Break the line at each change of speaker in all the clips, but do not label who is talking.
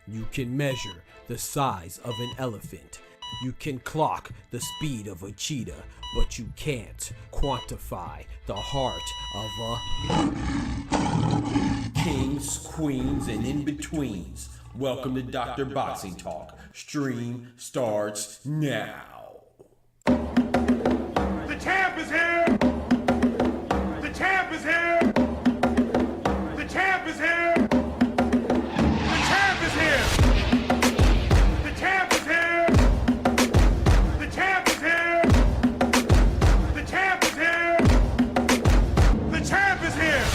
You can measure the size of an elephant. You can clock the speed of a cheetah, but you can't quantify the heart of a kings, queens, and in-betweens. Welcome to Dr. Boxing Talk. Stream starts now.
The champ is here! The champ is here! The champ is here! The champ is here! The champ is here! The champ is here! The champ is here! The champ is here!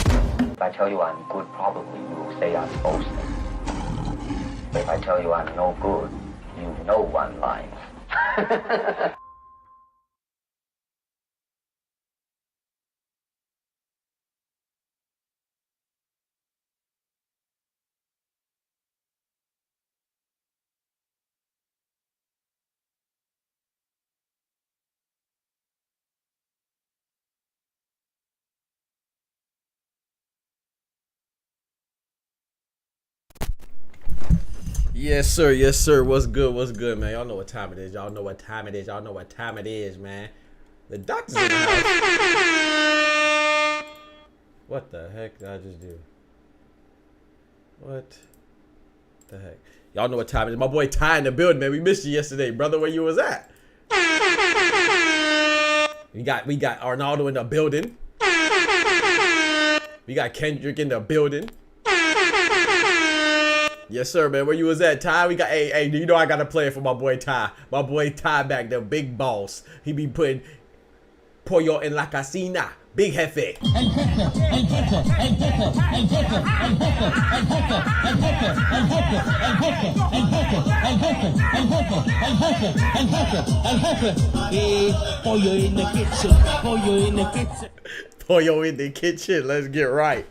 If I tell you I'm good, probably you will say I'm boasting. But if I tell you I'm no good, you know one line.
Yes, sir. Yes, sir. What's good? What's good, man? Y'all know what time it is. Y'all know what time it is. Y'all know what time it is, man. The doctor's in the house. What the heck did I just do? What the heck? Y'all know what time it is. My boy Ty in the building, man. We missed you yesterday, brother. Where you was at? We got Arnaldo in the building. We got Kendrick in the building. Yes, sir, man. Where you was at, Ty? We got, hey, you know I got to play it for my boy Ty. My boy Ty back there, big boss. He be putting pollo en la cocina. Big jefe. Pollo in the kitchen. Pollo in the kitchen. Pollo in the kitchen. Let's get right.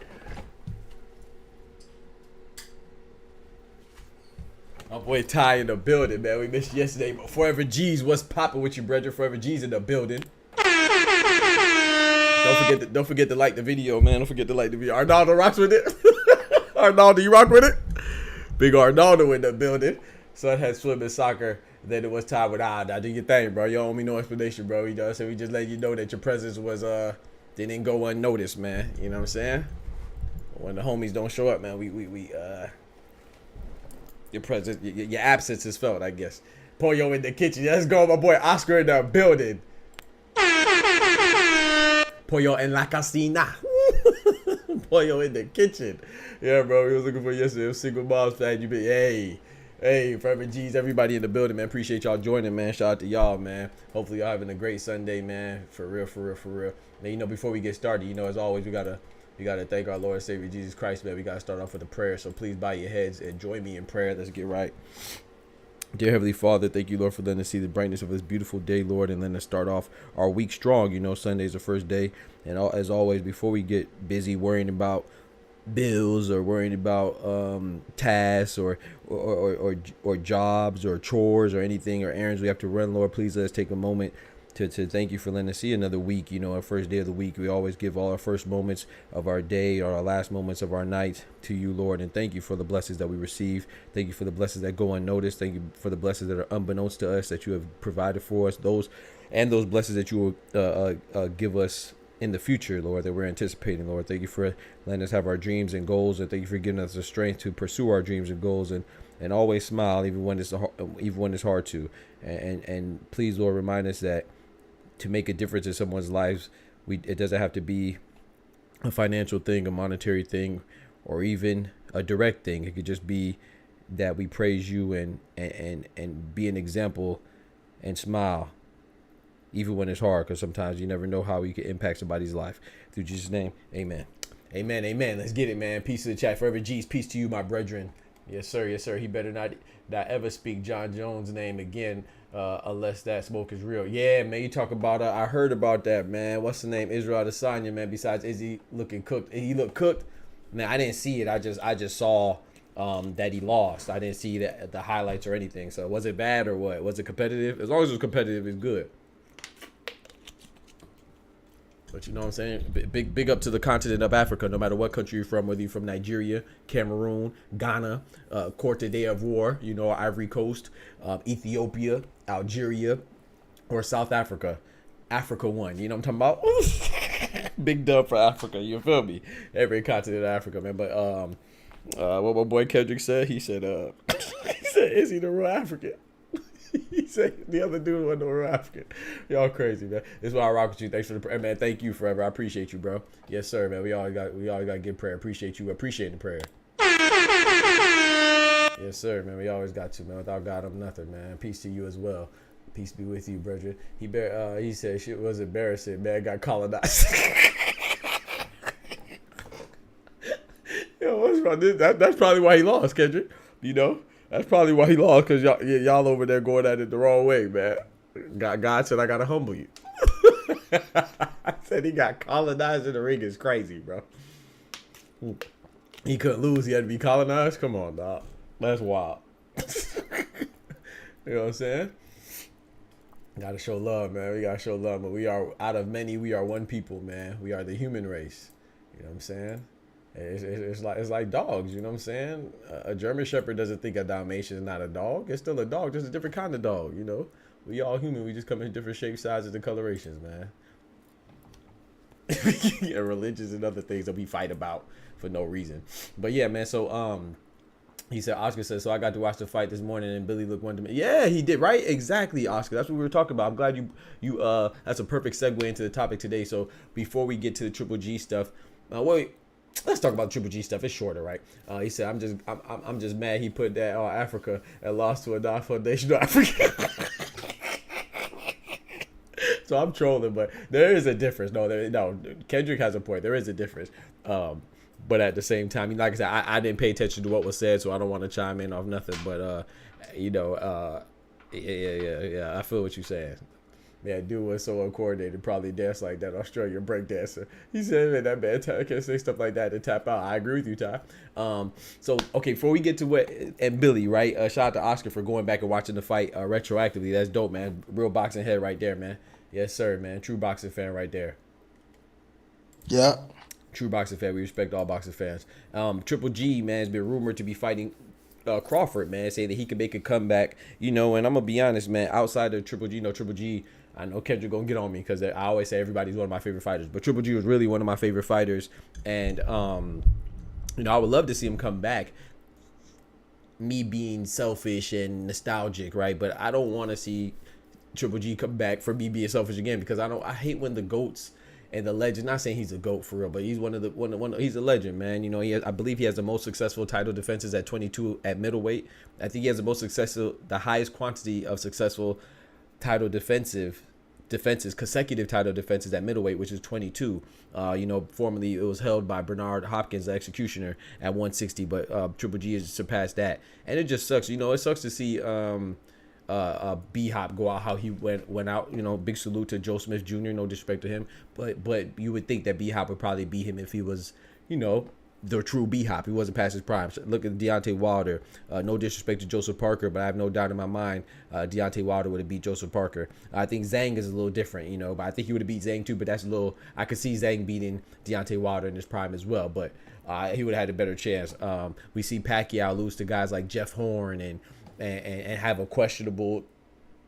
My boy Ty in the building, man. We missed you yesterday, but Forever G's, what's popping with you, brethren? Forever G's in the building. Don't forget to like the video, man. Don't forget to like the video. Arnaldo rocks with it. Arnaldo, you rock with it? Big Arnaldo in the building. Son had swim and soccer. Then it was time with now do your thing, bro. You don't owe me no explanation, bro. You know what I'm saying? We just let you know that your presence was didn't go unnoticed, man. You know what I'm saying? When the homies don't show up, man, your presence, your absence is felt, I guess. Pollo in the kitchen. Let's go, my boy Oscar in the building. Pollo en la cocina. Pollo in the kitchen. Yeah, bro. We was looking for yesterday. It was Single Moms fan. You be, hey, Forever G's, everybody in the building, man. Appreciate y'all joining, man. Shout out to y'all, man. Hopefully y'all having a great Sunday, man. For real, for real, for real. Now, you know, before we get started, you know, as always, we gotta We got to thank our Lord and Savior Jesus Christ, man. We got to start off with a prayer. So please bow your heads and join me in prayer. Let's get right. Dear Heavenly Father, thank you, Lord, for letting us see the brightness of this beautiful day, Lord, and letting us start off our week strong. You know, Sunday's the first day. And as always, before we get busy worrying about bills or worrying about tasks or jobs or chores or anything or errands we have to run, Lord, please let us take a moment to thank you for letting us see another week. You know, our first day of the week, we always give all our first moments of our day or our last moments of our night to you, Lord, and thank you for the blessings that we receive. Thank you for the blessings that go unnoticed. Thank you for the blessings that are unbeknownst to us that you have provided for us, those blessings that you will give us in the future, Lord, that we're anticipating, Lord. Thank you for letting us have our dreams and goals, and thank you for giving us the strength to pursue our dreams and goals, and always smile even when it's hard to. And please, Lord, remind us that to make a difference in someone's lives, it doesn't have to be a financial thing, a monetary thing, or even a direct thing. It could just be that we praise you and be an example and smile even when it's hard, because sometimes you never know how you can impact somebody's life. Through Jesus' name, amen. Amen, amen. Let's get it, man. Peace to the chat. Forever G's, peace to you, my brethren. Yes, sir. Yes, sir. He better not ever speak John Jones' name again unless that smoke is real. Yeah, man, you talk about, I heard about that, man. What's the name? Israel Adesanya, man. Besides, is he looking cooked? He looked cooked? Man, I didn't see it. I just saw that he lost. I didn't see the highlights or anything. So was it bad or what? Was it competitive? As long as it was competitive, it's good. But you know what I'm saying? Big up to the continent of Africa, no matter what country you're from, whether you're from Nigeria, Cameroon, Ghana, Corte d'Ivoire, you know, Ivory Coast, Ethiopia, Algeria, or South Africa. Africa won. You know what I'm talking about? Big dub for Africa. You feel me? Every continent of Africa, man. But what my boy Kendrick said, he said, is he the real African? He said the other dude wasn't no real African. Y'all crazy, man. This is why I rock with you. Thanks for the prayer, man. Thank you forever. I appreciate you, bro. Yes, sir, man. We all got to give prayer. Appreciate you. Appreciate the prayer. Yes, sir, man. We always got to, man. Without God, I'm nothing, man. Peace to you as well. Peace be with you, brethren. He said shit was embarrassing, man. Got colonized. Yo, what's wrong? That's probably why he lost, Kendrick. You know? That's probably why he lost, because y'all over there going at it the wrong way, man. God said, I got to humble you. I said he got colonized in the ring is crazy, bro. He couldn't lose. He had to be colonized? Come on, dog. That's wild. You know what I'm saying? Got to show love, man. We got to show love. But we are, out of many, we are one people, man. We are the human race. You know what I'm saying? It's like dogs, you know what I'm saying? A German Shepherd doesn't think a Dalmatian is not a dog. It's still a dog, just a different kind of dog, you know? We all human. We just come in different shapes, sizes, and colorations, man. Yeah, religions and other things that we fight about for no reason. But yeah, man, so he said, Oscar said, so I got to watch the fight this morning and Billy looked one to me. Yeah, he did, right? Exactly, Oscar. That's what we were talking about. I'm glad you that's a perfect segue into the topic today. So before we get to the Triple G stuff, let's talk about Triple G stuff. It's shorter, right? He said, I'm just mad he put that on Africa and lost to a non-foundational African. So I'm trolling, but there is a difference. No, Kendrick has a point. There is a difference. But at the same time, like I said, I didn't pay attention to what was said, so I don't want to chime in off nothing. But yeah, I feel what you're saying. Man, dude was so uncoordinated, probably danced like that Australian breakdancer. He said, man, that man can't say stuff like that to tap out. I agree with you, Ty. So, okay, before we get to what, and Billy, right? Shout out to Oscar for going back and watching the fight retroactively. That's dope, man. Real boxing head right there, man. Yes, sir, man. True boxing fan right there.
Yeah.
True boxing fan. We respect all boxing fans. Triple G, man, has been rumored to be fighting Crawford, man, saying that he can make a comeback, you know, and I'm going to be honest, man, outside of Triple G, I know Kendrick gonna get on me because I always say everybody's one of my favorite fighters, but Triple G was really one of my favorite fighters, and you know, I would love to see him come back. Me being selfish and nostalgic, right? But I don't want to see Triple G come back for me being selfish again, because I hate when the GOATs and the legend. Not saying he's a GOAT for real, but he's he's a legend, man. You know, I believe he has the most successful title defenses at 22 at middleweight. I think he has the highest quantity of successful title defensive defenses, consecutive title defenses at middleweight, which is 22. Formerly it was held by Bernard Hopkins, the executioner, at 160, but Triple G has surpassed that, and it just sucks. It sucks to see B-Hop go out how he went out. Big salute to Joe Smith Jr. No disrespect to him, but you would think that B-Hop would probably beat him if he was, the true B-Hop. He wasn't past his prime. Look at Deontay Wilder. No disrespect to Joseph Parker, but I have no doubt in my mind Deontay Wilder would have beat Joseph Parker. I think Zhang is a little different, but I think he would have beat Zhang too, but that's a little, I could see Zhang beating Deontay Wilder in his prime as well, but he would have had a better chance. We see Pacquiao lose to guys like Jeff Horn and have a questionable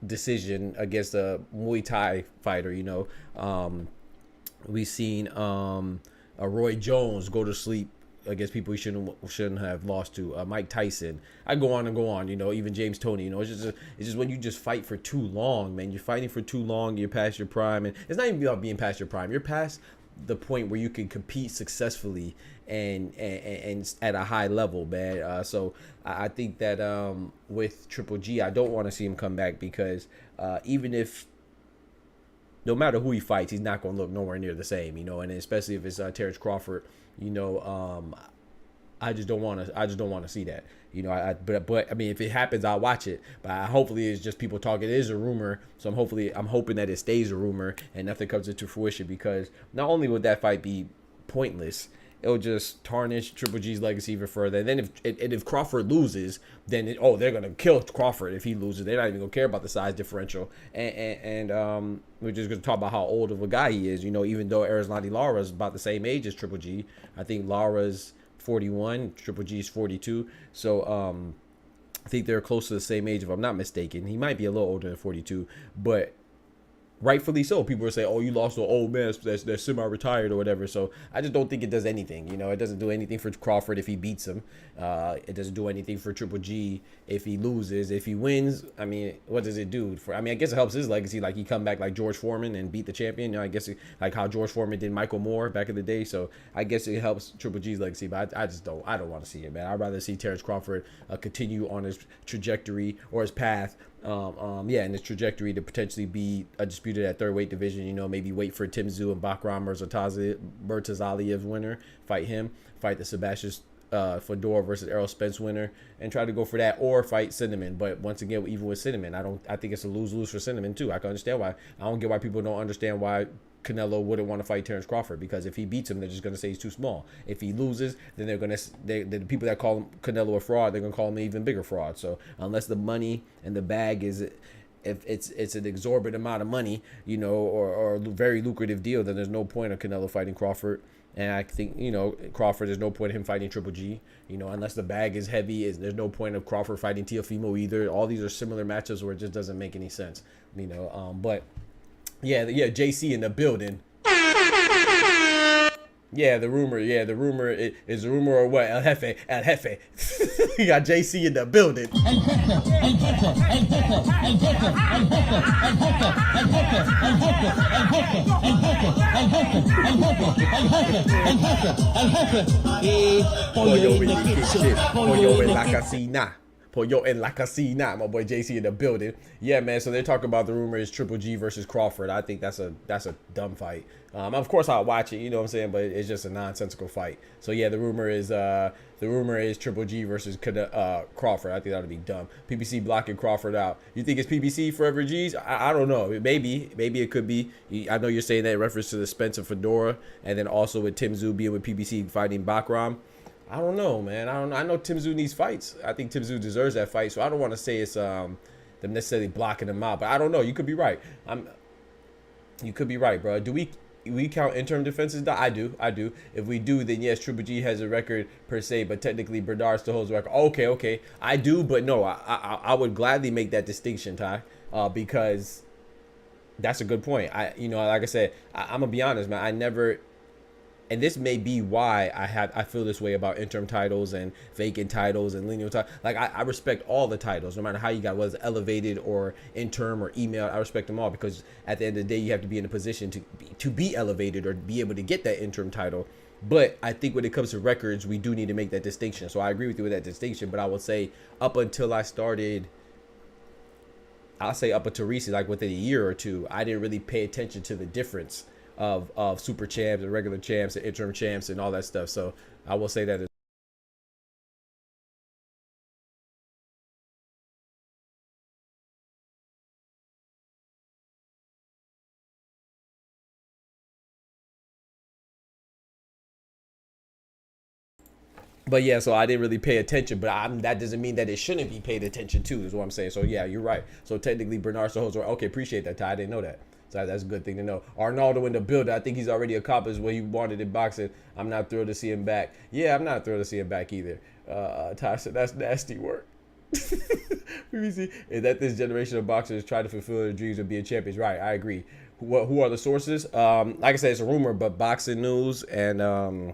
decision against a Muay Thai fighter, We've seen Roy Jones go to sleep against people he shouldn't have lost to. Mike Tyson. I go on and go on. Even James Toney. It's just when you just fight for too long, man. You're fighting for too long. You're past your prime, and it's not even about being past your prime. You're past the point where you can compete successfully and at a high level, man. So I think that with Triple G, I don't want to see him come back because even if, no matter who he fights, he's not going to look nowhere near the same, and especially if it's Terence Crawford, I just don't want to see that, but I mean, if it happens, I'll watch it, but hopefully it's just people talking. It is a rumor, so I'm hoping that it stays a rumor and nothing comes into fruition, because not only would that fight be pointless, it'll just tarnish Triple G's legacy even further. And then if Crawford loses, then they're gonna kill Crawford if he loses. They're not even gonna care about the size differential. And we're just gonna talk about how old of a guy he is. Even though Erislandy Lara is about the same age as Triple G, I think Lara's 41, Triple G's 42. So I think they're close to the same age if I'm not mistaken. He might be a little older than 42, but rightfully so. People will say, "Oh, you lost to an old man that's semi-retired or whatever." So I just don't think it does anything. It doesn't do anything for Crawford if he beats him. It doesn't do anything for Triple G if he loses. If he wins, I mean, what does it do for? I mean, I guess it helps his legacy. Like he come back like George Foreman and beat the champion. I guess like how George Foreman did Michael Moore back in the day. So I guess it helps Triple G's legacy. But I just don't. I don't want to see it, man. I'd rather see Terence Crawford continue on his trajectory or his path. And his trajectory to potentially be disputed at third weight division, maybe wait for Tim Tszyu and Bakram Murtazaliyev's winner, fight the Sebastian Fedor versus Errol Spence winner, and try to go for that, or fight Cinnamon. But once again, even with Cinnamon, I think it's a lose-lose for Cinnamon too. I can understand why. I don't get why people don't understand why Canelo wouldn't want to fight Terence Crawford, because if he beats him, they're just going to say he's too small. If he loses, then the people that call Canelo a fraud, they're going to call him an even bigger fraud. So unless the money and the bag is, if it's an exorbitant amount of money, or a very lucrative deal, then there's no point of Canelo fighting Crawford. And I think, Crawford, there's no point of him fighting Triple G, unless the bag is heavy. There's no point of Crawford fighting Teofimo either. All these are similar matchups where it just doesn't make any sense, but yeah, JC in the building. Yeah, the rumor is the rumor or what? El Jefe. You got JC in the building. Pollo en la Casina, my boy JC in the building. Yeah, man. So they're talking about the rumor is Triple G versus Crawford. I think that's a dumb fight. Of course I'll watch it, you know what I'm saying, but it's just a nonsensical fight. So yeah, the rumor is Triple G versus Crawford. I think that would be dumb. PBC blocking Crawford out. You think it's PBC forever G's? I don't know. Maybe it could be. I know you're saying that in reference to the Spencer Fedora, and then also with Tim Tszyu being with PBC fighting Bakram. I don't know, man. I know Tim Tszyu needs fights. I think Tim Tszyu deserves that fight. So I don't want to say it's them necessarily blocking him out, but I don't know. You could be right. You could be right, bro. Do we count interim defenses? I do. If we do, then yes, Triple G has a record per se, but technically Bernard still holds a record. Okay. I do, but no, I would gladly make that distinction, Ty, because that's a good point. Like I said, I'm gonna be honest, man. I never. And this may be why I feel this way about interim titles and vacant titles and lineal titles. Like I respect all the titles, no matter how you got, whether it's elevated or interim or email. I respect them all, because at the end of the day, you have to be in a position to be elevated or be able to get that interim title. But I think when it comes to records, we do need to make that distinction. So I agree with you with that distinction. But I will say, up until I started I'll say up until recently, like within a year or two, I didn't really pay attention to the difference of super champs and regular champs and interim champs and all that stuff. So I will say that. But yeah, so I didn't really pay attention, but that doesn't mean that it shouldn't be paid attention to, is what I'm saying. So yeah, you're right. So technically, Bernard Soho's right. Okay, appreciate that, Ty. I didn't know that. So that's a good thing to know. Arnaldo in the building. I think he's already accomplished what he wanted in boxing. I'm not thrilled to see him back. Yeah, I'm not thrilled to see him back either. Ty said that's nasty work. BBC is that this generation of boxers try to fulfill their dreams of being champions. Right, I agree. Who are the sources? Like I said, it's a rumor, but Boxing News and I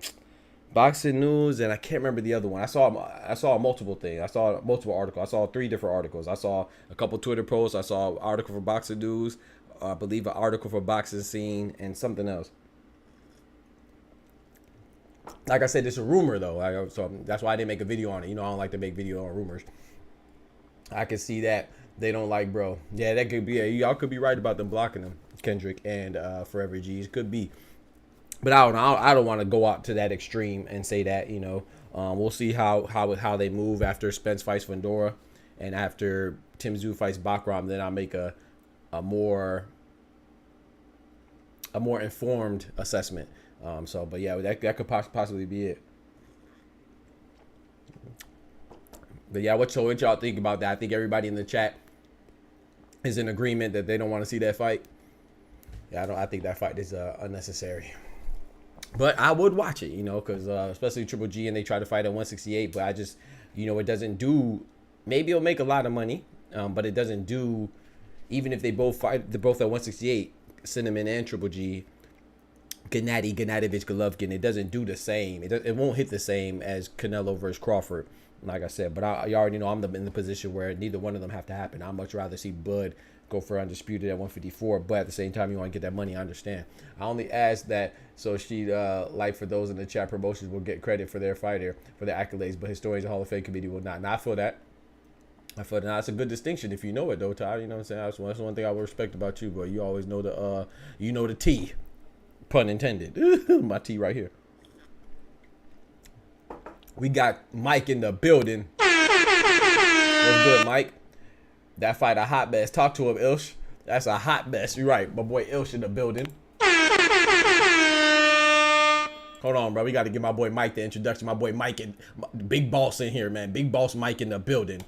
can't remember the other one. I saw multiple things. I saw multiple articles. I saw 3 different articles. I saw a couple Twitter posts. I saw an article for Boxing News. I believe an article for Boxing Scene and something else. Like I said, it's a rumor though. So that's why I didn't make a video on it. You know, I don't like to make video on rumors. I can see that they don't like bro. Yeah, that could be. Y'all could be right about them blocking them, Kendrick and Forever G's. Could be. But I don't know. I don't want to go out to that extreme and say that, you know. We'll see how they move after Spence fights Fundora and after Tim Tszyu fights Bakram. Then I'll make a more informed assessment. But yeah, that could possibly be it. But yeah, what y'all think about that? I think everybody in the chat is in agreement that they don't want to see that fight. Yeah, I think that fight is unnecessary. But I would watch it, you know, because especially Triple G and they try to fight at 168. But I just, you know, it doesn't do. Maybe it'll make a lot of money, but it doesn't do. Even if they both fight, they're both at 168, Cinnamon and Triple G, Gennadovich, Golovkin. It doesn't do the same. It won't hit the same as Canelo versus Crawford, like I said. But you already know I'm in the position where neither one of them have to happen. I'd much rather see Bud go for undisputed at 154, but at the same time you want to get that money. I understand. I only asked that so she like for those in the chat, promotions will get credit for their fighter for their accolades, but historians and Hall of Fame committee will not. Now I feel that. That's a good distinction if you know it though, Ty. You know what I'm saying? That's one thing I will respect about you, but you always know the T, pun intended. My T right here. We got Mike in the building. What's good, Mike? That fight a hot mess. Talk to him, Ilsh. That's a hot mess. You're right. My boy Ilsh in the building. Hold on, bro. We got to give my boy Mike the introduction. My boy Mike and Big Boss in here, man. Big Boss Mike in the building.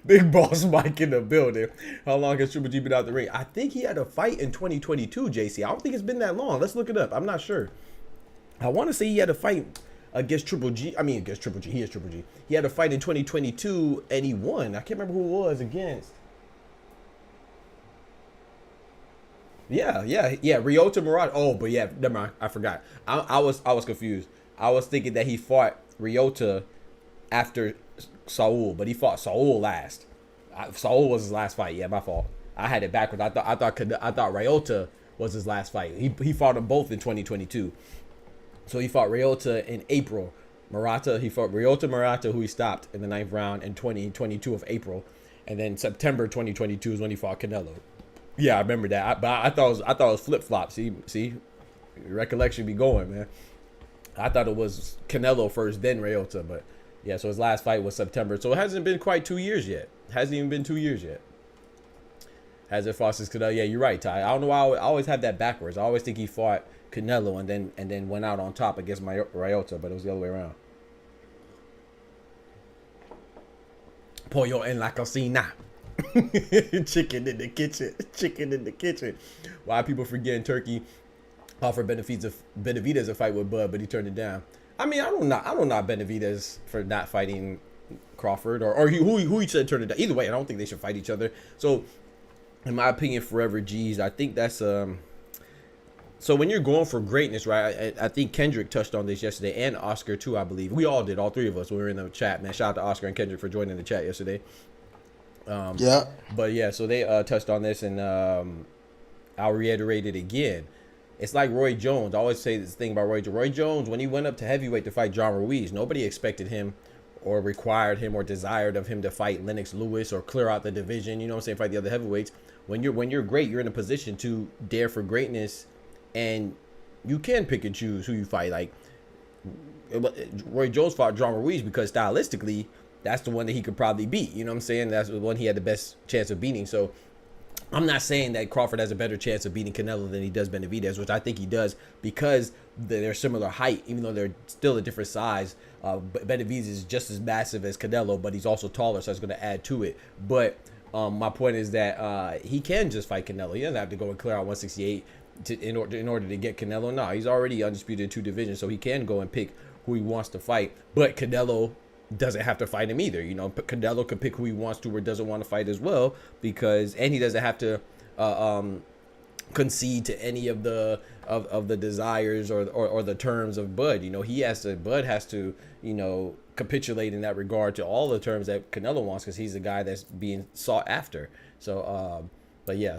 Big Boss Mike in the building. How long has Triple G been out the ring? I think he had a fight in 2022, JC. I don't think it's been that long. Let's look it up. I'm not sure. I want to say he had a fight against Triple G. I mean, against Triple G. He is Triple G. He had a fight in 2022 and he won. I can't remember who it was against. Yeah. Ryota Murata. Oh, but yeah, never mind. I forgot. I was confused. I was thinking that he fought Ryota after Saul, but he fought Saul last. Saul was his last fight. Yeah, my fault. I had it backwards. I thought Ryota was his last fight. He fought them both in 2022. So he fought Ryota in April. He fought Ryota Murata, who he stopped in the 9th round in 2022 of April, and then September 2022 is when he fought Canelo. Yeah, I remember that. But I thought it was flip flop. See, recollection be going, man. I thought it was Canelo first, then Ryota, but yeah. So his last fight was September. So it hasn't been quite 2 years yet. Hasn't even been 2 years yet. Has it fought since Canelo? Yeah, you're right, Ty. I don't know why I always have that backwards. I always think he fought Canelo and then went out on top against Ryota, but it was the other way around. Pollo en la cocina. Chicken in the kitchen. Why people forgetting Turkey offered Benavidez a fight with Bud, but he turned it down. I mean, I don't know Benavidez for not fighting Crawford or who he said turned it down. Either way, I don't think they should fight each other. So, in my opinion, Forever G's, I think that's So when you're going for greatness, right? I think Kendrick touched on this yesterday, and Oscar too, I believe. We all did, all three of us. We were in the chat, man. Shout out to Oscar and Kendrick for joining the chat yesterday.
Yeah.
But yeah, so they touched on this, and I'll reiterate it again. It's like Roy Jones. I always say this thing about Roy Jones. Roy Jones, when he went up to heavyweight to fight John Ruiz, nobody expected him or required him or desired of him to fight Lennox Lewis or clear out the division, you know what I'm saying, fight the other heavyweights. When you're great, you're in a position to dare for greatness, and you can pick and choose who you fight. Like, Roy Jones fought John Ruiz because stylistically, that's the one that he could probably beat. You know what I'm saying? That's the one he had the best chance of beating. So I'm not saying that Crawford has a better chance of beating Canelo than he does Benavidez, which I think he does because they're similar height, even though they're still a different size. Benavidez is just as massive as Canelo, but he's also taller, so that's going to add to it. But my point is that he can just fight Canelo. He doesn't have to go and clear out 168 in order to get Canelo. No, he's already undisputed in 2 divisions, so he can go and pick who he wants to fight. But Canelo doesn't have to fight him either. You know, Canelo can pick who he wants to or doesn't want to fight as well, and he doesn't have to concede to any of the desires or the terms of Bud. You know, Bud has to, you know, capitulate in that regard to all the terms that Canelo wants, because he's the guy that's being sought after. So but yeah,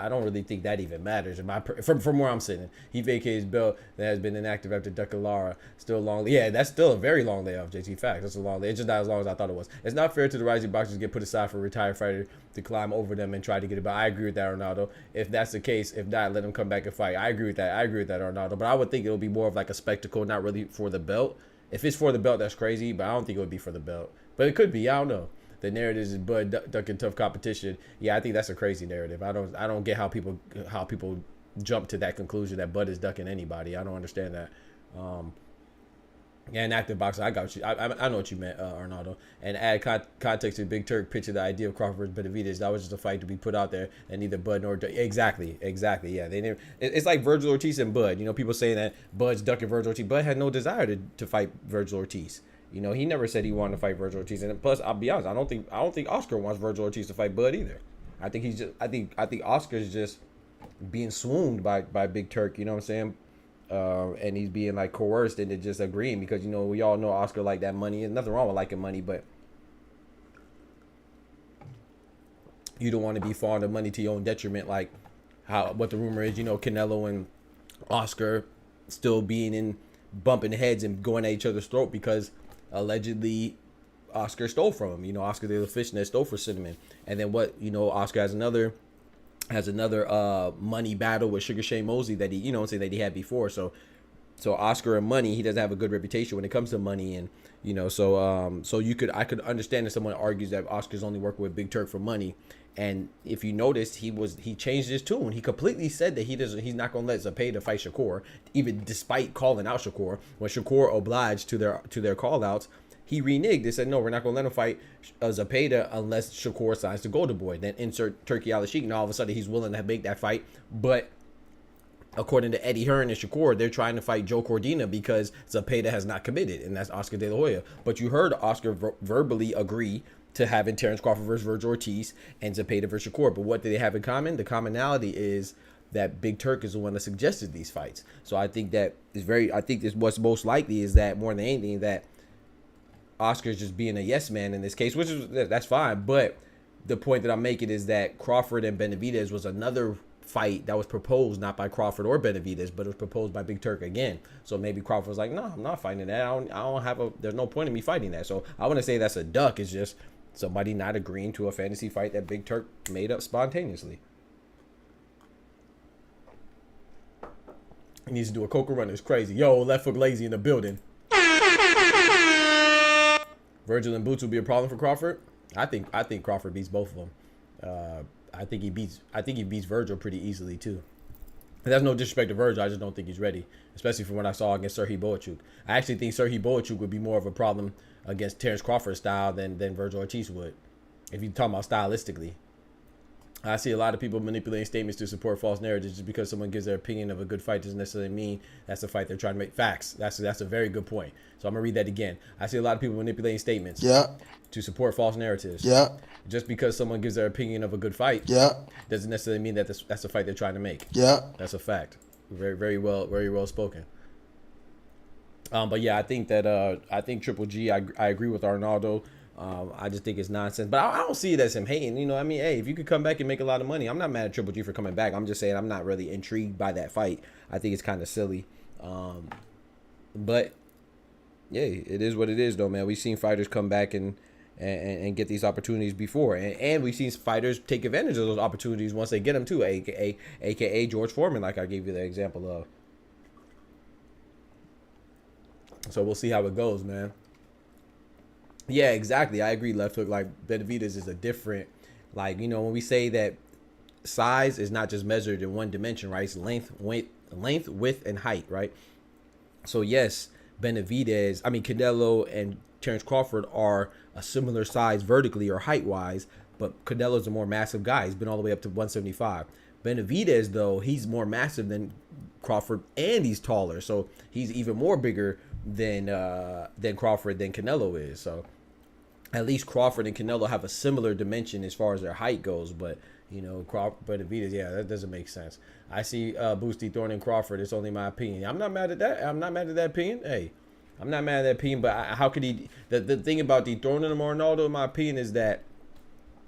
I don't really think that even matters. From where I'm sitting, he vacated his belt that has been inactive after Dukalara. Still long. Yeah, that's still a very long layoff, JT. Facts. That's a long layoff. It's just not as long as I thought it was. It's not fair to the rising boxers to get put aside for a retired fighter to climb over them and try to get it. But I agree with that, Ronaldo. If that's the case, if not, let him come back and fight. I agree with that, Ronaldo. But I would think it'll be more of like a spectacle, not really for the belt. If it's for the belt, that's crazy. But I don't think it would be for the belt. But it could be. I don't know. The narrative is Bud ducking tough competition. Yeah, I think that's a crazy narrative. I don't get how people jump to that conclusion that Bud is ducking anybody. I don't understand that. And active boxer, I got you. I know what you meant, Arnaldo. And add context to Big Turk picture the idea of Crawford versus Benavidez. That was just a fight to be put out there, and neither Bud nor exactly. Yeah, they never. It's like Virgil Ortiz and Bud. You know, people saying that Bud's ducking Virgil Ortiz. Bud had no desire to fight Virgil Ortiz. You know, he never said he wanted to fight Virgil Ortiz. And plus, I'll be honest, I don't think Oscar wants Virgil Ortiz to fight Bud either. I think Oscar's just being swooned by Big Turk. You know what I'm saying? And he's being like coerced into just agreeing, because, you know, we all know Oscar like that money. There's nothing wrong with liking money, but you don't want to be fond of money to your own detriment, like what the rumor is. You know, Canelo and Oscar still bumping heads and going at each other's throat because allegedly Oscar stole from him. You know, Oscar the fishnet stole for Cinnamon. And then Oscar has another money battle with Sugar Shane Mosley that he had before. So Oscar and money, he doesn't have a good reputation when it comes to money. And I could understand if someone argues that Oscar's only working with Big Turk for money. And if you noticed, he changed his tune. He completely said that he's not going to let Zepeda fight Shakur, even despite calling out Shakur. When Shakur obliged to their call outs, he reneged and said, no, we're not going to let him fight Zepeda unless Shakur signs to Golden Boy. Then insert Turkey Al-Sheikh, and all of a sudden he's willing to make that fight. But according to Eddie Hearn and Shakur, they're trying to fight Joe Cordina because Zepeda has not committed, and that's Oscar De La Hoya. But you heard Oscar verbally agree to having Terence Crawford versus Virgil Ortiz and Zepeda versus Shakur. But what do they have in common? The commonality is that Big Turk is the one that suggested these fights. So I think what's most likely is that, more than anything, that Oscar's just being a yes man in this case, that's fine. But the point that I'm making is that Crawford and Benavidez was another fight that was proposed not by Crawford or Benavidez, but it was proposed by Big Turk again. So maybe Crawford was like, no, I'm not fighting that. There's no point in me fighting that. So I want to say that's a duck. It's just somebody not agreeing to a fantasy fight that Big Turk made up spontaneously. He needs to do a coca run. It's crazy. Yo, left foot lazy in the building. Virgil and Boots will be a problem for Crawford. I think Crawford beats both of them. I think he beats Virgil pretty easily too. And that's no disrespect to Virgil. I just don't think he's ready, especially from what I saw against Serhiy Boachuk. I actually think Serhiy Boachuk would be more of a problem against Terence Crawford's style than Virgil Ortiz would, if you're talking about stylistically. I see a lot of people manipulating statements to support false narratives. Just because someone gives their opinion of a good fight doesn't necessarily mean that's the fight they're trying to make. Facts. That's a very good point. So I'm going to read that again. I see a lot of people manipulating statements to support false narratives. Yeah. Just because someone gives their opinion of a good fight doesn't necessarily mean that that's the fight they're trying to make. Yeah. That's a fact. Very well spoken. But yeah, I think that Triple G, I agree with Arnaldo. I just think it's nonsense. But I don't see it as him hating. You know, I mean, hey, if you could come back and make a lot of money, I'm not mad at Triple G for coming back. I'm just saying I'm not really intrigued by that fight. I think it's kind of silly. But yeah, it is what it is, though, man. We've seen fighters come back and get these opportunities before, and we've seen fighters take advantage of those opportunities once they get them too. AKA George Foreman, like I gave you the example of. So we'll see how it goes, man. Yeah, exactly. I agree. Left hook, like Benavidez, is a different, like, you know, when we say that size is not just measured in one dimension, right? It's length, width, and height, right? So yes, Canelo and Terence Crawford are a similar size vertically or height-wise, but Canelo's a more massive guy. He's been all the way up to 175. Benavidez, though, he's more massive than Crawford, and he's taller, so he's even more bigger than Crawford than Canelo is. So at least Crawford and Canelo have a similar dimension as far as their height goes, but you know, Benavidez, yeah, that doesn't make sense. I see Boots dethroning Crawford. It's only my opinion. I'm not mad at that. I'm not mad at that opinion. Hey, I'm not mad at that opinion, but how could he? The thing about dethroning him, Arnaldo, in my opinion, is that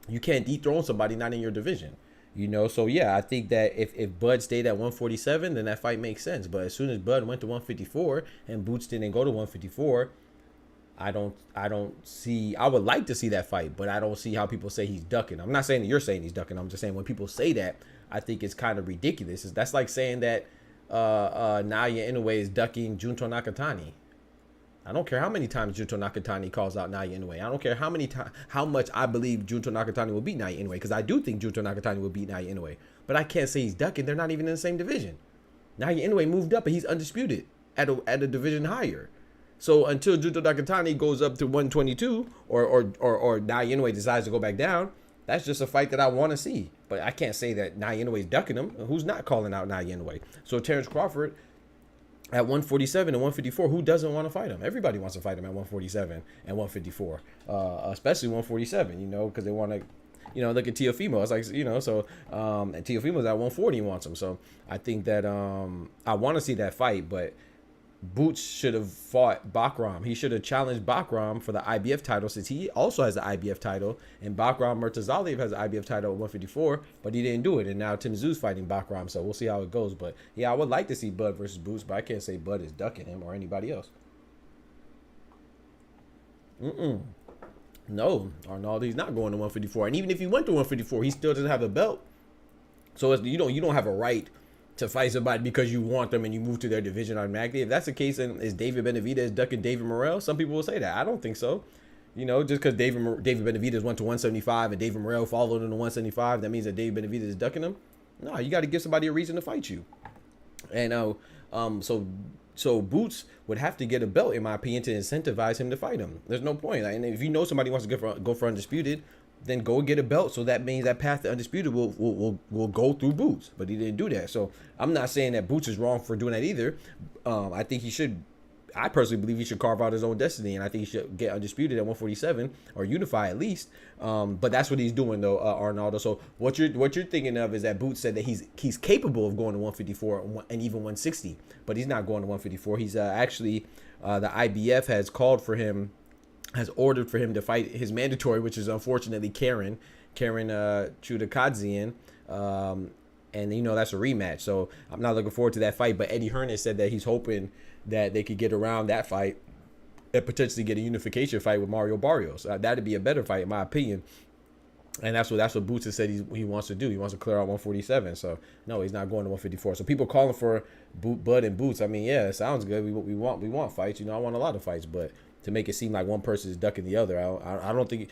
you can't dethrone somebody not in your division. You know, so yeah, I think that if Bud stayed at 147, then that fight makes sense. But as soon as Bud went to 154 and Boots didn't go to 154, I don't see. I would like to see that fight, but I don't see how people say he's ducking. I'm not saying that you're saying he's ducking. I'm just saying when people say that, I think it's kind of ridiculous. That's like saying that Naoya Inoue is ducking Junto Nakatani. I don't care how many times Junto Nakatani calls out Naoya Inoue. I don't care how much I believe Junto Nakatani will beat Naoya Inoue, because I do think Junto Nakatani will beat Naoya Inoue. But I can't say he's ducking. They're not even in the same division. Naoya Inoue moved up and he's undisputed at a division higher. So until Junto Nakatani goes up to 122 or Naoya Inoue decides to go back down, that's just a fight that I want to see. But I can't say that Naoya Inoue is ducking him. Who's not calling out Naoya Inoue? So Terence Crawford at 147 and 154, who doesn't want to fight him? Everybody wants to fight him at 147 and 154, especially 147, you know, because they want to, you know, look at Teofimo. It's like, you know, so, and Teofimo's at 140 and wants him. So I think that I want to see that fight, but Boots should have fought Bakram. He should have challenged Bakram for the IBF title, since he also has the IBF title, and Bakram Murtazaliev has the IBF title at 154, but he didn't do it, and now Tim Tszю's fighting Bakram, so we'll see how it goes. But yeah, I would like to see Bud versus Boots, but I can't say Bud is ducking him or anybody else. No, Arnaldo's not going to 154, and even if he went to 154, he still doesn't have a belt, so it's, you don't have a right to fight somebody because you want them and you move to their division automatically. If that's the case, then is David Benavidez ducking David Morrell? Some people will say that. I don't think so. You know, just because David Benavidez went to 175 and David Morrell followed him to 175, that means that David Benavidez is ducking him? No, you got to give somebody a reason to fight you. And so Boots would have to get a belt, in my opinion, to incentivize him to fight him. There's no point. And if you know somebody wants to go for undisputed, then go get a belt. So that means that path to undisputed will go through Boots, but he didn't do that. So I'm not saying that Boots is wrong for doing that either. I think he should. I personally believe he should carve out his own destiny, and I think he should get undisputed at 147 or unify at least. But that's what he's doing though, Arnaldo. So what you're thinking of is that Boots said that he's capable of going to 154 and even 160, but he's not going to 154. He's actually the IBF has called for him. Has ordered for him to fight his mandatory, which is unfortunately Karen Chudakadzian, and you know that's a rematch. So I'm not looking forward to that fight. But Eddie Hearn has said that he's hoping that they could get around that fight and potentially get a unification fight with Mario Barrios. That'd be a better fight, in my opinion. And that's what Boots has said he wants to do. He wants to clear out 147. So no, he's not going to 154. So people calling for Bud and Boots. I mean, yeah, it sounds good. We want fights. You know, I want a lot of fights, but to make it seem like one person is ducking the other, I don't think.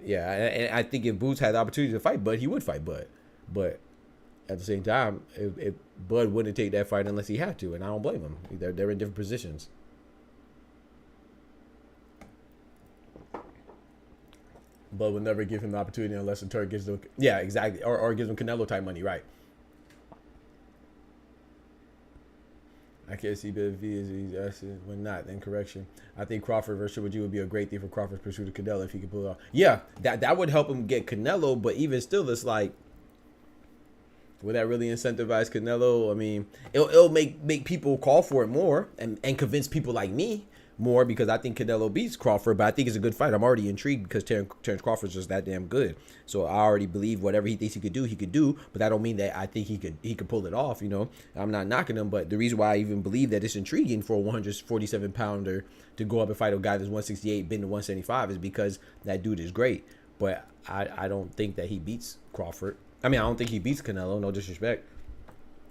Yeah, and I think if Boots had the opportunity to fight Bud, he would fight Bud. But at the same time, if Bud wouldn't take that fight unless he had to, and I don't blame him. They're in different positions. Bud would never give him the opportunity unless the Turk gives them. Yeah, exactly, or gives him Canelo type money, right? I can't see Benavidez asking when not. Then correction. I think Crawford versus Triple G would be a great thing for Crawford's pursuit of Canelo if he could pull it off. Yeah, that would help him get Canelo, but even still, it's like, would that really incentivize Canelo? I mean, it'll make people call for it more and convince people like me. more because I think Canelo beats Crawford, but I think it's a good fight. I'm already intrigued because Terence Crawford's just that damn good. So I already believe whatever he thinks he could do, but that don't mean that I think he could pull it off, you know. I'm not knocking him, but the reason why I even believe that it's intriguing for a 147 pounder to go up and fight a guy that's 168, been to 175 is because that dude is great. But I don't think that he beats Crawford. I mean, I don't think he beats Canelo, no disrespect.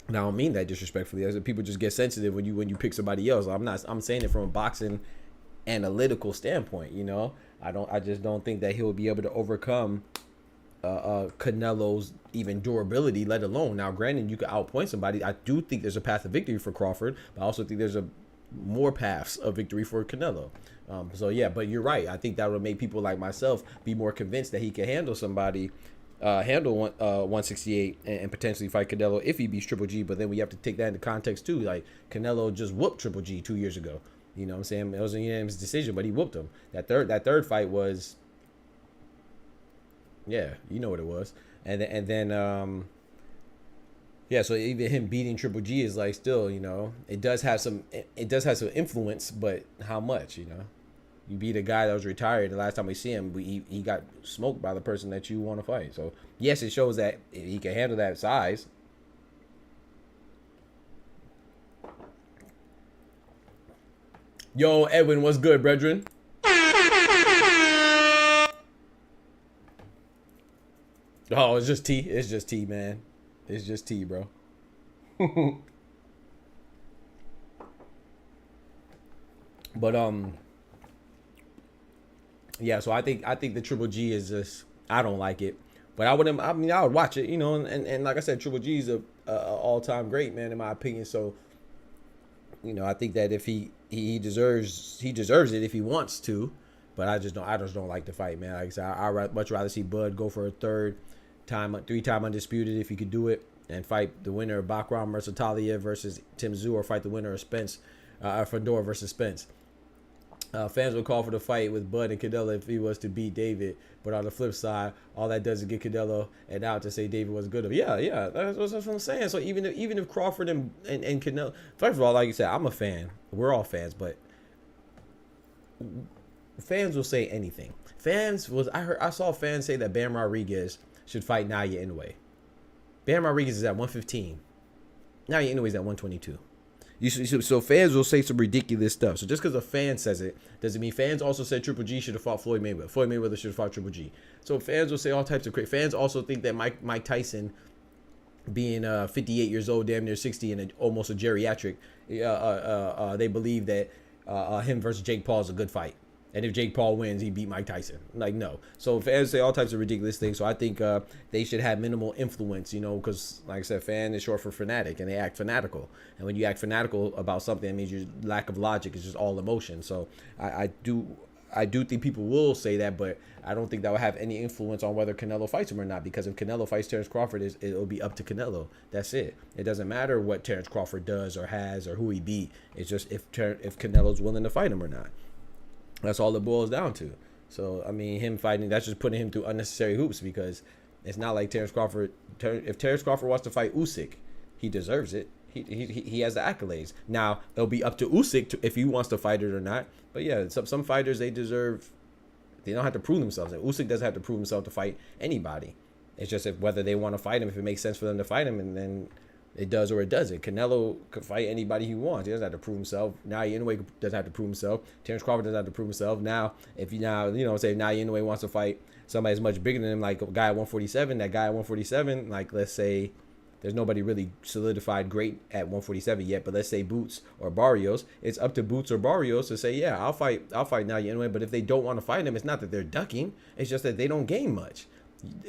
And I don't mean that disrespectfully. As people just get sensitive when you pick somebody else. I'm saying it from a boxing analytical standpoint, you know. I just don't think that he'll be able to overcome Canelo's even durability, let alone. Now, granted, you could outpoint somebody. I do think there's a path of victory for Crawford, but I also think there's more paths of victory for Canelo. So yeah, but you're right. I think that would make people like myself be more convinced that he can handle somebody, handle 168 and potentially fight Canelo if he beats Triple G. But then we have to take that into context too. Like, Canelo just whooped Triple G 2 years ago. You know what I'm saying? It was a unanimous decision, but he whooped him. That third fight was, yeah, you know what it was. And then yeah, so even him beating Triple G is like, still, you know, it does have some influence, but how much, you know? You beat a guy that was retired. The last time we see him, he got smoked by the person that you want to fight. So yes, it shows that he can handle that size. Yo, Edwin, what's good, brethren? Oh, it's just tea. It's just tea, man. It's just tea, bro. But yeah. So I think the Triple G is just, I don't like it, but I wouldn't. I mean, I would watch it, you know. And like I said, Triple G is a all-time great, man, in my opinion. So, you know, I think that if he deserves it if he wants to, but I just don't like the fight, man. Like I said, I'd much rather see Bud go for a three-time undisputed if he could do it, and fight the winner of Bakram Mersatalia versus Tim Tszyu, or fight the winner of Spence, Fedor versus Spence. Fans will call for the fight with Bud and Canelo if he was to beat David, but on the flip side, all that does is get Canelo and out to say David was good. Yeah, that's what I'm saying. So even if Crawford and Canelo, first of all, like you said, I'm a fan. We're all fans, but fans will say anything. I saw fans say that Bam Rodriguez should fight Naya Inoue. Bam Rodriguez is at 115. Naya Inoue is at 122. So fans will say some ridiculous stuff. So just because a fan says it doesn't mean fans also said Triple G should have fought Floyd Mayweather. Floyd Mayweather should have fought Triple G. So fans will say all types of crazy. Fans also think that Mike Tyson, being 58 years old, damn near 60, and almost a geriatric, they believe that him versus Jake Paul is a good fight. And if Jake Paul wins, he beat Mike Tyson. Like, no. So fans say all types of ridiculous things. So I think they should have minimal influence, you know, because, like I said, fan is short for fanatic, and they act fanatical. And when you act fanatical about something, it means your lack of logic is just all emotion. So I do think people will say that, but I don't think that will have any influence on whether Canelo fights him or not, because if Canelo fights Terence Crawford, it'll be up to Canelo. That's it. It doesn't matter what Terence Crawford does or has or who he beat. It's just if Canelo's willing to fight him or not. That's all it boils down to. So, I mean, him fighting, that's just putting him through unnecessary hoops, because it's not like Terence Crawford. If Terence Crawford wants to fight Usyk, he deserves it. He has the accolades. Now, it'll be up to Usyk if he wants to fight it or not. But yeah, some fighters, they don't have to prove themselves. And Usyk doesn't have to prove himself to fight anybody. It's just whether they want to fight him, if it makes sense for them to fight him, and then it does or it doesn't. Canelo could fight anybody he wants. He doesn't have to prove himself. Naya Inoue doesn't have to prove himself. Terence Crawford doesn't have to prove himself. Now, if you say Naya Inoue wants to fight somebody that's much bigger than him, like a guy at 147, that guy at 147, like, let's say there's nobody really solidified great at 147 yet, but let's say Boots or Barrios, it's up to Boots or Barrios to say, yeah, I'll fight Naya Inoue. But if they don't want to fight him, it's not that they're ducking. It's just that they don't gain much.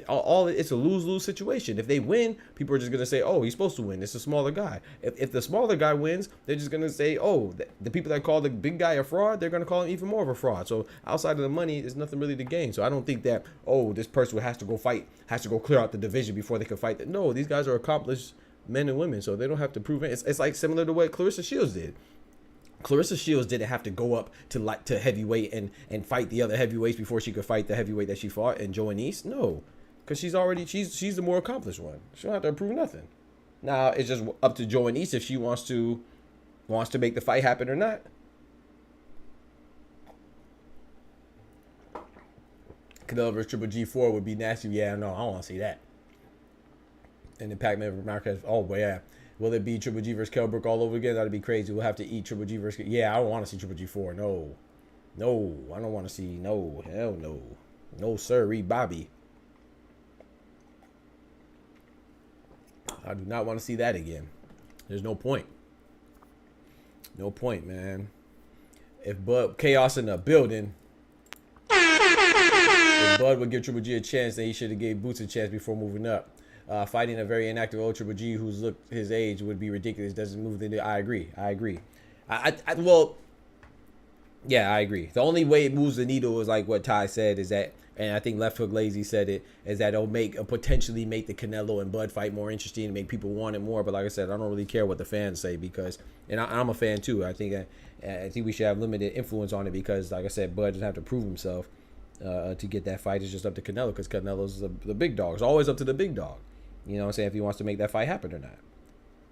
It's a lose-lose situation. If they win, people are just gonna say, "Oh, he's supposed to win. It's a smaller guy." If the smaller guy wins, they're just gonna say, "Oh, the people that call the big guy a fraud, they're gonna call him even more of a fraud." So outside of the money, there's nothing really to gain. So I don't think that, oh, this person has to go clear out the division before they can fight. No, these guys are accomplished men and women, so they don't have to prove it. It's like similar to what Clarissa Shields did. Clarissa Shields didn't have to go up to heavyweight and fight the other heavyweights before she could fight the heavyweight that she fought in Joanise. No, because she's the more accomplished one. She don't have to prove nothing. Now it's just up to Joanise if she wants to make the fight happen or not. Canelo versus Triple G4 would be nasty. Yeah, no, I don't want to see that. And then Pac-Man Marquez. Oh, but yeah. Will it be Triple G versus Kell Brook all over again? That'd be crazy. We'll have to eat Triple G versus... Yeah, I don't want to see Triple G4. No. No, I don't want to see... No, hell no. No, sir. Read Bobby. I do not want to see that again. There's no point. No point, man. If Bud... Chaos in the building... If Bud would give Triple G a chance, then he should have gave Boots a chance before moving up. Fighting a very inactive old Triple G who's looked his age would be ridiculous. Doesn't move the... I agree. Well, yeah, I agree. The only way it moves the needle is like what Ty said is that, and I think Left Hook Lazy said it, is that it'll potentially make the Canelo and Bud fight more interesting and make people want it more. But like I said, I don't really care what the fans say because, and I'm a fan too. I think we should have limited influence on it because, like I said, Bud doesn't have to prove himself to get that fight. It's just up to Canelo because Canelo's the big dog. It's always up to the big dog. You know what I'm saying? If he wants to make that fight happen or not.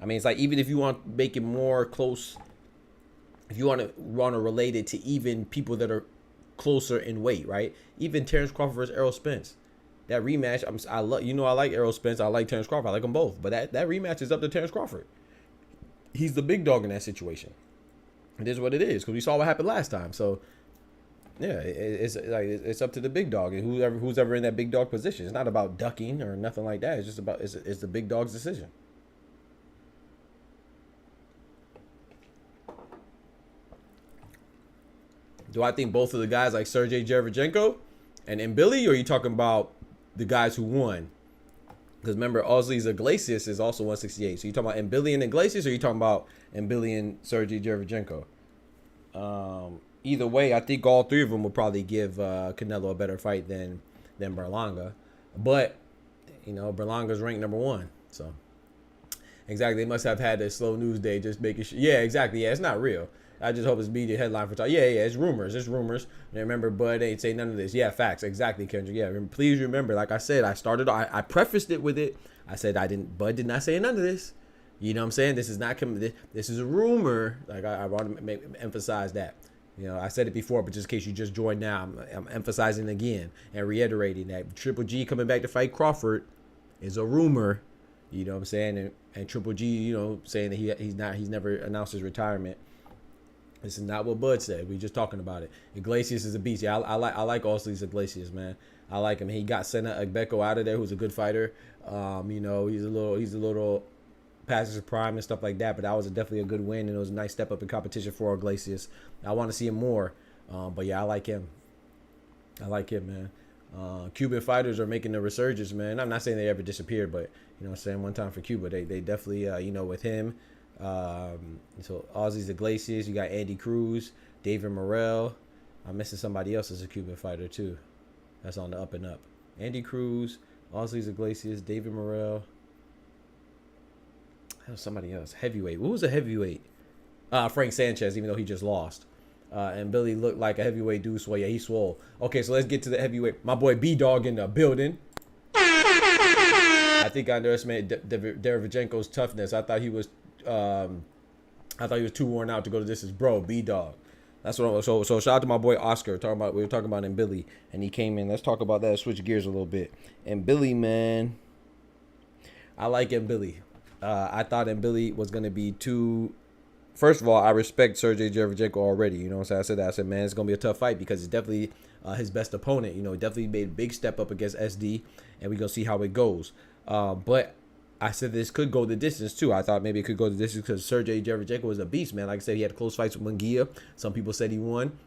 I mean, it's like even if you want to make it more close, if you want to relate it to even people that are closer in weight, right? Even Terence Crawford versus Errol Spence. That rematch, I like Errol Spence. I like Terence Crawford. I like them both. But that rematch is up to Terence Crawford. He's the big dog in that situation. It is what it is because we saw what happened last time. So yeah, it's up to the big dog and who's ever in that big dog position. It's not about ducking or nothing like that. It's just about it's the big dog's decision. Do I think both of the guys like Sergiy Derevyanchenko and Mbilli, or are you talking about the guys who won? Because remember, Osley's Iglesias is also 168. So you talking about Mbilli and Iglesias, or are you talking about Mbilli and Sergiy Derevyanchenko? Either way, I think all three of them will probably give Canelo a better fight than Berlanga. But, you know, Berlanga's ranked number 1. So, exactly. They must have had a slow news day just making sure. Yeah, exactly. Yeah, it's not real. I just hope it's media headline for talk. Yeah, it's rumors. It's rumors. And remember, Bud ain't say none of this. Yeah, facts. Exactly, Kendrick. Yeah, please remember, like I said, I prefaced it with it. I said Bud did not say none of this. You know what I'm saying? This is not coming. This is a rumor. Like I want to emphasize that. You know, I said it before, but just in case you just joined now, I'm emphasizing again and reiterating that Triple G coming back to fight Crawford is a rumor. You know what I'm saying? And Triple G, you know, saying that he's never announced his retirement. This is not what Bud said. We just talking about it. Iglesias is a beast. Yeah, I like Osley's Iglesias, man. I like him. He got Senna Agbeko out of there, who's a good fighter. You know, he's a little past his prime and stuff like that, but that was definitely a good win, and it was a nice step up in competition for Iglesias. I want to see him more, but yeah, I like him. I like him, man. Cuban fighters are making a resurgence, man. I'm not saying they ever disappeared, but you know what I'm saying, one time for Cuba, they definitely, you know, with him. So Aussie's Iglesias, you got Andy Cruz, David Morrell. I'm missing somebody else as a Cuban fighter too. That's on the up and up. Andy Cruz, Aussie's Iglesias, David Morrell. That was somebody else. Heavyweight. Who was a heavyweight? Frank Sanchez, even though he just lost. And Billy looked like a heavyweight dude, so yeah, he swole. Okay, so let's get to the heavyweight. My boy B-Dog in the building. I think I underestimated Derevyanchenko's toughness. I thought he was too worn out to go to distance. Bro, B-Dog. That's what. So shout out to my boy Oscar. We were talking about Mbilli, and he came in. Let's talk about that. Switch gears a little bit. Mbilli, man, I like Mbilli. I thought Mbilli was gonna be too. First of all, I respect Sergiy Derevyanchenko already. You know what I'm saying? I said that. I said, man, it's gonna be a tough fight because it's definitely his best opponent. You know, he definitely made a big step up against SD, and we're gonna see how it goes. But I said this could go the distance too. I thought maybe it could go the distance because Sergiy Derevyanchenko was a beast, man. Like I said, he had close fights with Munguia. Some people said he won.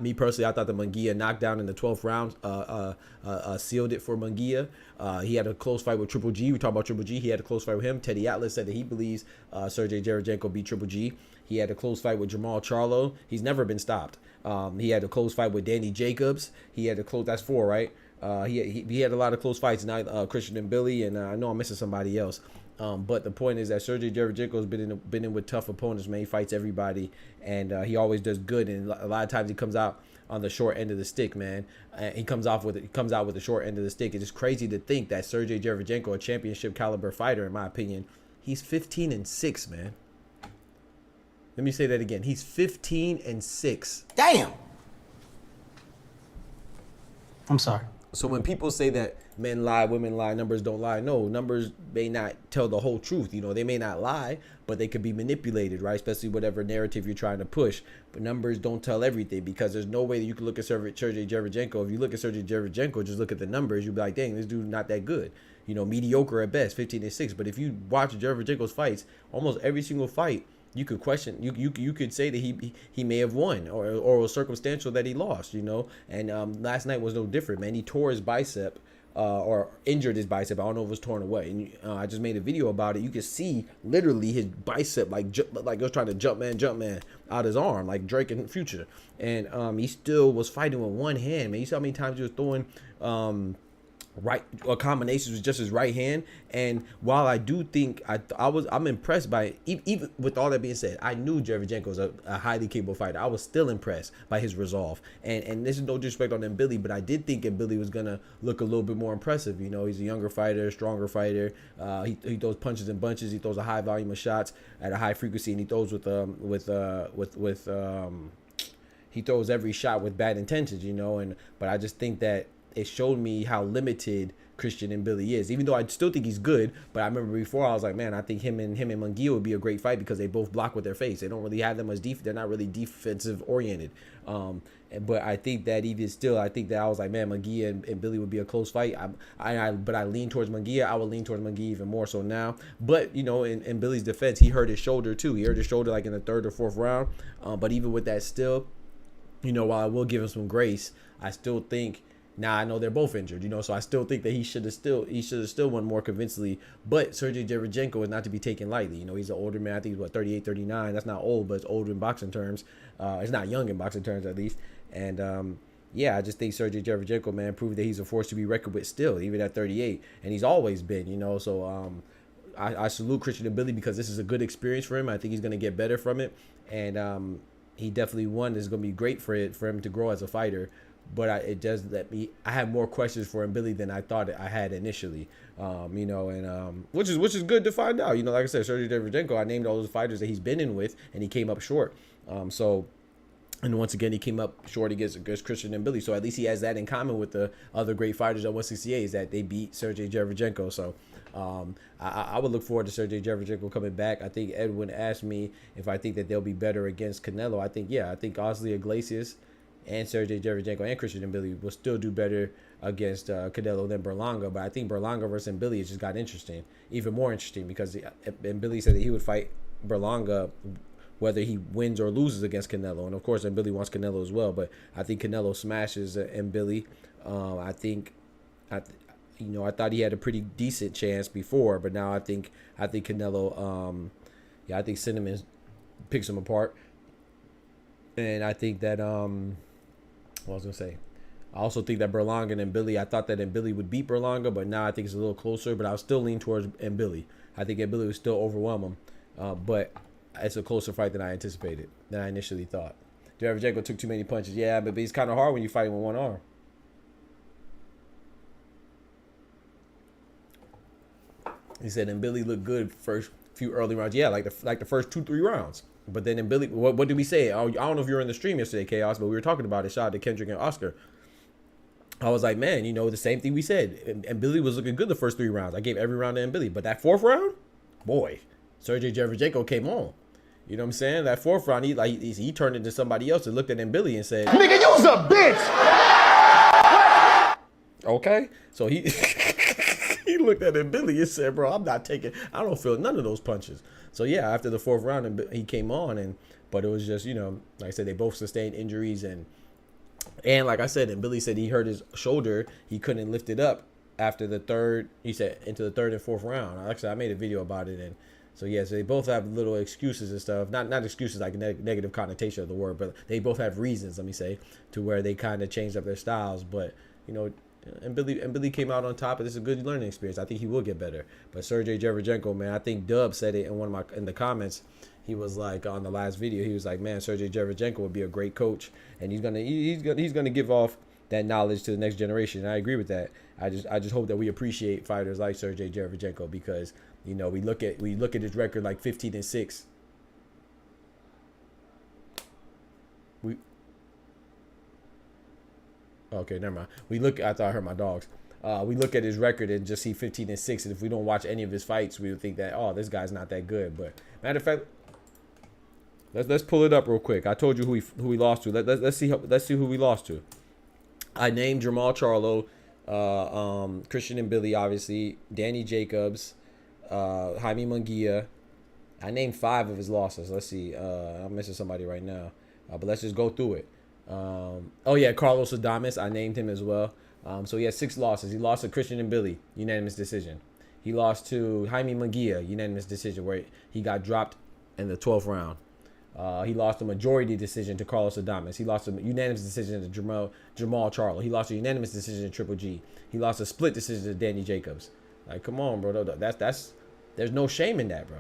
Me personally, I thought the Munguia knockdown in the 12th round sealed it for Munguia. He had a close fight with Triple G. We talk about Triple G. He had a close fight with him. Teddy Atlas said that he believes Sergiy Derevyanchenko beat Triple G. He had a close fight with Jamal Charlo. He's never been stopped. He had a close fight with Danny Jacobs. He had a close. That's 4, right? He had a lot of close fights. Now Christian Mbilli, and I know I'm missing somebody else. But the point is that Sergiy Derevyanchenko has been in with tough opponents, man. He fights everybody, and he always does good. And a lot of times he comes out on the short end of the stick, man. He comes out with the short end of the stick. It's just crazy to think that Sergiy Derevyanchenko, a championship caliber fighter, in my opinion, he's 15-6, man. Let me say that again. He's 15-6.
Damn.
I'm sorry.
So when people say that men lie, women lie, numbers don't lie, no, numbers may not tell the whole truth. You know, they may not lie, but they could be manipulated, right? Especially whatever narrative you're trying to push. But numbers don't tell everything, because there's no way that you can look at Sergiy Derevyanchenko. If you look at Sergiy Derevyanchenko, just look at the numbers, you'll be like, dang, this dude's not that good. You know, mediocre at best, 15-6. But if you watch Derevyanchenko's fights, almost every single fight, you could question, you could say that he may have won, or it was circumstantial that he lost, you know. And last night was no different, man. He tore his bicep, or injured his bicep. I don't know if it was torn away. And I just made a video about it. You could see literally his bicep like it was trying to jump man out his arm, like Drake in Future. And he still was fighting with one hand, man. You saw how many times he was throwing right combinations with just his right hand. And while I do think I'm impressed by it, even with all that being said, I knew Derevyanchenko was a highly capable fighter. I was still impressed by his resolve. And this is no disrespect on Mbilli, but I did think Mbilli was gonna look a little bit more impressive. You know, he's a younger fighter, stronger fighter. He throws punches and bunches. He throws a high volume of shots at a high frequency, and he throws he throws every shot with bad intentions. You know, but I just think that it showed me how limited Christian Mbilli is, even though I still think he's good. But I remember before, I was like, man, I think him and Munguia would be a great fight, because they both block with their face. They don't really have that much defense. They're not really defensive oriented. But I think that even still, I think that I was like, man, Munguia and Billy would be a close fight. But I lean towards Munguia. I would lean towards Munguia even more so now. But, you know, in Billy's defense, he hurt his shoulder too. He hurt his shoulder like in the 3rd or 4th round. But even with that still, you know, while I will give him some grace, I still think, now I know they're both injured, you know, so I still think that he should have still won more convincingly. But Sergiy Derevyanchenko is not to be taken lightly. You know, he's an older man. I think he's 38, 39. That's not old, but it's old in boxing terms. It's not young in boxing terms, at least. And yeah, I just think Sergiy Derevyanchenko, man, proved that he's a force to be reckoned with still, even at 38, and he's always been, you know. So I salute Christian Mbilli, because this is a good experience for him. I think he's going to get better from it, and he definitely won. This is going to be great for him to grow as a fighter. But it does let me. I have more questions for Mbilli than I thought I had initially. You know, and which is good to find out. You know, like I said, Sergiy Derevyanchenko, I named all those fighters that he's been in with, and he came up short. And once again, he came up short against Christian Mbilli. So at least he has that in common with the other great fighters at 168, is that they beat Sergiy Derevyanchenko. So I would look forward to Sergiy Derevyanchenko coming back. I think Edwin asked me if I think that they'll be better against Canelo. I think honestly, Iglesias and Sergiy Derevyanchenko and Christian Mbilli will still do better against Canelo than Berlanga. But I think Berlanga versus Mbilli just got interesting, even more interesting, because Mbilli said that he would fight Berlanga whether he wins or loses against Canelo. And of course, Mbilli wants Canelo as well. But I think Canelo smashes Mbilli. I thought he had a pretty decent chance before, but now I think Canelo, I think Cinnamon picks him apart. And I think that what I was gonna say, I also think that Berlanga and Mbilli, I thought that Mbilli would beat Berlanga, but now I think it's a little closer. But I'll still lean towards Mbilli. I think Mbilli would still overwhelm him, but it's a closer fight than I anticipated, than I initially thought. Derevyanchenko took too many punches. Yeah, but it's kind of hard when you're fighting with one arm. He said Mbilli looked good first few early rounds. Yeah, like the first 2-3 rounds. But then Mbilli, what did we say? I don't know if you were in the stream yesterday, Chaos, but we were talking about it. Shout out to Kendrick and Oscar. I was like, man, you know, the same thing we said. Mbilli was looking good the first 3 rounds. I gave every round to Mbilli. But that 4th round, boy, Sergiy Derevyanchenko came on. You know what I'm saying? That 4th round, he turned into somebody else and looked at Mbilli and said,
Nigga, you's a bitch!
Okay. So he he looked at Mbilli and said, bro, I don't feel none of those punches. So yeah, after the 4th round, he came on, but it was just, you know, like I said, they both sustained injuries, and like I said, Mbilli said he hurt his shoulder, he couldn't lift it up after the 3rd. He said into the 3rd and 4th round. Actually, I made a video about it, and so yeah, so they both have little excuses and stuff. Not excuses like negative connotation of the word, but they both have reasons, let me say, to where they kind of changed up their styles. But you know, Mbilli came out on top, and this is a good learning experience. I think he will get better. But Sergiy Derevyanchenko, man, I think Dub said it in the comments. He was like, on the last video, he was like, man, Sergiy Derevyanchenko would be a great coach, and he's gonna give off that knowledge to the next generation. And I agree with that. I just hope that we appreciate fighters like Sergiy Derevyanchenko, because you know, we look at his record like 15-6. Okay, never mind. We look. I thought I heard my dogs. We look at his record and just see 15-6, and if we don't watch any of his fights, we would think that, oh, this guy's not that good. But matter of fact, let's pull it up real quick. I told you who he lost to. Let's see who we lost to. I named Jermall Charlo, Christian Mbilli, obviously, Danny Jacobs, Jaime Munguia. I named 5 of his losses. Let's see. I'm missing somebody right now, but let's just go through it. Oh yeah, Carlos Adames. I named him as well. So he has 6 losses. He lost to Christian Mbilli, unanimous decision. He lost to Jaime Munguia, unanimous decision, where he got dropped in the 12th round. He lost a majority decision to Carlos Adames. He lost a unanimous decision to Jermall Charlo. He lost a unanimous decision to Triple G. He lost a split decision to Danny Jacobs. Like, come on, bro. That's there's no shame in that, bro.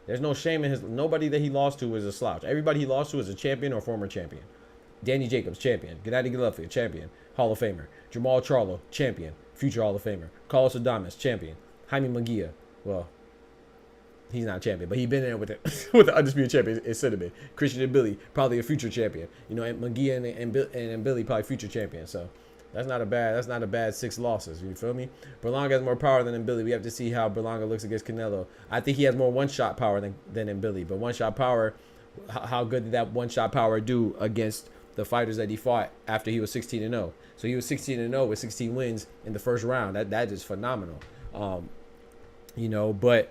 There's no shame in his. Nobody that he lost to is a slouch. Everybody he lost to is a champion or former champion. Danny Jacobs, champion. Gennady Golovkin, champion. Hall of Famer. Jermall Charlo, champion. Future Hall of Famer. Carlos Adames, champion. Jaime Munguia, well, he's not a champion, but he's been there with the undisputed champion. It should have been Christian Mbilli, probably a future champion. You know, and Munguia and Mbilli probably future champion. So that's not a bad 6 losses. You feel me? Berlanga has more power than Mbilli. We have to see how Berlanga looks against Canelo. I think he has more one-shot power than Mbilli, but one-shot power, how good did that one-shot power do against the fighters that he fought after he was 16-0? So he was 16-0 with 16 wins in the first round. That is phenomenal. You know, but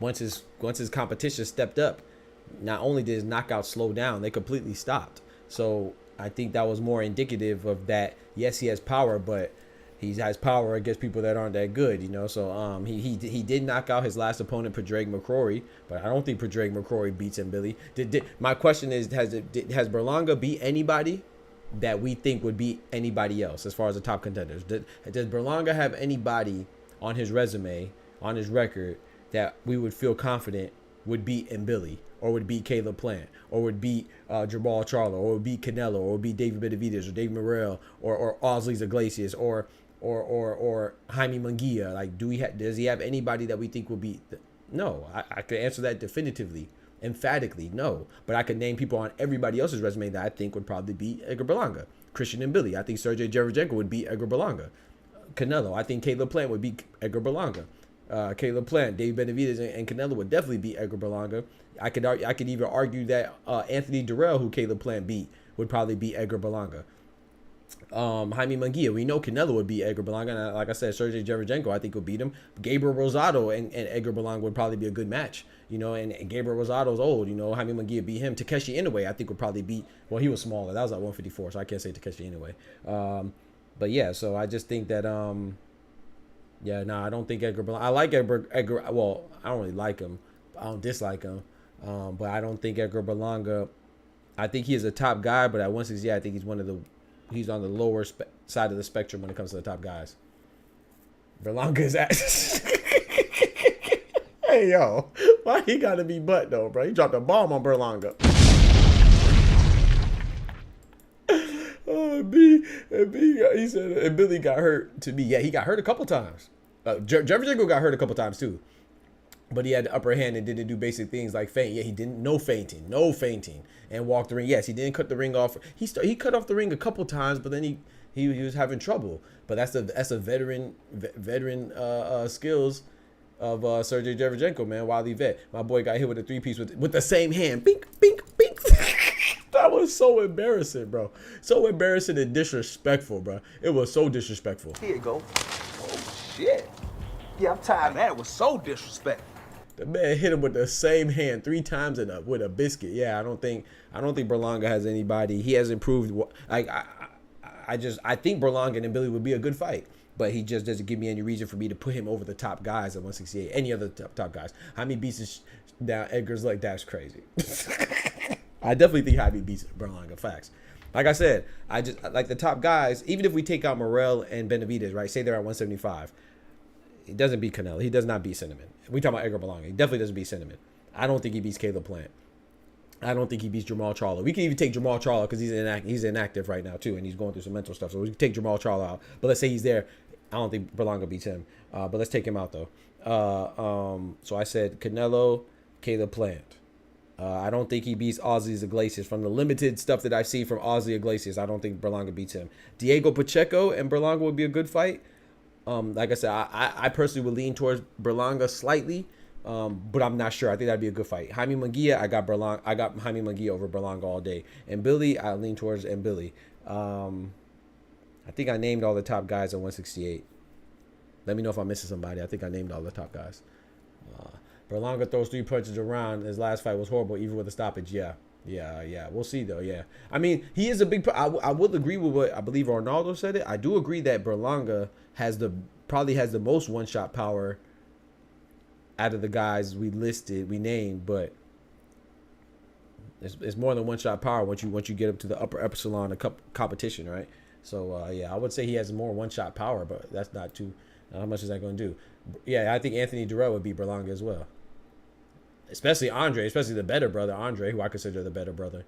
once his competition stepped up, not only did his knockout slow down, they completely stopped. So I think that was more indicative of that. Yes, he has power, but he has power against people that aren't that good, you know. So he did knock out his last opponent, Padraig McCrory, but I don't think Padraig McCrory beats Mbilli. My question is, has Berlanga beat anybody that we think would beat anybody else as far as the top contenders? Does Berlanga have anybody on his resume, on his record, that we would feel confident would beat Mbilli, or would beat Caleb Plant, or would beat Jermall Charlo, or would beat Canelo, or would beat David Benavidez, or David Morrell, or Osleys Iglesias, or Jaime Munguia? Like, does he have anybody that we think will beat? No, I could answer that definitively, emphatically, no. But I could name people on everybody else's resume that I think would probably beat Edgar Berlanga. Christian Mbilli, I think Sergiy Derevyanchenko would beat Edgar Berlanga. Canelo, I think Caleb Plant would beat Edgar Berlanga. Caleb Plant, David Benavidez, and Canelo would definitely beat Edgar Berlanga. I could even argue that Anthony Durrell, who Caleb Plant beat, would probably beat Edgar Berlanga. Jaime Munguia, we know Canelo would beat Edgar Berlanga, and like I said, Sergiy Derevyanchenko, I think, would beat him. Gabriel Rosado and Edgar Berlanga would probably be a good match, you know, and Gabriel Rosado's old, you know. Jaime Munguia beat him. Takeshi Inoue, I think, would probably beat, well, he was smaller, that was like 154, so I can't say Takeshi Inoue. But yeah, so I just think that yeah, no, I don't think Edgar Berlanga. I like Edgar. Well, I don't really like him. I don't dislike him. But I don't think Edgar Berlanga. I think he is a top guy, but at 168, I think he's on the lower side of the spectrum when it comes to the top guys. Berlanga is ass. Hey yo, why he gotta be butt though, bro? He dropped a bomb on Berlanga. He said Billy got hurt to me. Yeah, he got hurt a couple times. Derevyanchenko got hurt a couple times too, but he had the upper hand and didn't do basic things like feint. Yeah, he didn't. No fainting, and walked the ring. Yes, he didn't cut the ring off. He cut off the ring a couple times, but then he was having trouble. But that's a veteran skills of Sergiy Derevyanchenko, man. Wily vet. My boy got hit with a 3-piece with the same hand. Bink, bink, bink. That was so embarrassing, bro. So embarrassing and disrespectful, bro. It was so disrespectful.
Here you go. Oh, shit. Yeah, I'm tired of that. It was so disrespectful.
The man hit him with the same hand 3 times with a biscuit. Yeah, I don't think Berlanga has anybody. He has improved. I think Berlanga and Mbilli would be a good fight, but he just doesn't give me any reason for me to put him over the top guys at 168. Any other top guys. Jaime beats down Edgar's like, that's crazy. I definitely think Jaime beats Berlanga. Facts. Like I said, I just like the top guys. Even if we take out Morrell and Benavidez, right? Say they're at 175. He doesn't beat Canelo. He does not beat Cinnamon. We talk about Edgar Berlanga. He definitely doesn't beat Cinnamon. I don't think he beats Caleb Plant. I don't think he beats Jermall Charlo. We can even take Jermall Charlo because he's inactive right now too, and he's going through some mental stuff. So we can take Jermall Charlo out. But let's say he's there. I don't think Berlanga beats him. But let's take him out though. So I said Canelo, Caleb Plant. I don't think he beats Ozzy Iglesias. From the limited stuff that I've seen from Ozzy Iglesias, I don't think Berlanga beats him. Diego Pacheco and Berlanga would be a good fight. Like I said, I personally would lean towards Berlanga slightly, but I'm not sure. I think that'd be a good fight. Jaime Munguia, I got Jaime Munguia over Berlanga all day. And Mbilli, I lean towards Mbilli. I think I named all the top guys at 168. Let me know if I'm missing somebody. I think I named all the top guys. Berlanga throws 3 punches around. His last fight was horrible, even with a stoppage. Yeah. We'll see, though. Yeah. I mean, he is a big... I will agree with what I believe Arnaldo said it. I do agree that Berlanga probably has the most one-shot power out of the guys we named, but it's more than one-shot power once you get up to the upper echelon of competition, right? So, yeah, I would say he has more one-shot power, but that's not too... how much is that going to do? Yeah, I think Anthony Durrell would beat Berlanga as well. Especially Andre, especially the better brother, Andre, who I consider the better brother.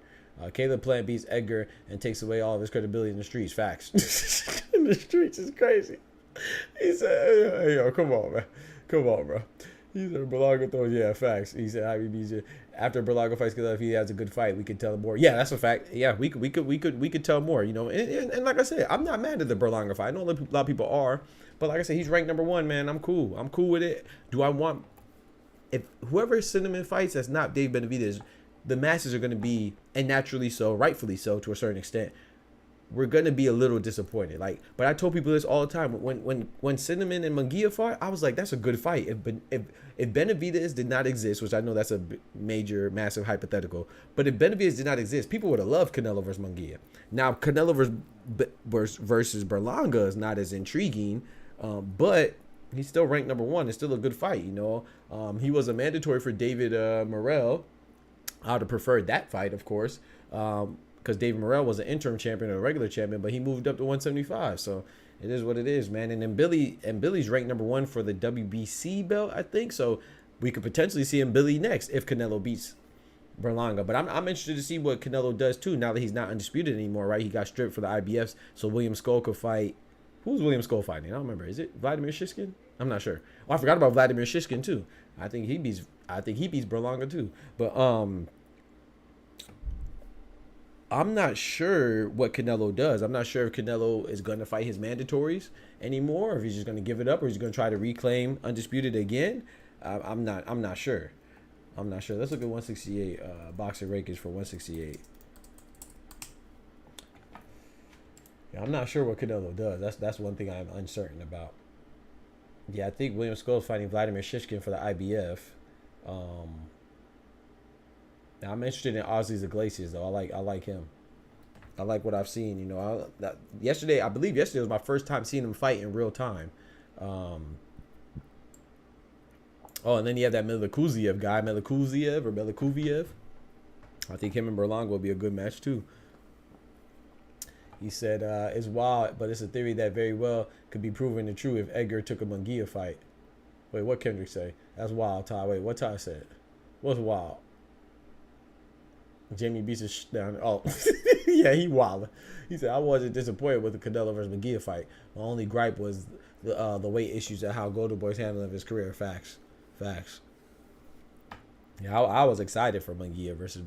Caleb Plant beats Edgar and takes away all of his credibility in the streets. Facts. In the streets is crazy. He said, hey, yo, come on, man. Come on, bro. He said, Berlanga throws, yeah, facts. He said, after Berlanga fights, if he has a good fight, we could tell more. Yeah, that's a fact. Yeah, we could tell more, you know. And like I said, I'm not mad at the Berlanga fight. I know a lot of people are. But like I said, he's ranked #1, man. I'm cool. I'm cool with it. Do I want... If whoever Cinnamon fights that's not Dave Benavidez, the masses are going to be, and naturally so, rightfully so to a certain extent, we're going to be a little disappointed. Like, but I told people this all the time. When Cinnamon and Munguia fought, I was like, that's a good fight. If Benavidez did not exist, which I know that's a major, massive hypothetical, but if Benavidez did not exist, people would have loved Canelo versus Munguia. Now, Canelo versus Berlanga is not as intriguing, but he's still ranked #1. It's still a good fight, you know. He was a mandatory for David Morrell. I would have preferred that fight, of course, because David Morrell was an interim champion and a regular champion, but he moved up to 175. So it is what it is, man. And Mbilli's ranked #1 for the WBC belt, I think. So we could potentially see Mbilli next if Canelo beats Berlanga. But I'm interested to see what Canelo does too. Now that he's not undisputed anymore, right? He got stripped for the IBFs, so William Skull could fight. Who's William Skull fighting? I don't remember. Is it Vladimir Shishkin? I'm not sure. Oh, I forgot about Vladimir Shishkin too. I think he beats Berlanga too. But I'm not sure what Canelo does. I'm not sure if Canelo is going to fight his mandatories anymore, or if he's just going to give it up, or he's going to try to reclaim undisputed again. I'm not sure. Let's look at 168. Boxing rankings for 168. Yeah, I'm not sure what Canelo does. That's one thing I'm uncertain about. Yeah, I think William Skull is fighting Vladimir Shishkin for the IBF. Now I'm interested in Ozzy Iglesias though. I like him. I like what I've seen. You know, yesterday was my first time seeing him fight in real time. Oh, and then you have that Melikuziev guy, Melikuviev. I think him and Berlanga will be a good match too. He said, it's wild, but it's a theory that very well could be proven true if Edgar took a Munguia fight. Wait, what Kendrick say? That's wild, Ty. Wait, what Ty said? What's wild? Jamie beats his down. Oh, yeah, he wild. He said, I wasn't disappointed with the Canelo versus Munguia fight. My only gripe was the weight issues and how Golden Boy's handling his career. Facts. Yeah, I was excited for Munguia versus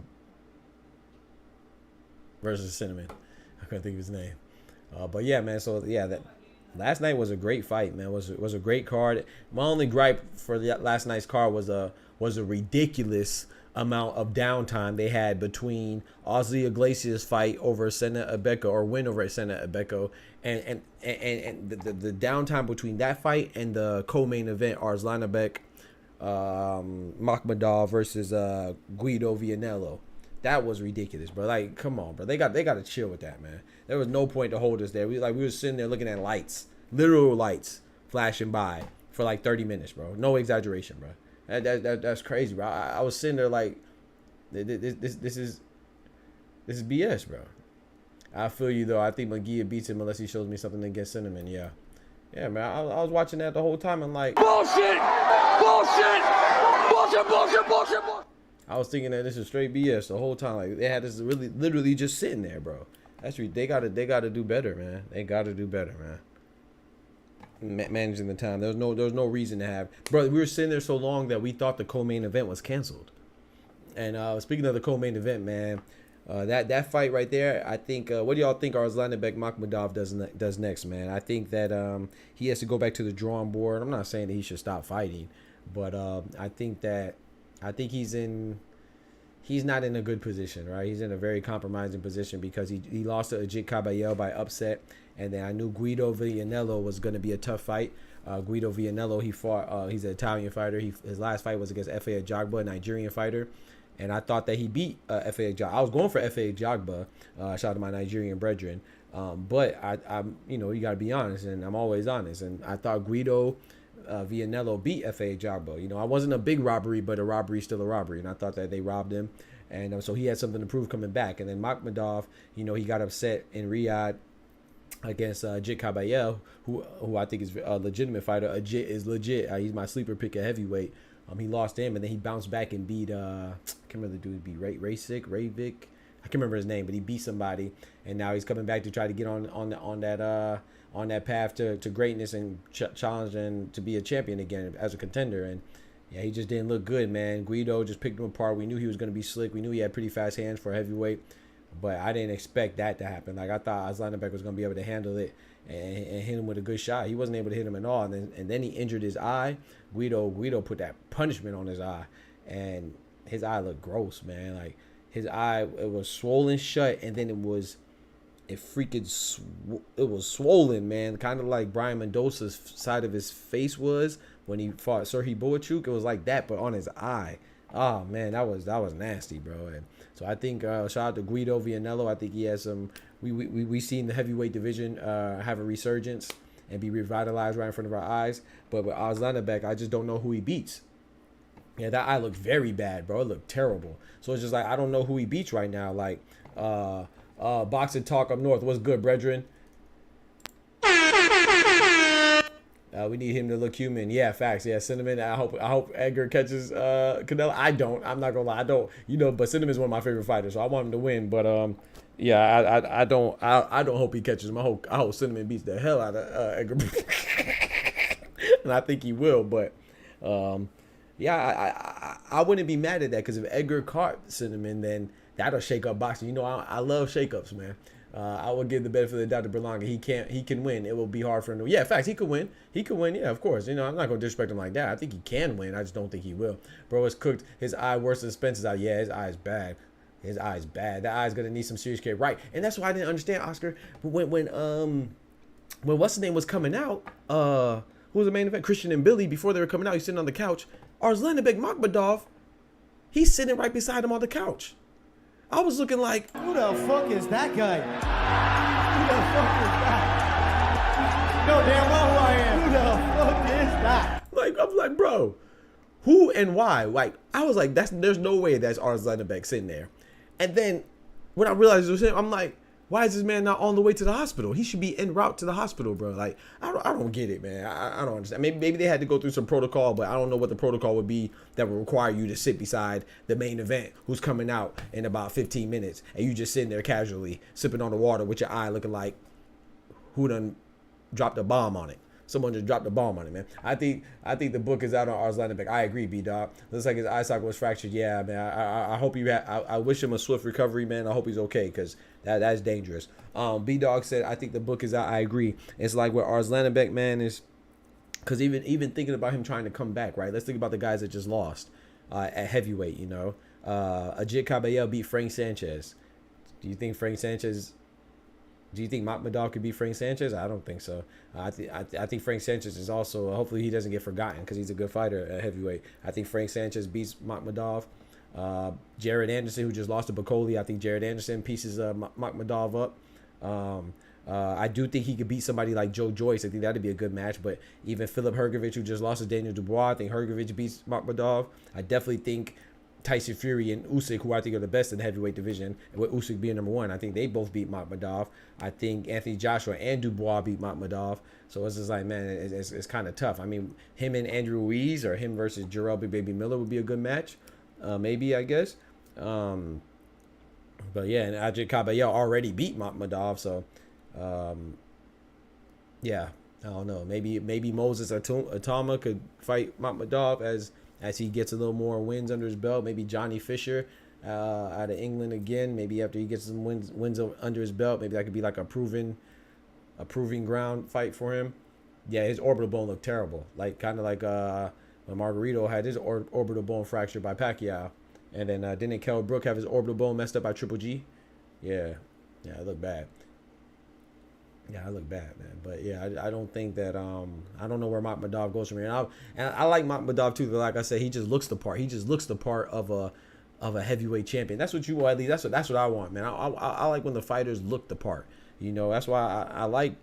Cinnamon. I couldn't think of his name. But yeah, man. So yeah, that last night was a great fight, man. Was a great card. My only gripe for the last night's card was a ridiculous amount of downtime they had between Ozzy Iglesias fight over Sena Abeko, or win over Sena Abeko, and the downtime between that fight and the co-main event, Arslanbek Makhmudov versus Guido Vianello. That was ridiculous, bro. Like, come on, bro. They got to chill with that, man. There was no point to hold us there. We were sitting there looking at lights, literal lights flashing by for like 30 minutes, bro. No exaggeration, bro. That's crazy, bro. I was sitting there like, this is BS, bro. I feel you though. I think Munguia beats him unless he shows me something against Cinnamon. Yeah, man. I was watching that the whole time and like, bullshit. I was thinking that this is straight BS the whole time. Like, they had this literally just sitting there, bro. They gotta do better, man. They gotta do better, man. Managing the time. There was no reason to have, bro. We were sitting there so long that we thought the co-main event was canceled. And speaking of the co-main event, man, that fight right there, I think. What do y'all think Arslanbek Makhmudov does next, man? I think that he has to go back to the drawing board. I'm not saying that he should stop fighting, but I think he's not in a good position, right? He's in a very compromising position because he lost to Ajit Kabayel by upset, and then I knew Guido Villanello was going to be a tough fight. Guido Villanello, he fought. He's an Italian fighter. His last fight was against F.A. Ajagba, a Nigerian fighter. And I thought that he beat F.A. Ajagba. I was going for F.A. Ajagba. Shout out to my Nigerian brethren. But I'm, you got to be honest, and I'm always honest. And I thought Guido Villanello beat F.A. Ajagba. I wasn't a big robbery, but a robbery is still a robbery. And I thought that they robbed him. And so he had something to prove coming back. And then Makhmudov, he got upset in Riyadh against Ajit Kabayel, who I think is a legitimate fighter. Ajit is legit. He's my sleeper pick at heavyweight. He lost him, and then he bounced back and beat I can't remember the dude. Beat Rayvik. I can't remember his name, but he beat somebody, and now he's coming back to try to get on that path to greatness and challenge and to be a champion again as a contender. And yeah, he just didn't look good, man. Guido just picked him apart. We knew he was going to be slick. We knew he had pretty fast hands for a heavyweight, but I didn't expect that to happen. Like, I thought Arslanbek was going to be able to handle it and hit him with a good shot. He wasn't able to hit him at all, and then he injured his eye. Guido put that punishment on his eye, and his eye looked gross, man. Like, his eye, it was swollen shut, and then it was swollen, man. Kind of like Brian Mendoza's side of his face was when he fought Serhiy Boachuk. It was like that, but on his eye. Oh man, that was nasty, bro. And so I think shout out to Guido Villanello. I think he has some. We seen the heavyweight division have a resurgence and be revitalized right in front of our eyes. But with Arslanbek, I just don't know who he beats. Yeah, that eye looked very bad, bro. It looked terrible. So it's just like I don't know who he beats right now. Like boxing talk up north. What's good, brethren? We need him to look human. Yeah, facts. Yeah, Cinnamon. I hope Edgar catches Canelo. I don't. I'm not gonna lie. I don't. But Cinnamon's one of my favorite fighters, so I want him to win. But yeah, I don't hope he catches him. I hope Cinnamon beats the hell out of Edgar, and I think he will. But yeah, I wouldn't be mad at that because if Edgar caught Cinnamon, then that'll shake up boxing. I love shakeups, man. I would give the benefit of the doubt to Berlanga. He can win. It will be hard for him to. Yeah, facts. He could win. Yeah, of course. I'm not gonna disrespect him like that. I think he can win. I just don't think he will. Bro is cooked. His eye worse than Spencer's eye. Yeah, his eye is bad. His eye is bad. That eye's gonna need some serious care. Right, and that's why I didn't understand Oscar when what's his name was coming out. Who was the main event? Christian and Mbilli. Before they were coming out, he's sitting on the couch. Arslanbek Makhmudov, he's sitting right beside him on the couch. I was looking like,
who the fuck is that guy? Who the fuck is that? You know damn well who I am. Who the fuck is that?
Like, I'm like, bro, who and why? Like, I was like, there's no way that's Arslanbek sitting there. And then when I realized it was him, I'm like, why is this man not on the way to the hospital? He should be en route to the hospital, bro. Like, I don't get it, man. I don't understand. Maybe they had to go through some protocol, but I don't know what the protocol would be that would require you to sit beside the main event who's coming out in about 15 minutes, and you just sitting there casually sipping on the water with your eye looking like who done dropped a bomb on it. Someone just dropped a bomb on it, man. I think the book is out on Arslanbek. I agree, B-Dog. Looks like his eye socket was fractured. Yeah, man. I hope I wish him a swift recovery, man. I hope he's okay, because that's dangerous. B-Dog said, I think the book is out. I agree. It's like what Arslanbek, man, is, because even thinking about him trying to come back, right? Let's think about the guys that just lost at heavyweight, Ajit Kabayel beat Frank Sanchez. Do you think Makhmudov could beat Frank Sanchez? I don't think so. I think Frank Sanchez is also, hopefully he doesn't get forgotten because he's a good fighter at heavyweight. I think Frank Sanchez beats Makhmudov. Jared Anderson, who just lost to Bacoli, I think Jared Anderson pieces Makhmudov up. I do think he could beat somebody like Joe Joyce. I think that'd be a good match. But even Philip Hrgovic, who just lost to Daniel Dubois, I think Hrgovic beats Makhmudov. I definitely think Tyson Fury and Usyk, who I think are the best in the heavyweight division, with Usyk being number one, I think they both beat Makhmudov. I think Anthony Joshua and Dubois beat Makhmudov. So it's just like, man, it's kind of tough. I mean, him and Andrew Ruiz or him versus Jarrell Big Baby Miller would be a good match. Maybe, I guess. But yeah, and Ajit Kabayel already beat Makhmudov. So, yeah, I don't know. Maybe Moses Atama could fight Makhmudov as as he gets a little more wins under his belt. Maybe Johnny Fisher out of England again. Maybe after he gets some wins under his belt, maybe that could be like a proving ground fight for him. Yeah, his orbital bone looked terrible. Like kind of like when Margarito had his orbital bone fractured by Pacquiao. And then didn't Kell Brook have his orbital bone messed up by Triple G? Yeah, it looked bad. Yeah, I look bad, man. But yeah, I don't think that I don't know where Makhmudov goes from here. And I like Makhmudov too. Like I said, he just looks the part. He just looks the part of a heavyweight champion. That's what you want, at least. That's what I want, man. I like when the fighters look the part. You know, that's why I like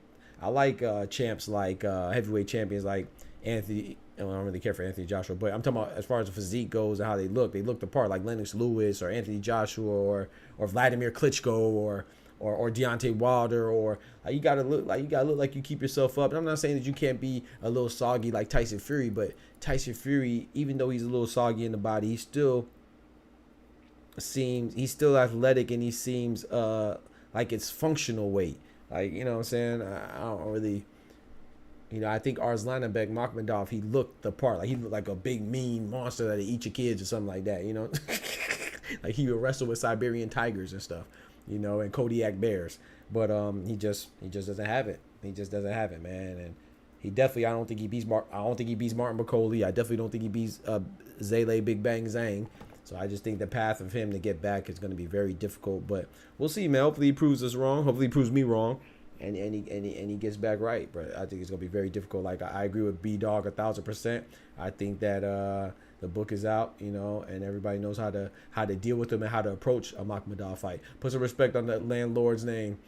champs like heavyweight champions like Anthony. I don't really care for Anthony Joshua, but I'm talking about as far as the physique goes and how they look. They look the part, like Lennox Lewis or Anthony Joshua or Vladimir Klitschko or Deontay Wilder, or you gotta look like you keep yourself up. And I'm not saying that you can't be a little soggy like Tyson Fury, but Tyson Fury, even though he's a little soggy in the body, he's still athletic, and he seems like it's functional weight. Like, you know what I'm saying? I don't really, you know, I think Arslanbek Makhmudov, he looked the part. Like he looked like a big mean monster that'll eat your kids or something like that, you know? Like he would wrestle with Siberian tigers and stuff, you know, and Kodiak bears. But he just doesn't have it. He just doesn't have it, man. And he definitely, I don't think he beats Martin McCauley. I definitely don't think he beats Zele Big Bang Zhang. So I just think the path of him to get back is going to be very difficult. But we'll see, man. Hopefully he proves us wrong. Hopefully he proves me wrong, and he gets back right. But I think it's going to be very difficult. Like I agree with B-Dog 1,000%. I think that the book is out, you know, and everybody knows how to deal with him and how to approach a Makhmudov fight. Put some respect on that landlord's name.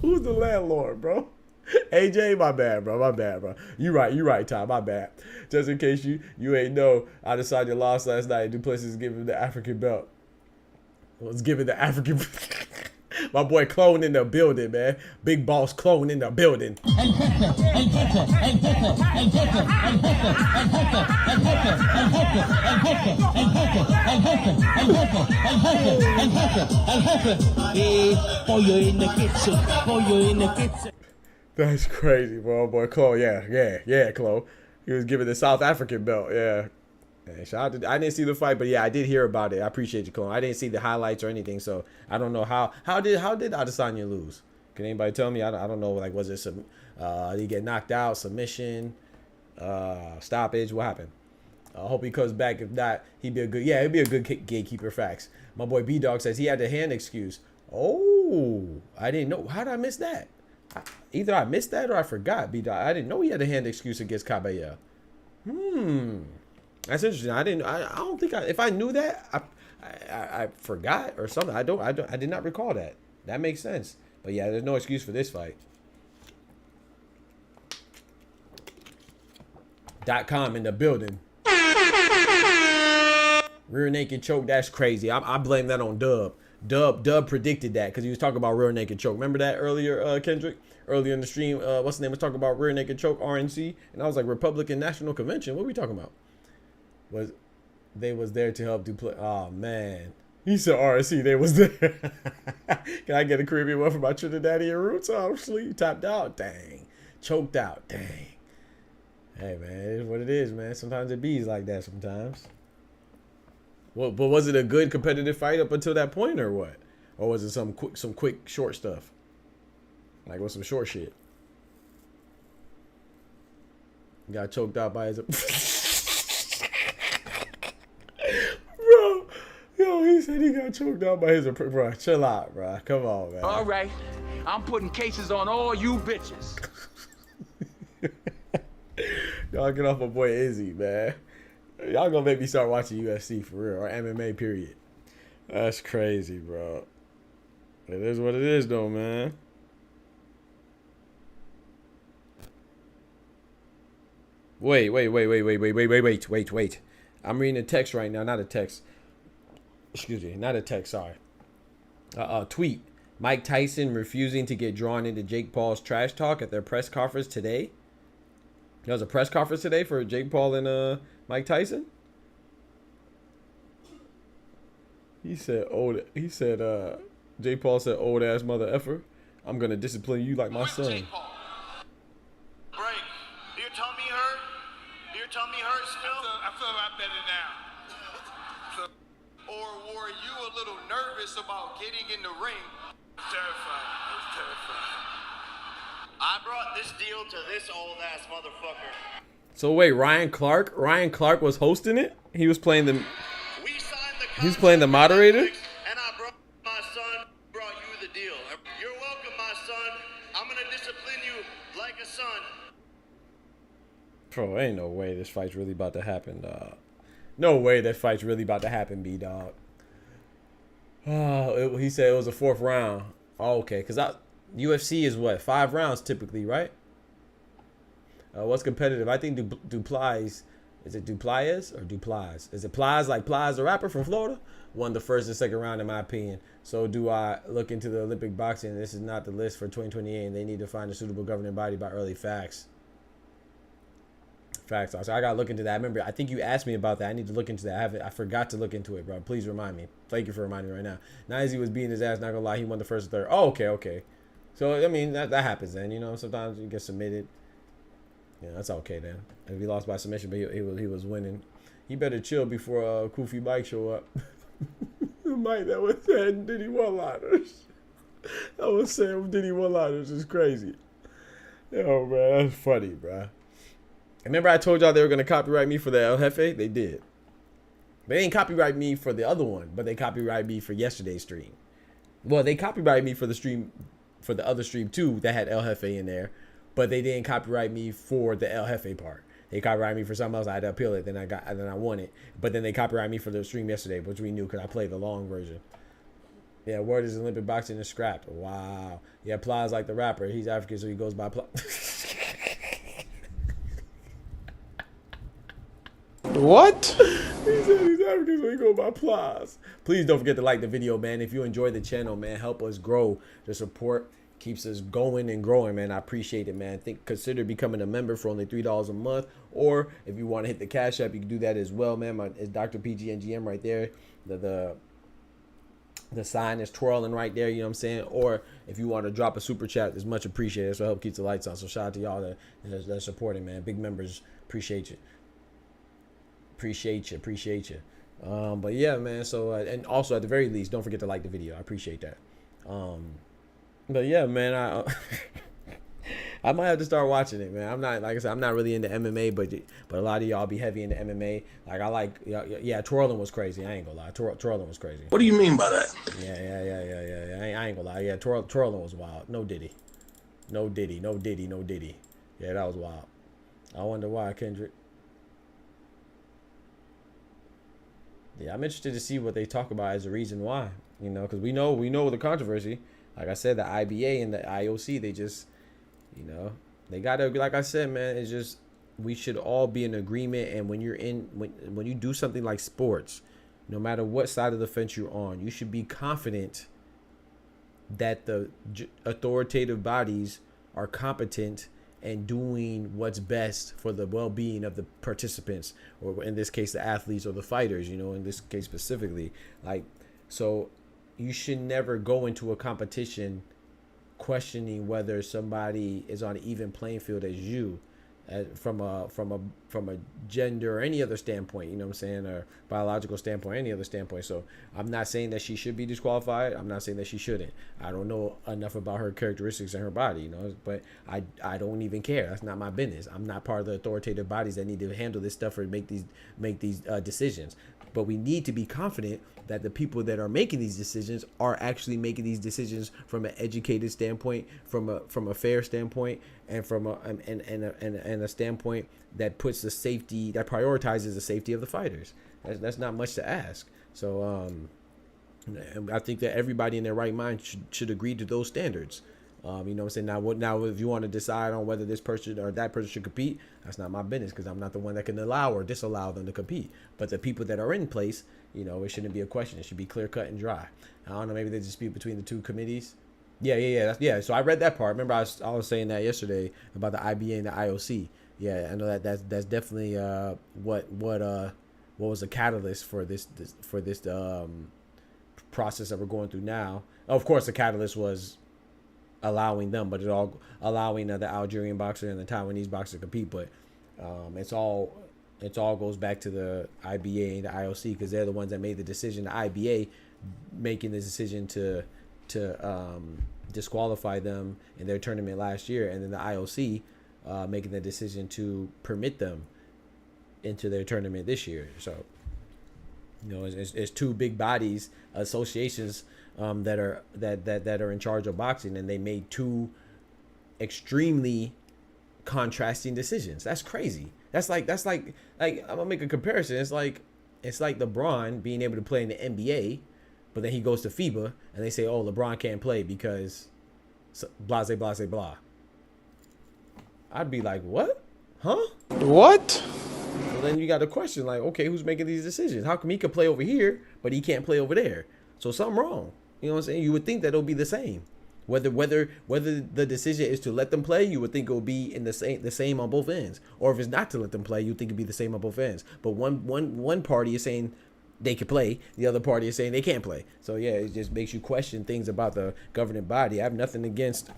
Who's the landlord, bro? AJ, my bad, bro. You right, Ty, my bad. Just in case you ain't know, I decided lost last night. Duplessis giving the African belt. Was giving the African. My boy Clone in the building, man. Big boss Clone in the building. That's crazy, bro. Boy, Chloe, yeah, Chloe. He was giving the South African belt, yeah. Man, shout out to, I didn't see the fight, but yeah, I did hear about it. I appreciate you, Chloe. I didn't see the highlights or anything, so I don't know how did Adesanya lose? Can anybody tell me? I don't know. Like, was it some? Did he get knocked out? Submission? Stoppage? What happened? I hope he comes back. If not, he'd be a good gatekeeper. Facts. My boy B-Dog says he had the hand excuse. Oh, I didn't know. How did I miss that? Either I missed that or I forgot. B-Dog. I didn't know he had a hand excuse against Caballero. That's interesting. I don't think if I knew that, I forgot or something. I did not recall that. That makes sense. But yeah, there's no excuse for this fight. .com in the building. Rear naked choke. That's crazy. I blame that on Dub. Dub predicted that because he was talking about rear naked choke. Remember that earlier, Kendrick? Earlier in the stream, what's the name? Was talking about rear naked choke, RNC, and I was like, Republican National Convention. What are we talking about? They was there to help Duplessis. Oh man, he said RNC. They was there. Can I get a Caribbean one for my Trinidadian roots? Oh, sleep tapped out. Dang, choked out. Dang. Hey man, it is what it is, man. Sometimes it bees like that. Sometimes. Well, but was it a good competitive fight up until that point, or what? Or was it some quick short stuff? Like with some short shit. Got choked out by his. Bro, yo, he said he got choked out by his. Bro, chill out, bro. Come on, man.
All right, I'm putting cases on all you bitches.
Y'all get off my boy Izzy, man. Y'all gonna make me start watching UFC for real, or MMA, period. That's crazy, bro. It is what it is, though, man. Wait. I'm reading a text right now, not a text. Excuse me, not a text, sorry. Tweet. Mike Tyson refusing to get drawn into Jake Paul's trash talk at their press conference today. There was a press conference today for Jake Paul and Mike Tyson. Jake Paul said, old ass mother effer, I'm gonna discipline you like my son.
Jake Paul. Break. Your tummy hurt? Your
little nervous about getting in the ring. Terrified. I was terrified. I brought this deal to this old ass motherfucker.
So wait, Ryan Clark was hosting it? He was playing the moderator?
And I brought my son, brought you the deal. You're welcome, my son. I'm gonna discipline you like a son.
Bro, ain't no way this fight's really about to happen, dog. No way that fight's really about to happen, B-Dog. Oh, he said it was a 4th round. Oh, okay, because UFC is what, 5 rounds typically, right? What's competitive? I think Duplies, is it Duplies or Duplies? Is it Plies like Plies the rapper from Florida? Won the 1st and 2nd round in my opinion. So do I look into the Olympic boxing? This is not the list for 2028 and they need to find a suitable governing body by early facts. Facts. So I gotta look into that. I remember, I think you asked me about that. I need to look into that. I forgot to look into it, bro. Please remind me. Thank you for reminding me right now. Nizy was beating his ass, not gonna lie. He won the 1st and 3rd. Oh, okay. So, I mean, that happens then, you know. Sometimes you get submitted. Yeah, that's okay then. If he lost by submission, but he was winning. He better chill before Kofi Mike show up. Mike that was saying Diddy one-liners. I was saying Diddy one-liners is crazy. Yo, man, that's funny, bro. Remember I told y'all they were going to copyright me for the El Jefe? They did. They didn't copyright me for the other one, but they copyrighted me for yesterday's stream. Well, they copyrighted me for the stream, for the other stream too, that had El Jefe in there. But they didn't copyright me for the El Jefe part. They copyrighted me for something else. I had to appeal it. Then I won it. But then they copyrighted me for the stream yesterday, which we knew because I played the long version. Yeah, word is Olympic boxing is scrapped. Wow. Yeah, Plies like the rapper. He's African, so he goes by Plies.
What?
He said he's African, so he goes by Plies. Please don't forget to like the video, man. If you enjoy the channel, man, help us grow. The support keeps us going and growing, man. I appreciate it, man. Consider becoming a member for only $3 a month, or if you want to hit the Cash App, you can do that as well, man. It's Dr. PGNGM right there. The sign is twirling right there, you know what I'm saying? Or if you want to drop a super chat, it's much appreciated. So help keep the lights on. So shout out to y'all that supporting, man. Big members, appreciate you. Appreciate you. But yeah, man. So and also at the very least, don't forget to like the video. I appreciate that. But yeah, man, I might have to start watching it, man. I'm not, like I said, I'm not really into MMA, but a lot of y'all be heavy into MMA. Like I like, yeah, twirling was crazy. I ain't gonna lie, twirling was crazy.
What do you mean by that?
Yeah. I ain't gonna lie. Yeah, twirling was wild. No Diddy. Yeah, that was wild. I wonder why, Kendrick. Yeah, I'm interested to see what they talk about as a reason why. You know, because we know the controversy. Like I said, the IBA and the IOC, they just, you know, they gotta, like I said, man, it's just, we should all be in agreement. And when you do something like sports, no matter what side of the fence you're on, you should be confident that the authoritative bodies are competent and doing what's best for the well-being of the participants, or in this case, the athletes or the fighters, you know, in this case specifically. Like, so you should never go into a competition questioning whether somebody is on an even playing field as you, from a gender or any other standpoint, you know what I'm saying, or biological standpoint, any other standpoint. So I'm not saying that she should be disqualified. I'm not saying that she shouldn't. I don't know enough about her characteristics and her body, you know, but I don't even care. That's not my business. I'm not part of the authoritative bodies that need to handle this stuff or make these decisions. But we need to be confident that the people that are making these decisions are actually making these decisions from an educated standpoint, from a fair standpoint, and from a standpoint that puts the safety, that prioritizes the safety of the fighters. That's not much to ask. So I think that everybody in their right mind should agree to those standards. You know what I'm saying? Now, if you want to decide on whether this person or that person should compete, that's not my business, because I'm not the one that can allow or disallow them to compete. But the people that are in place, you know, it shouldn't be a question. It should be clear cut and dry. I don't know, maybe they dispute between the two committees. Yeah. So I read that part. Remember, I was saying that yesterday about the IBA and the IOC. Yeah, I know that's definitely what was the catalyst for this process that we're going through now. Of course, the catalyst was allowing them, but it's all allowing the Algerian boxer and the Taiwanese boxer to compete. But it's all it all goes back to the IBA and the IOC, because they're the ones that made the decision. The IBA making the decision to disqualify them in their tournament last year, and then the IOC making the decision to permit them into their tournament this year. So, you know, it's two big bodies, associations that are in charge of boxing, and they made two extremely contrasting decisions. That's crazy. That's like I'm gonna make a comparison. It's like LeBron being able to play in the NBA, but then he goes to FIBA and they say, oh, LeBron can't play because blah blah blah blah. I'd be like, what? Huh?
What?
So then you got to question, like, okay, who's making these decisions? How come he can play over here, but he can't play over there? So something wrong. You know what I'm saying? You would think that it'll be the same. Whether the decision is to let them play, you would think it will be in the same on both ends. Or if it's not to let them play, you think it'd be the same on both ends. But one party is saying they can play, the other party is saying they can't play. So yeah, it just makes you question things about the governing body. I have nothing against.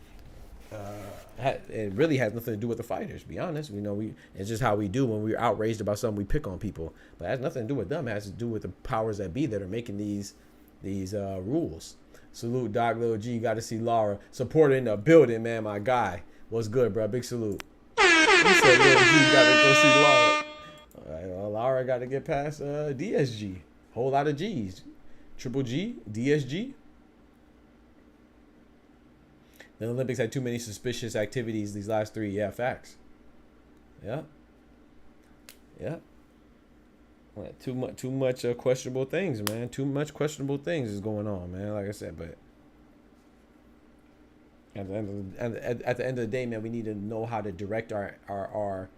It really has nothing to do with the fighters. To be honest, it's just how we do when we're outraged about something. We pick on people, but it has nothing to do with them. It has to do with the powers that be that are making these rules. Salute, Doc Lil G. Got to see Laura supporter in the building, man. My guy, what's good, bro? Big salute. He said Lil G got to go see Laura. All right, well, Laura got to get past DSG. Whole lot of G's. Triple G, DSG. The Olympics had too many suspicious activities these last 3. Yeah, facts. Yeah. Too much questionable things, man. Too much questionable things is going on, man. Like I said, but at the end of the day, man, we need to know how to direct our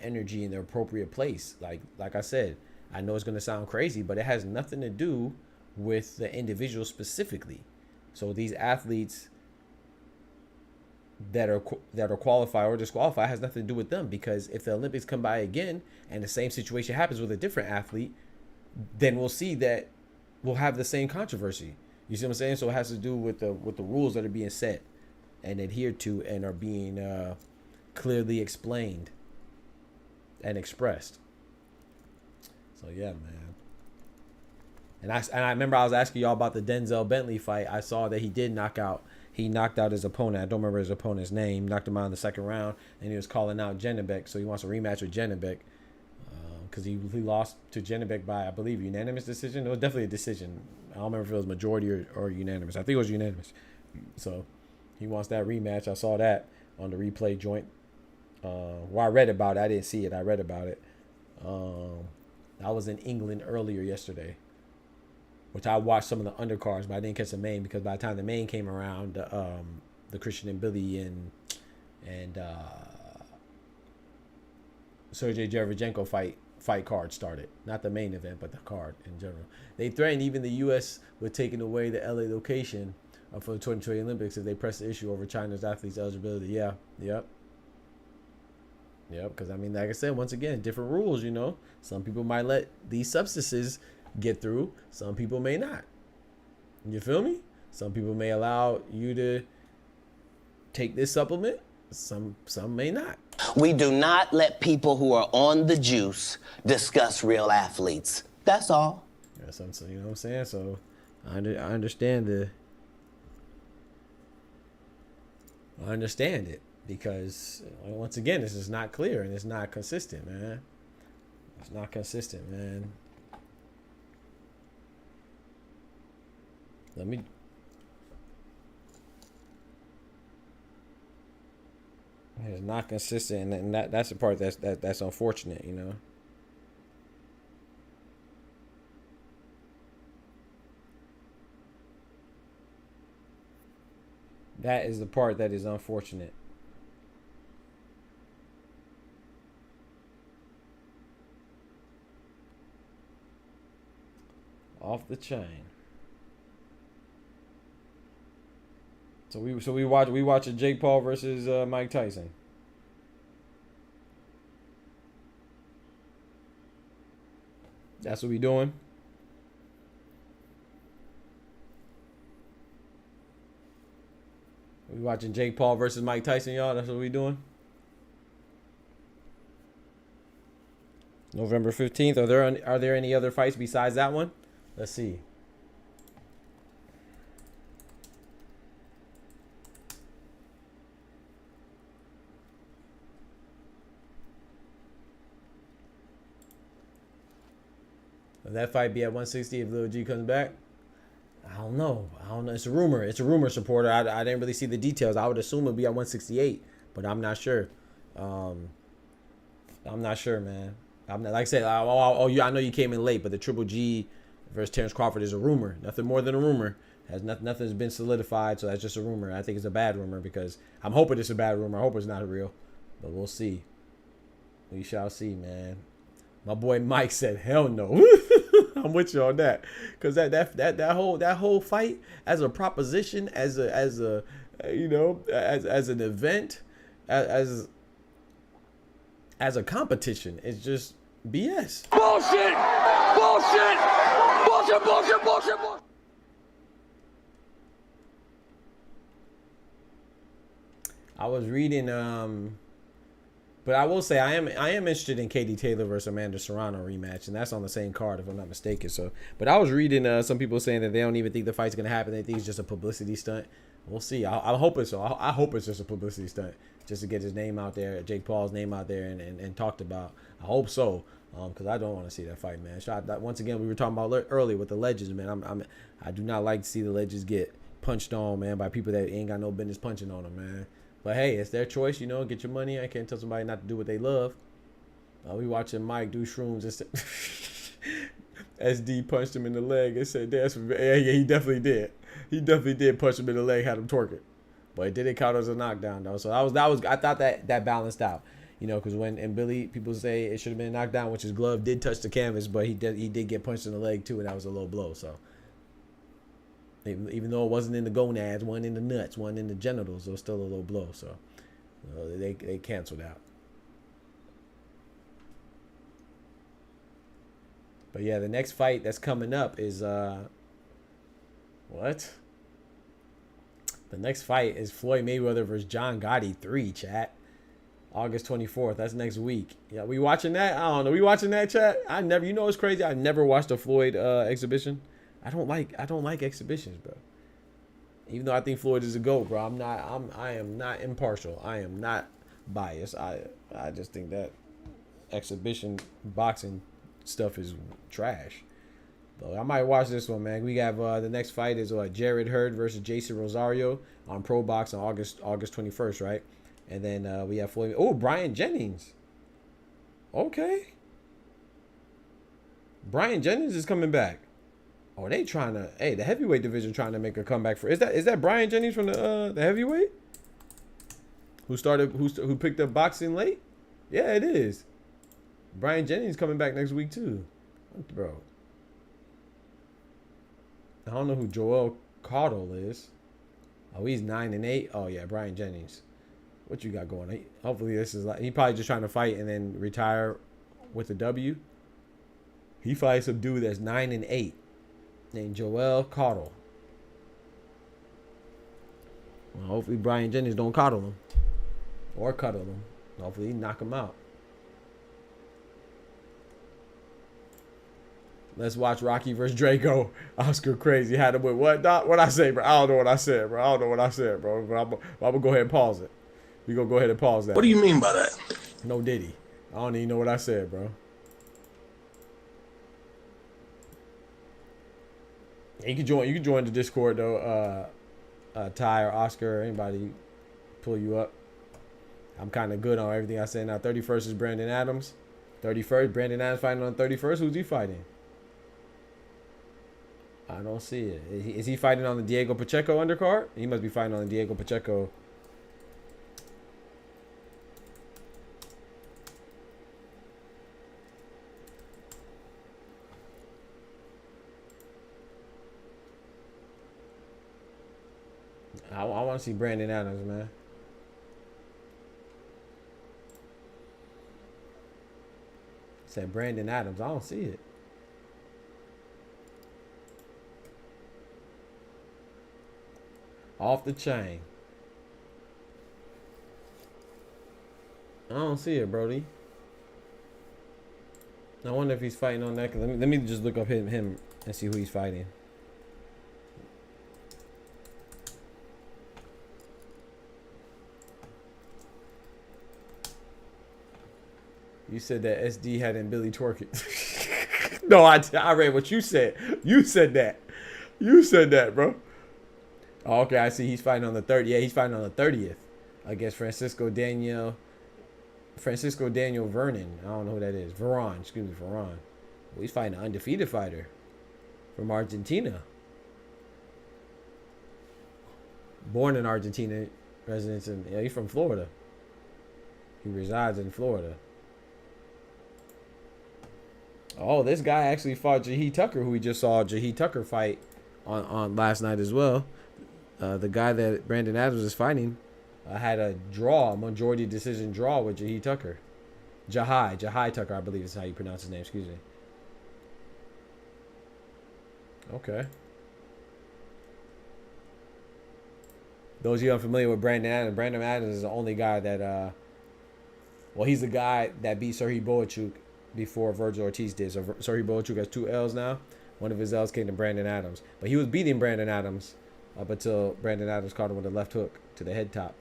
energy in the appropriate place. Like I said, I know it's gonna sound crazy, but it has nothing to do with the individual specifically. So these athletes that are qualified or disqualified has nothing to do with them, because if the Olympics come by again and the same situation happens with a different athlete, then we'll see that we'll have the same controversy. You see what I'm saying? So it has to do with the rules that are being set and adhered to and are being clearly explained and expressed. So yeah, man. And I remember I was asking y'all about the Denzel Bentley fight. I saw that he knocked out his opponent. I don't remember his opponent's name. Knocked him out in the second round, and he was calling out Janibek. So he wants a rematch with Janibek because he lost to Janibek by, I believe, unanimous decision. It was definitely a decision. I don't remember if it was majority or unanimous. I think it was unanimous. So he wants that rematch. I saw that on the replay joint. Well, I read about it. I didn't see it. I read about it. I was in England earlier yesterday, which I watched some of the undercards, but I didn't catch the main because by the time the main came around, the Christian Mbilli and Sergiy Derevyanchenko fight card started. Not the main event, but the card in general. They threatened even the U.S. with taking away the LA location for the 2020 Olympics if they press the issue over China's athletes' eligibility. Yeah, yep. Because, I mean, like I said, once again, different rules, you know. Some people might let these substances get through. Some people may not. You feel me? Some people may allow you to take this supplement. Some may not.
We do not let people who are on the juice discuss real athletes. That's all.
Yeah, so you know what I'm saying? So I understand it because once again, this is not clear and it's not consistent, man. It's not consistent, man. It's not consistent, and that's the part that's unfortunate, you know. That is the part that is unfortunate. Off the chain. So we watch a Jake Paul versus Mike Tyson. That's what we doing. We watching Jake Paul versus Mike Tyson, y'all. That's what we doing. November 15th. Are there any other fights besides that one? Let's see. Will that fight be at 160 if Lil G comes back? I don't know. It's a rumor. It's a rumor, supporter. I didn't really see the details. I would assume it'd be at 168, but I'm not sure. I'm not sure, man. I'm not, like I said. I know you came in late, but the Triple G versus Terence Crawford is a rumor. Nothing more than a rumor. Nothing's been solidified, so that's just a rumor. I think it's a bad rumor because I'm hoping it's a bad rumor. I hope it's not real, but we'll see. We shall see, man. My boy Mike said, "Hell no." I'm with you on that, because that whole fight as a proposition, as an event, as a competition, is just BS.
Bullshit! Bullshit! Bullshit! Bullshit! Bullshit! Bullshit!
I was reading, but I will say I am interested in Katie Taylor versus Amanda Serrano rematch, and that's on the same card if I'm not mistaken. So, but I was reading some people saying that they don't even think the fight's gonna happen. They think it's just a publicity stunt. We'll see. I hope it's so. I hope it's just a publicity stunt, just to get his name out there, Jake Paul's name out there, and talked about. I hope so, because I don't want to see that fight, man. Once again, we were talking about earlier with the legends, man. I do not like to see the legends get punched on, man, by people that ain't got no business punching on them, man. But hey, it's their choice, you know. Get your money. I can't tell somebody not to do what they love. We watching Mike do shrooms. SD punched him in the leg and said, "That's yeah, he definitely did. He definitely did punch him in the leg, had him twerking, but it didn't count as a knockdown though." So that was I thought that balanced out, you know, because when Mbilli, people say it should have been a knockdown, which his glove did touch the canvas, but he did get punched in the leg too, and that was a low blow. So even though it wasn't in the gonads, one in the nuts, one in the genitals, it was still a low blow. So they canceled out. But yeah, the next fight that's coming up is what? The next fight is Floyd Mayweather versus John Gotti 3, chat. August 24th. That's next week. Yeah, we watching that? I don't know. We watching that, chat? You know what's crazy? I never watched a Floyd exhibition. I don't like exhibitions, bro. Even though I think Floyd is a GOAT, bro. I am not impartial. I am not biased. I just think that exhibition boxing stuff is trash. But I might watch this one, man. We have the next fight is Jared Hurd versus Jason Rosario on Pro Box on August 21st, right? And then we have Floyd. Oh, Brian Jennings. Okay. Brian Jennings is coming back. Oh, they trying to. Hey, the heavyweight division trying to make a comeback for. Is that Brian Jennings from the heavyweight? Who picked up boxing late? Yeah, it is. Brian Jennings coming back next week too, bro. I don't know who Joel Cottle is. Oh, he's 9-8. Oh yeah, Brian Jennings. What you got going on? Hopefully this is like he probably just trying to fight and then retire with a W. He fights some dude that's 9-8. Named Joel Cottle. Well, hopefully Brian Jennings don't coddle him. Or cuddle him. Hopefully he knock him out. Let's watch Rocky versus Draco. Oscar crazy. Had him with what, Doc? What I say, bro? I don't know what I said, bro. But I'm going to go ahead and pause it. We going to go ahead and pause that.
What do you mean by that?
No Diddy. I don't even know what I said, bro. You can join the Discord though. Ty or Oscar or anybody pull you up. I'm kind of good on everything I say now. 31st is Brandon Adams. 31st, Brandon Adams fighting on 31st. Who's he fighting? I don't see it. Is he fighting on the Diego Pacheco undercard? He must be fighting on the Diego Pacheco. I want to see Brandon Adams, man. Said Brandon Adams. I don't see it. Off the chain. I don't see it, Brody. I wonder if he's fighting on that. Let me just look up him and see who he's fighting. You said that SD had Mbilli twerking. No, I read what you said. You said that. You said that, bro. Oh, okay, I see. He's fighting on the 30th. Yeah, he's fighting on the 30th against Francisco Daniel Vernon. I don't know who that is. Veron. Excuse me, Veron. Well, he's fighting an undefeated fighter from Argentina. Born in Argentina, residence in. Yeah, he's from Florida. He resides in Florida. Oh, this guy actually fought Jahi Tucker, who we just saw Jahi Tucker fight on last night as well. The guy that Brandon Adams is fighting had a majority decision draw with Jahi Tucker. Jahi Tucker, I believe is how you pronounce his name. Excuse me. Okay. Those of you unfamiliar with Brandon Adams is the only guy that, well, he's the guy that beat Serhiy Boachuk before Virgil Ortiz did. So Serhiy Boachuk has 2 L's now. One of his L's came to Brandon Adams. But he was beating Brandon Adams up until Brandon Adams caught him with a left hook to the head top.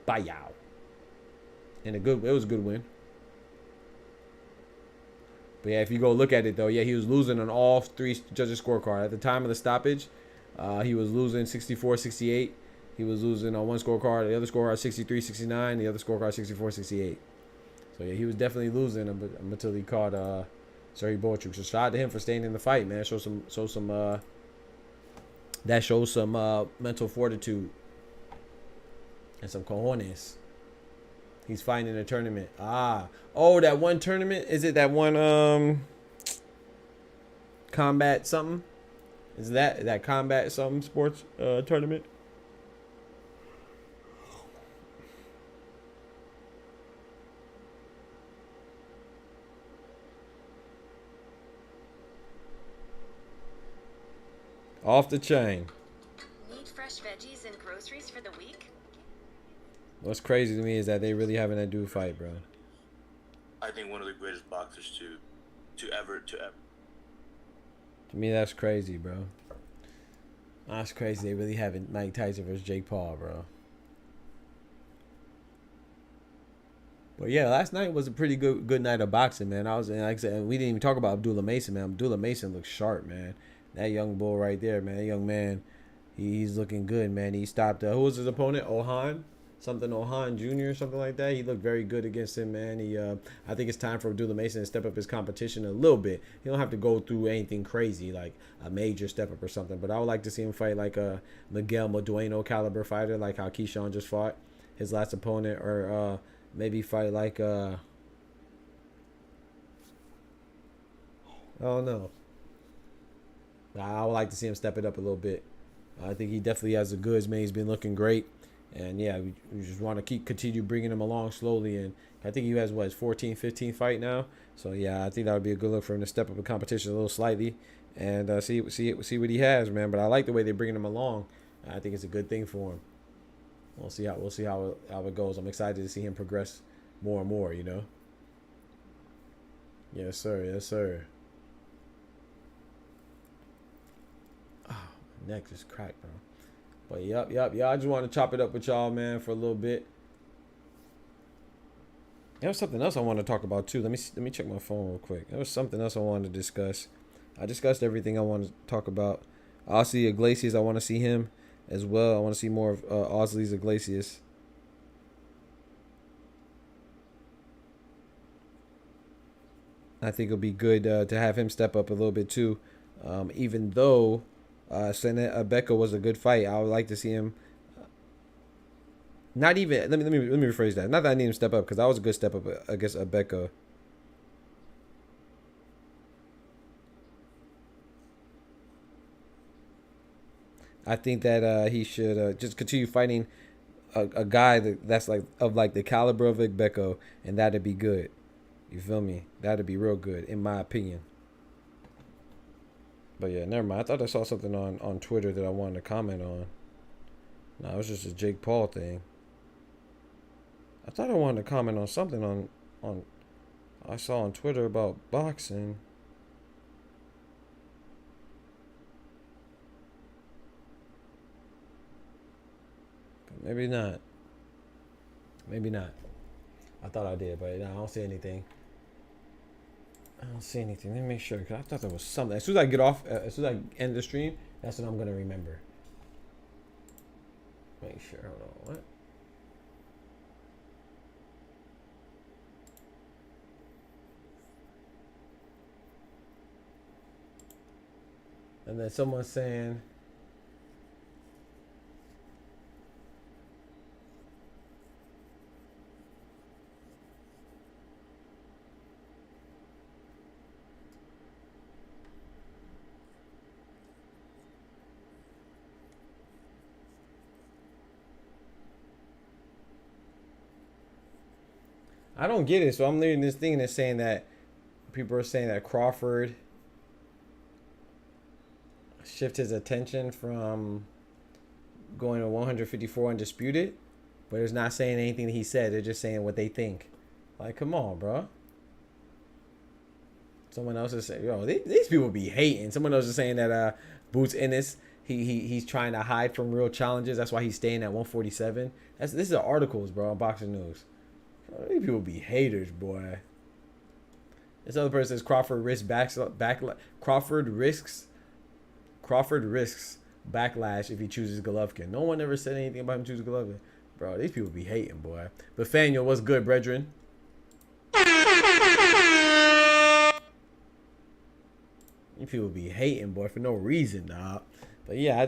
Bayow. And it was a good win. But yeah, if you go look at it though, yeah, he was losing on all 3 judges' scorecard. At the time of the stoppage, he was losing 64-68. He was losing on one scorecard. The other scorecard 63-69. The other scorecard 64-68. So yeah, he was definitely losing until he caught Serhiy Boachuk. So shout out to him for staying in the fight, man. That shows some mental fortitude and some cojones. He's fighting in a tournament. Oh, that one tournament? Is it that one combat something? Is that combat something sports tournament? Off the chain.
Need fresh veggies and groceries for the week?
What's crazy to me is that they really having that dude fight, bro.
I think one of the greatest boxers to ever.
To me, that's crazy, bro. That's crazy. They really having Mike Tyson versus Jake Paul, bro. But yeah, last night was a pretty good night of boxing, man. Like I said, we didn't even talk about Abdullah Mason, man. Abdullah Mason looks sharp, man. That young bull right there, man. That young man, he's looking good, man. He stopped. Who was his opponent? Ohan Jr. or something like that. He looked very good against him, man. I think it's time for Abdullah Mason to step up his competition a little bit. He don't have to go through anything crazy like a major step up or something. But I would like to see him fight like a Miguel Madueno caliber fighter, like how Keyshawn just fought his last opponent, or maybe fight like I don't know. I would like to see him step it up a little bit. I think he definitely has the goods, man. He's been looking great. And yeah, we just want to continue bringing him along slowly. And I think he has, his 14th, 15th fight now. So yeah, I think that would be a good look for him to step up in competition a little slightly and see what he has, man. But I like the way they're bringing him along. I think it's a good thing for him. We'll see how it goes. I'm excited to see him progress more and more, you know. Yes, sir. Yes, sir. Neck just cracked, bro. But yep. I just want to chop it up with y'all, man, for a little bit. There was something else I wanted to talk about too. Let me check my phone real quick. There was something else I wanted to discuss. I discussed everything I wanted to talk about. Ossie Iglesias, I want to see him as well. I want to see more of Osley's Iglesias. I think it'll be good to have him step up a little bit too. Even though Senate Abeka was a good fight, I would like to see him. Not even. Let me rephrase that. Not that I need him to step up, because that was a good step up against Abeka. I think that he should just continue fighting a guy that's like the caliber of Abeka, and that'd be good. You feel me? That'd be real good, in my opinion. But yeah, never mind. I thought I saw something on Twitter that I wanted to comment on. No, it was just a Jake Paul thing. I thought I wanted to comment on something on I saw on Twitter about boxing. But maybe not. Maybe not. I thought I did, but no, I don't see anything. I don't see anything. Let me make sure, because I thought there was something. As soon as I get off, as soon as I end the stream, that's when I'm going to remember. Make sure. Hold on. What? And then someone's saying, I don't get it. So I'm reading this thing that's saying that people are saying that Crawford shift his attention from going to 154 undisputed, but it's not saying anything that he said. They're just saying what they think. Like, come on, bro. Someone else is saying, yo, these people be hating. Someone else is saying that Boots Ennis, he's trying to hide from real challenges. That's why he's staying at 147. This is articles, bro, on Boxing News. These people be haters, boy. This other person says Crawford risks backlash if he chooses Golovkin. No one ever said anything about him choosing Golovkin. Bro, these people be hating, boy. But Faniel, what's good, brethren? These people be hating, boy, for no reason, dog. But yeah, I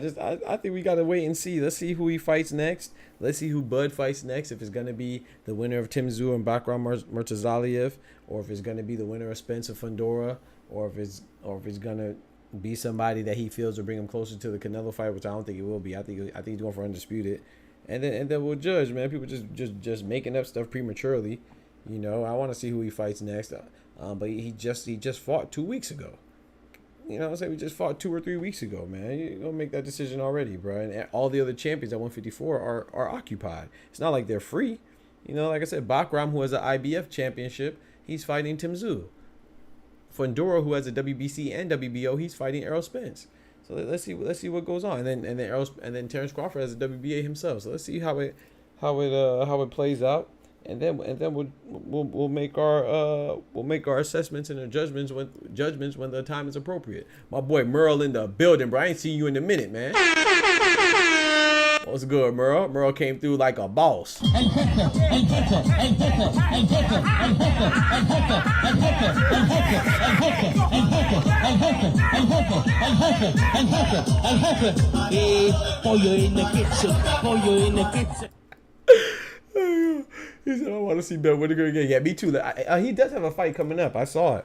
think we gotta wait and see. Let's see who he fights next. Let's see who Bud fights next. If it's gonna be the winner of Tim Tszyu and Bakram Murtazaliev, or if it's gonna be the winner of Spencer Fundora, or if it's gonna be somebody that he feels will bring him closer to the Canelo fight, which I don't think it will be. I think he's going for undisputed, and then we'll judge, man. People just making up stuff prematurely, you know. I want to see who he fights next. But he just fought 2 weeks ago. You know what I'm saying? We just fought 2 or 3 weeks ago, man. You don't make that decision already, bro. And all the other champions at 154 are occupied. It's not like they're free. You know, like I said, Bakram, who has an IBF championship, he's fighting Tim Tszyu. Fundora, who has a WBC and WBO, he's fighting Errol Spence. So let's see what goes on. And then Terence Crawford has a WBA himself. So let's see how it plays out. And then we'll make our assessments and our judgments when the time is appropriate. My boy Merle in the building, bro. I ain't seen you in a minute, man. What's good, Merle? Merle came through like a boss. He said, I want to see Ben Whittaker again. Yeah, me too. He does have a fight coming up. I saw it.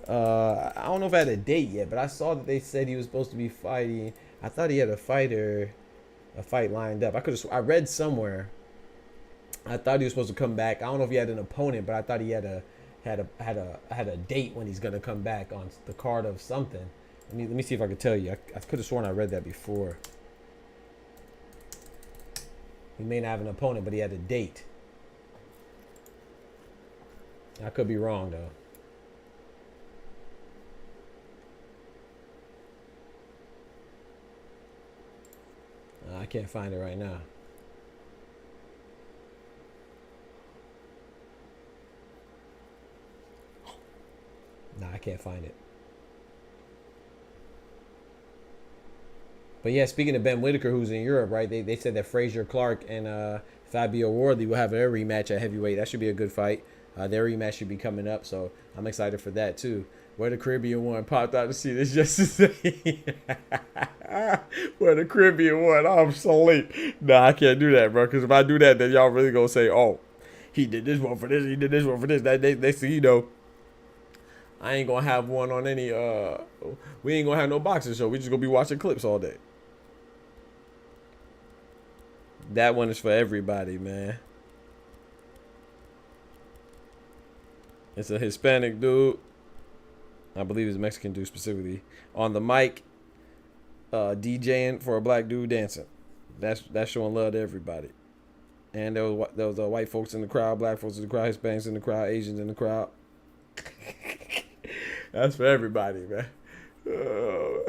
I don't know if I had a date yet, but I saw that they said he was supposed to be fighting. I thought he had a fight lined up. I read somewhere. I thought he was supposed to come back. I don't know if he had an opponent, but I thought he had a date when he's gonna come back on the card of something. Let me see if I could tell you. I could have sworn I read that before. He may not have an opponent, but he had a date. I could be wrong, though. I can't find it right now. Nah, I can't find it. But yeah, speaking of Ben Whittaker, who's in Europe, right? They said that Frazier Clark and Fabio Wardley will have their rematch at heavyweight. That should be a good fight. Their rematch should be coming up, so I'm excited for that too. Where the Caribbean one popped out to see this just to say. Where the Caribbean one, I'm so late. Nah, I can't do that, bro. Because if I do that, then y'all really gonna say, "Oh, he did this one for this. He did this one for this." That they see, you know, I ain't gonna have one on any. We ain't gonna have no boxing show. We just gonna be watching clips all day. That one is for everybody, man. It's a Hispanic dude. I believe it's a Mexican dude specifically. On the mic, DJing for a black dude dancing. That's showing love to everybody. And there was white folks in the crowd, black folks in the crowd, Hispanics in the crowd, Asians in the crowd. That's for everybody, man. Oh.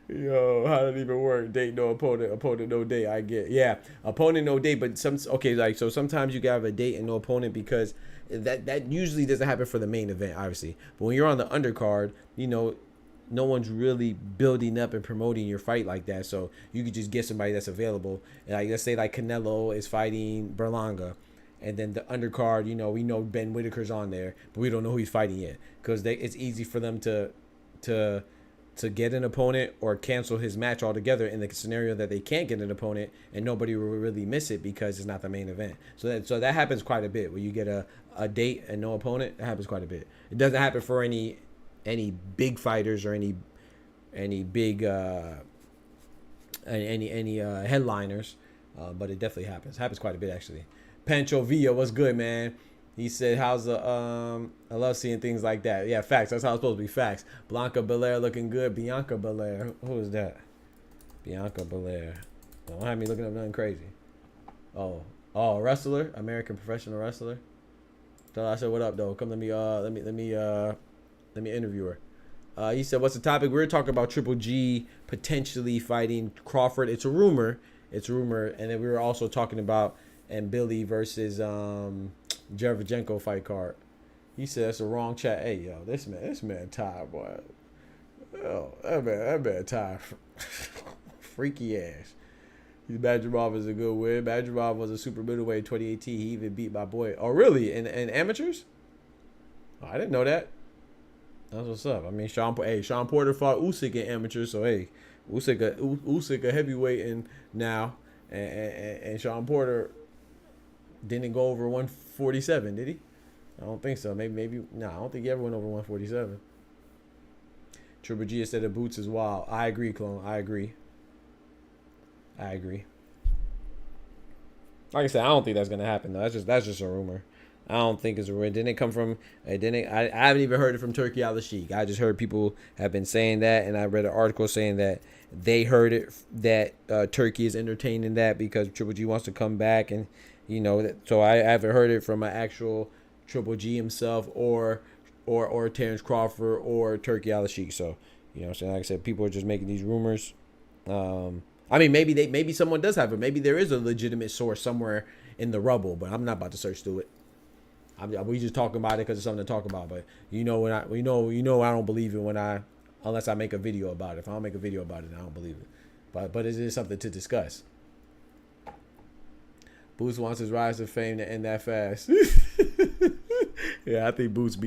Yo, how did it even work? Date no opponent, opponent no date. I get, yeah, opponent no date, but like so sometimes you can have a date and no opponent because that usually doesn't happen for the main event, obviously. But when you're on the undercard, you know, no one's really building up and promoting your fight like that, so you could just get somebody that's available. And like let's say like Canelo is fighting Berlanga, and then the undercard, you know, we know Ben Whitaker's on there, but we don't know who he's fighting yet because it's easy for them to get an opponent or cancel his match altogether in the scenario that they can't get an opponent and nobody will really miss it because it's not the main event. So that happens quite a bit where you get a date and no opponent. That happens quite a bit. It doesn't happen for any big fighters or any big headliners, but it definitely happens. Happens quite a bit actually. Pancho Villa, what's good, man? He said, how's the, I love seeing things like that. Yeah, facts. That's how it's supposed to be, facts. Blanca Belair looking good. Bianca Belair. Who is that? Bianca Belair. Don't have me looking up nothing crazy. Oh, wrestler? American professional wrestler? So I said, what up, though? Come let me interview her. He said, what's the topic? We were talking about Triple G potentially fighting Crawford. It's a rumor. And then we were also talking about Mbilli versus, Derevyanchenko fight card. He said that's the wrong chat. Hey yo, this man tired, boy. Oh, that man tired. Freaky ass. Badgerov is a good win. Badgerov was a super middleweight in 2018. He even beat my boy. Oh really? In amateurs? Oh, I didn't know that. That's what's up. I mean, Sean Porter fought Usyk in amateurs, so hey, Usyk a heavyweight in now, and Sean Porter didn't go over 147, did he? I don't think so. Maybe. Nah, I don't think he ever went over 147. Triple G instead of Boots is wild. I agree, clone. I agree. Like I said, I don't think that's gonna happen though. That's just a rumor. I don't think it's a rumor. Didn't it come from? I haven't even heard it from Turkey Al-Sheikh. I just heard people have been saying that, and I read an article saying that they heard it that Turkey is entertaining that because Triple G wants to come back and. You know, so I haven't heard it from an actual Triple G himself or Terence Crawford or Turkey Al-Sheikh. So, you know, so like I said, people are just making these rumors. I mean, maybe someone does have it. Maybe there is a legitimate source somewhere in the rubble, but I'm not about to search through it. We just talking about it because it's something to talk about. But you know, I don't believe it unless I make a video about it. If I don't make a video about it, I don't believe it. But it is something to discuss. Boots wants his rise to fame to end that fast. Yeah, I think Boots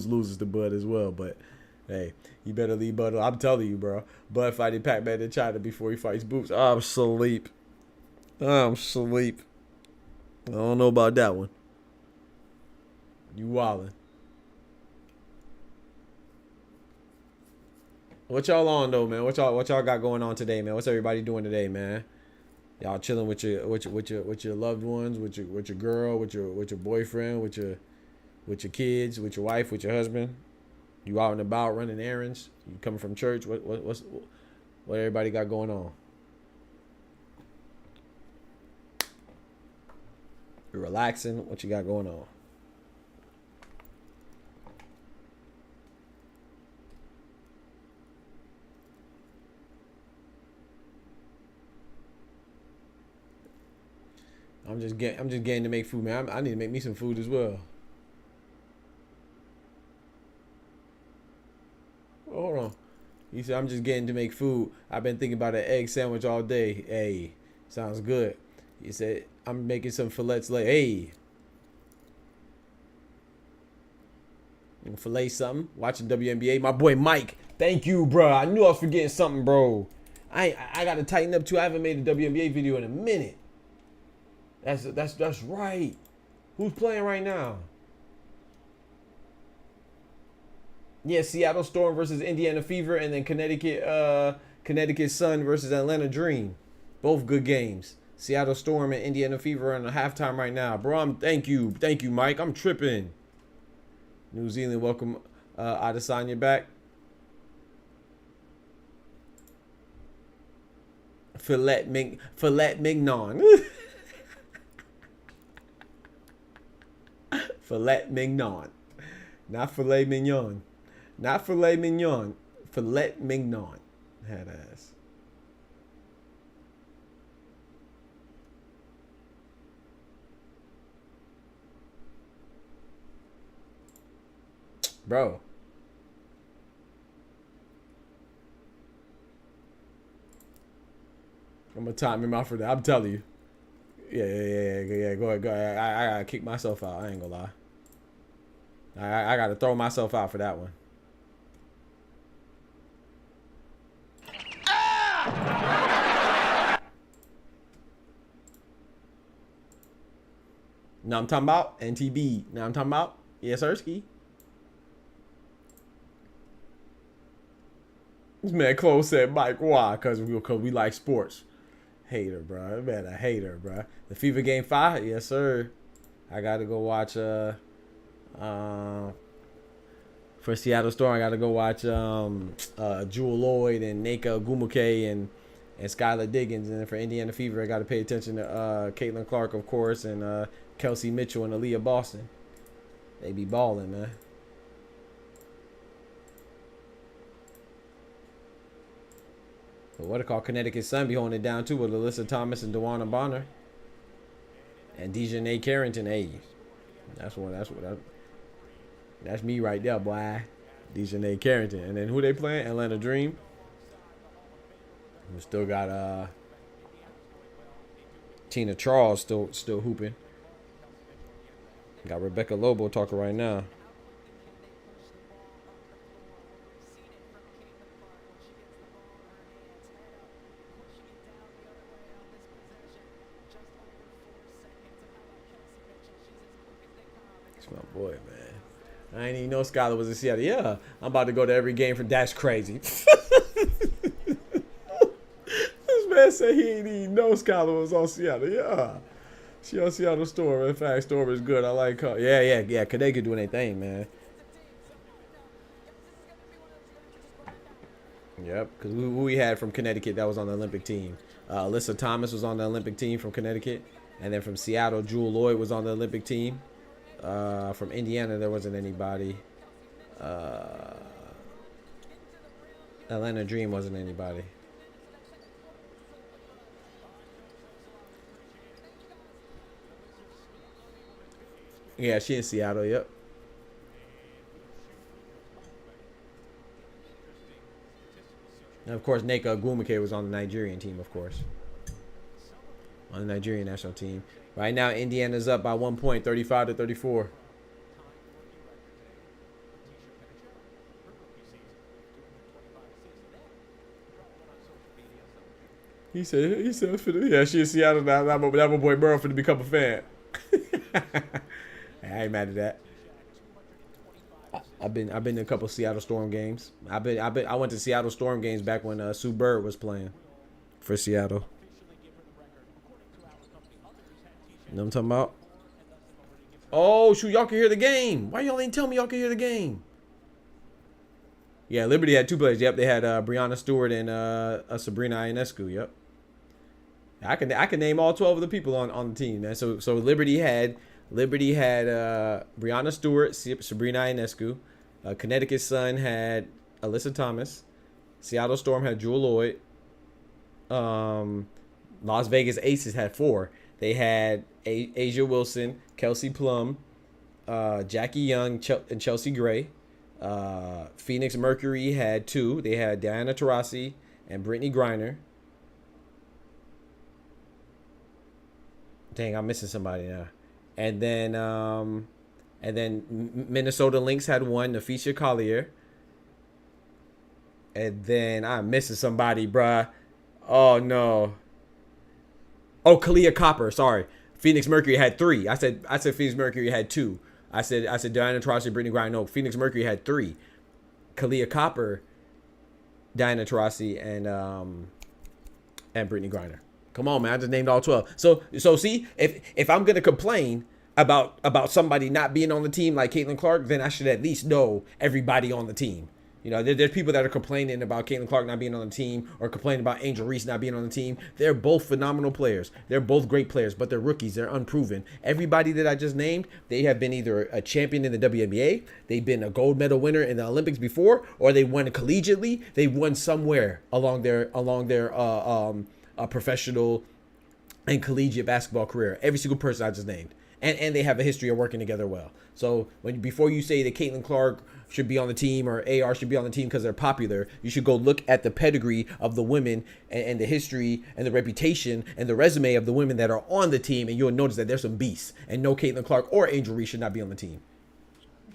loses to Bud as well. But hey, you better leave Bud. I'm telling you, bro. Bud fighting Pac-Man in China before he fights Boots. I'm sleep. I don't know about that one. You wildin'. What y'all on though, man? What y'all got going on today, man? What's everybody doing today, man? Y'all chilling with your loved ones, with your girl, with your boyfriend, with your kids, with your wife, with your husband. You out and about running errands. You coming from church. What everybody got going on? You're relaxing. What you got going on? I'm just getting to make food, man. I need to make me some food as well. Hold on. He said, I'm just getting to make food. I've been thinking about an egg sandwich all day. Hey, sounds good. He said, I'm making some fillets. Hey. Fillet something. Watching WNBA. My boy Mike. Thank you, bro. I knew I was forgetting something, bro. I got to tighten up, too. I haven't made a WNBA video in a minute. That's right. Who's playing right now? Yeah, Seattle Storm versus Indiana Fever, and then Connecticut Sun versus Atlanta Dream. Both good games. Seattle Storm and Indiana Fever are in the halftime right now. Bro, thank you, Mike. I'm tripping. New Zealand, welcome Adesanya back. Filet mignon. Filet mignon. Not filet mignon. Not filet mignon. Filet mignon. Head ass. Bro. I'm gonna time him out for that. I'm telling you. Yeah. Go ahead. I gotta kick myself out. I ain't gonna lie. I gotta throw myself out for that one. Now I'm talking about NTB. Now I'm talking about Sergiy. This man Close said, Mike, why? Cause we like sports. Hater, bro. Man, a hater, bro. The FIFA Game 5? Yes, sir. I gotta go watch for Seattle Storm. I gotta go watch Jewel Lloyd and Naka Gumuke and Skylar Diggins. And then for Indiana Fever, I gotta pay attention to Caitlin Clark, of course, and Kelsey Mitchell and Aaliyah Boston. They be balling, man. But what I call Connecticut Sun be holding it down too with Alyssa Thomas and DeWanna Bonner and Dejanay Carrington. Hey, that's me right there, boy. Dejanay Carrington. And then who they playing? Atlanta Dream. We still got Tina Charles still hooping. Got Rebecca Lobo talking right now. My boy, man. I ain't even know Skylar was in Seattle. Yeah, I'm about to go to every game from That's Crazy. This man said he ain't even know Skylar was on Seattle. Yeah. She on Seattle Storm. In fact, Storm is good. I like her. Yeah. Connecticut doing their thing, man. Yep, because who we had from Connecticut that was on the Olympic team. Alyssa Thomas was on the Olympic team from Connecticut. And then from Seattle, Jewel Lloyd was on the Olympic team. From Indiana, there wasn't anybody. Atlanta Dream wasn't anybody. Yeah, she in Seattle, yep. And of course, Naka Agumake was on the Nigerian team, of course. On the Nigerian national team. Right now, Indiana's up by 1 point, 35-34. He said, yeah, she in Seattle now. That my boy Burrow finna become a fan. I ain't mad at that. I've been to a couple Seattle Storm games. I went to Seattle Storm games back when Sue Bird was playing for Seattle. You know what I'm talking about? Oh, shoot, y'all can hear the game. Why y'all ain't tell me y'all can hear the game? Yeah, Liberty had two players. Yep, they had Brianna Stewart and Sabrina Ionescu. Yep. I can name all 12 of the people on the team, man. So Liberty had Brianna Stewart, Sabrina Ionescu. Connecticut Sun had Alyssa Thomas. Seattle Storm had Jewel Lloyd. Las Vegas Aces had 4. They had Asia Wilson, Kelsey Plum, Jackie Young, and Chelsea Gray. Phoenix Mercury had 2. They had Diana Taurasi and Brittany Griner. Dang, I'm missing somebody now. And then Minnesota Lynx had 1, Nafisha Collier. And then I'm missing somebody, bruh. Oh no. Oh, Kalia Copper. Sorry, Phoenix Mercury had 3. I said Phoenix Mercury had 2. I said Diana Taurasi, Brittany Griner. No, Phoenix Mercury had 3. Kalia Copper, Diana Taurasi, and Brittany Griner. Come on, man. I just named all 12. So see, if I'm gonna complain about somebody not being on the team like Caitlin Clark, then I should at least know everybody on the team. You know, there's people that are complaining about Caitlin Clark not being on the team or complaining about Angel Reese not being on the team. They're both phenomenal players. They're both great players, but they're rookies. They're unproven. Everybody that I just named, they have been either a champion in the WNBA, they've been a gold medal winner in the Olympics before, or they won collegiately. They won somewhere along their professional and collegiate basketball career. Every single person I just named. And they have a history of working together well. So before you say that Caitlin Clark should be on the team or AR should be on the team because they're popular, you should go look at the pedigree of the women and the history and the reputation and the resume of the women that are on the team, and you'll notice that there's some beasts. And no, Caitlin Clark or Angel Reese should not be on the team.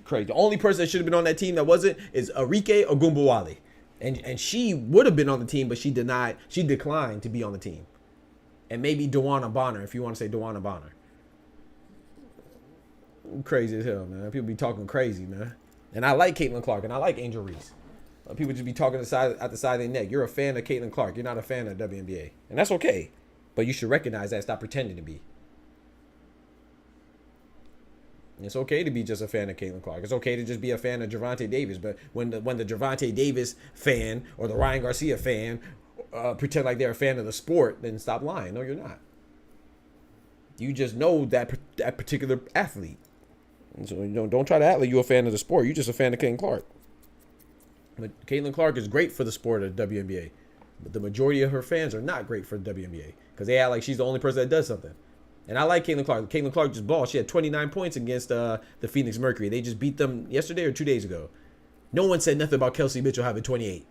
Crazy. The only person that should have been on that team that wasn't is Arike Ogunbowale. And she would have been on the team, but she declined to be on the team. And maybe Dewana Bonner, if you want to say Dewana Bonner. Crazy as hell, man. People be talking crazy, man. And I like Caitlin Clark, and I like Angel Reese. People just be talking at the side of their neck. You're a fan of Caitlin Clark. You're not a fan of WNBA. And that's okay. But you should recognize that. Stop pretending to be. It's okay to be just a fan of Caitlin Clark. It's okay to just be a fan of Gervonta Davis. But when the Gervonta Davis fan or the Ryan Garcia fan pretend like they're a fan of the sport, then stop lying. No, you're not. You just know that particular athlete. So don't try to act like you're a fan of the sport. You're just a fan of Caitlin Clark. But Caitlin Clark is great for the sport of WNBA. But the majority of her fans are not great for the WNBA because they act like she's the only person that does something. And I like Caitlin Clark. Caitlin Clark just balled. She had 29 points against the Phoenix Mercury. They just beat them yesterday or 2 days ago. No one said nothing about Kelsey Mitchell having 28.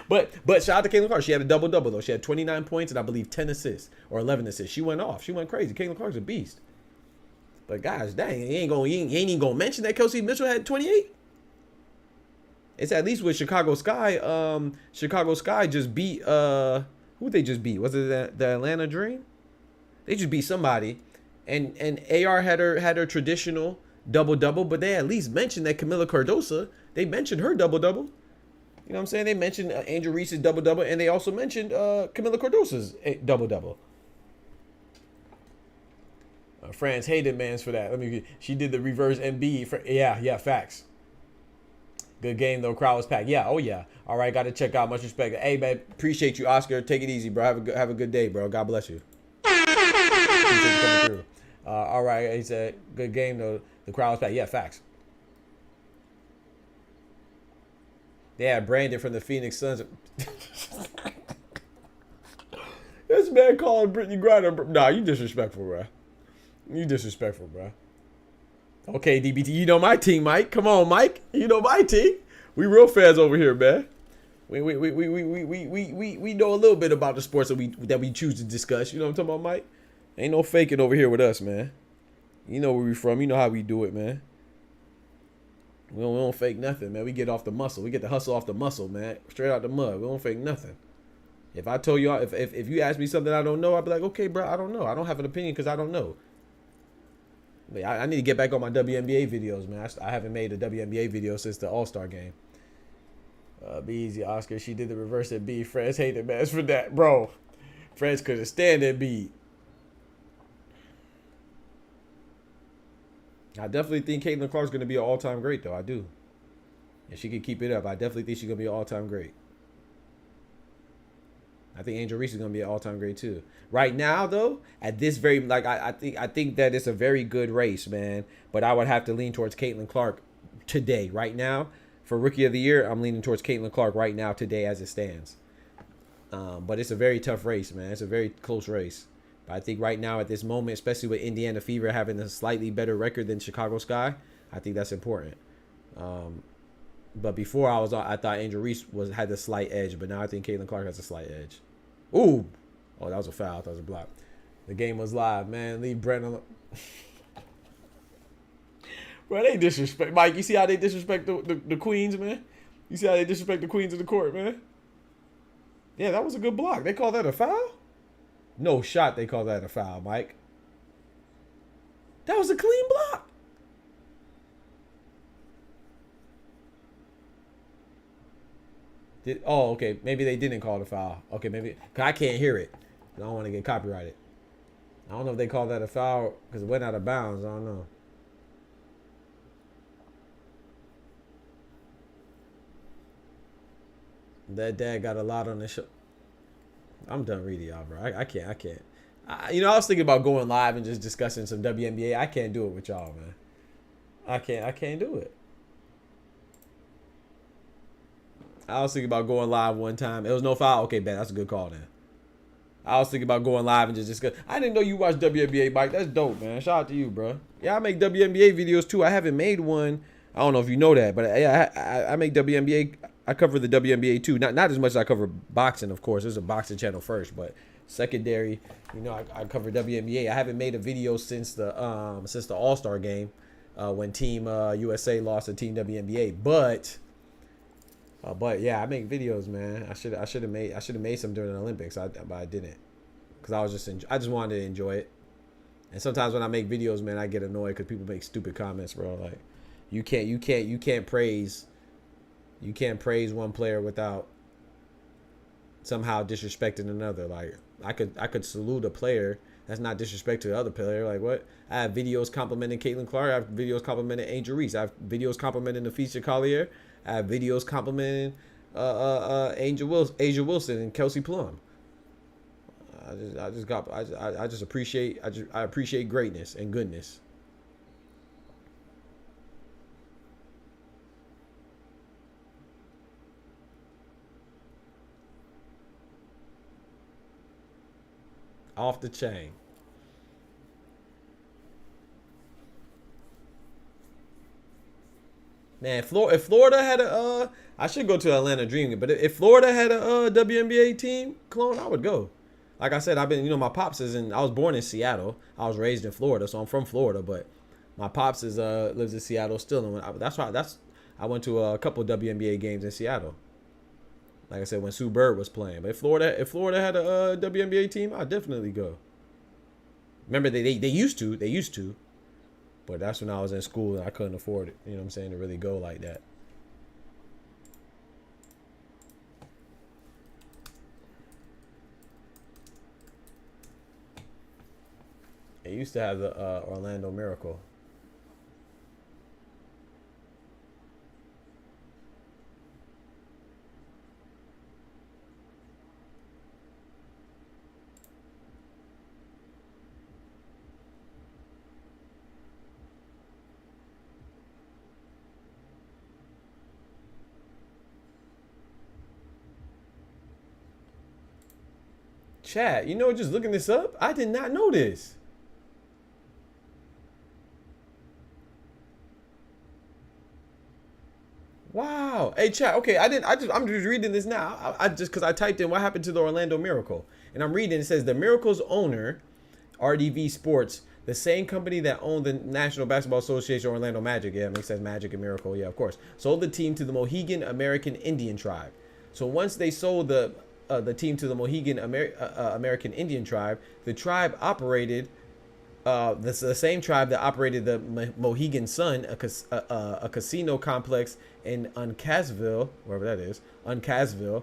But shout out to Caitlin Clark. She had a double-double, though. She had 29 points and I believe 10 assists or 11 assists. She went off. She went crazy. Caitlin Clark's a beast. But guys, dang, you ain't even gonna mention that Kelsey Mitchell had 28. It's at least with Chicago Sky. Chicago Sky just beat who they just beat? Was it the Atlanta Dream? They just beat somebody, and AR had her traditional double-double, but they at least mentioned that Camila Cardosa. They mentioned her double-double. You know what I'm saying? They mentioned Angel Reese's double-double, and they also mentioned Camila Cardosa's double-double. France hated mans for that. She did the reverse MB. Yeah, facts. Good game though. Crowd was packed. Yeah, oh yeah. All right, got to check out. Much respect. Hey man, appreciate you, Oscar. Take it easy, bro. Have a good day, bro. God bless you. Appreciate you coming through. All right, he said good game though. The crowd was packed. Yeah, facts. They had Brandon from the Phoenix Suns. This man calling Brittany Griner. Nah, you disrespectful, bro. You disrespectful, bro. Okay, DBT, you know my team, Mike. Come on, Mike. You know my team. We real fans over here, man. We know a little bit about the sports that we choose to discuss. You know what I'm talking about, Mike? Ain't no faking over here with us, man. You know where we from. You know how we do it, man. We don't fake nothing, man. We get off the muscle. We get the hustle off the muscle, man. Straight out the mud. We don't fake nothing. If I told you, if you ask me something I don't know, I'd be like, okay, bro, I don't know. I don't have an opinion because I don't know. I need to get back on my WNBA videos, man. I haven't made a WNBA video since the All-Star game. Be easy, Oscar. She did the reverse at B. France hated man for that, bro. France couldn't stand that beat. I definitely think Caitlin Clark's going to be an all-time great, though. I do. If she can keep it up, I definitely think she's going to be an all-time great. I think Angel Reese is going to be an all-time great, too. Right now, though, at this very, like, I think that it's a very good race, man. But I would have to lean towards Caitlin Clark today, right now. For Rookie of the Year, I'm leaning towards Caitlin Clark right now, today, as it stands. But it's a very tough race, man. It's a very close race. But I think right now, at this moment, especially with Indiana Fever having a slightly better record than Chicago Sky, I think that's important. But before I thought Angel Reese had the slight edge, but now I think Caitlin Clark has a slight edge. Ooh. Oh, that was a foul. That was a block. The game was live, man. Leave Brent alone. Bro, they disrespect. Mike, you see how they disrespect the queens, man? You see how they disrespect the queens of the court, man? Yeah, that was a good block. They call that a foul? No shot they call that a foul, Mike. That was a clean block. Oh, okay. Maybe they didn't call it a foul. Okay, maybe. Cause I can't hear it. I don't want to get copyrighted. I don't know if they call that a foul because it went out of bounds. I don't know. That dad got a lot on the show. I'm done reading y'all, bro. I can't. You know, I was thinking about going live and just discussing some WNBA. I can't do it with y'all, man. I can't do it. I was thinking about going live one time. It was no foul. Okay, Ben, that's a good call then. I was thinking about going live and just discuss. I didn't know you watched WNBA, Mike. That's dope, man. Shout out to you, bro. Yeah, I make WNBA videos too. I haven't made one. I don't know if you know that, but yeah, I make WNBA. I cover the WNBA too. Not as much as I cover boxing, of course. There's a boxing channel first, but secondary, you know, I cover WNBA. I haven't made a video since the All-Star game when Team USA lost to Team WNBA, but yeah, I make videos, man. I should have made some during the Olympics, but I didn't, because I just wanted to enjoy it. And sometimes when I make videos, man, I get annoyed because people make stupid comments, bro. Like, you can't praise one player without somehow disrespecting another. Like, I could salute a player. That's not disrespect to the other player. Like, what? I have videos complimenting Caitlin Clark. I have videos complimenting Angel Reese. I have videos complimenting Nafisa Collier. I have videos complimenting Asia Wilson and Kelsey Plum. I just appreciate greatness and goodness. Off the chain. Man, if Florida had a I should go to Atlanta Dream, but if Florida had a WNBA team clone, I would go. Like I said, I've been, you know, my pops is I was born in Seattle. I was raised in Florida, so I'm from Florida, but my pops is lives in Seattle still, and I went to a couple WNBA games in Seattle. Like I said, when Sue Bird was playing. But if Florida had a WNBA team, I'd definitely go. Remember, they used to. But that's when I was in school and I couldn't afford it. You know what I'm saying? To really go like that. They used to have the Orlando Miracle. Chat, you know, just looking this up, I did not know this. Wow. Hey, chat. Okay, I'm just reading this now. Because I typed in what happened to the Orlando Miracle, and I'm reading. It says the Miracle's owner, RDV Sports, the same company that owned the National Basketball Association Orlando Magic. Yeah, it makes sense. Magic and Miracle. Yeah, of course. Sold the team to the Mohegan American Indian tribe. So once they sold the team to the Mohegan American Indian tribe, the tribe operated the same tribe that operated the Mohegan Sun, a casino complex in Uncasville, wherever that is, Uncasville.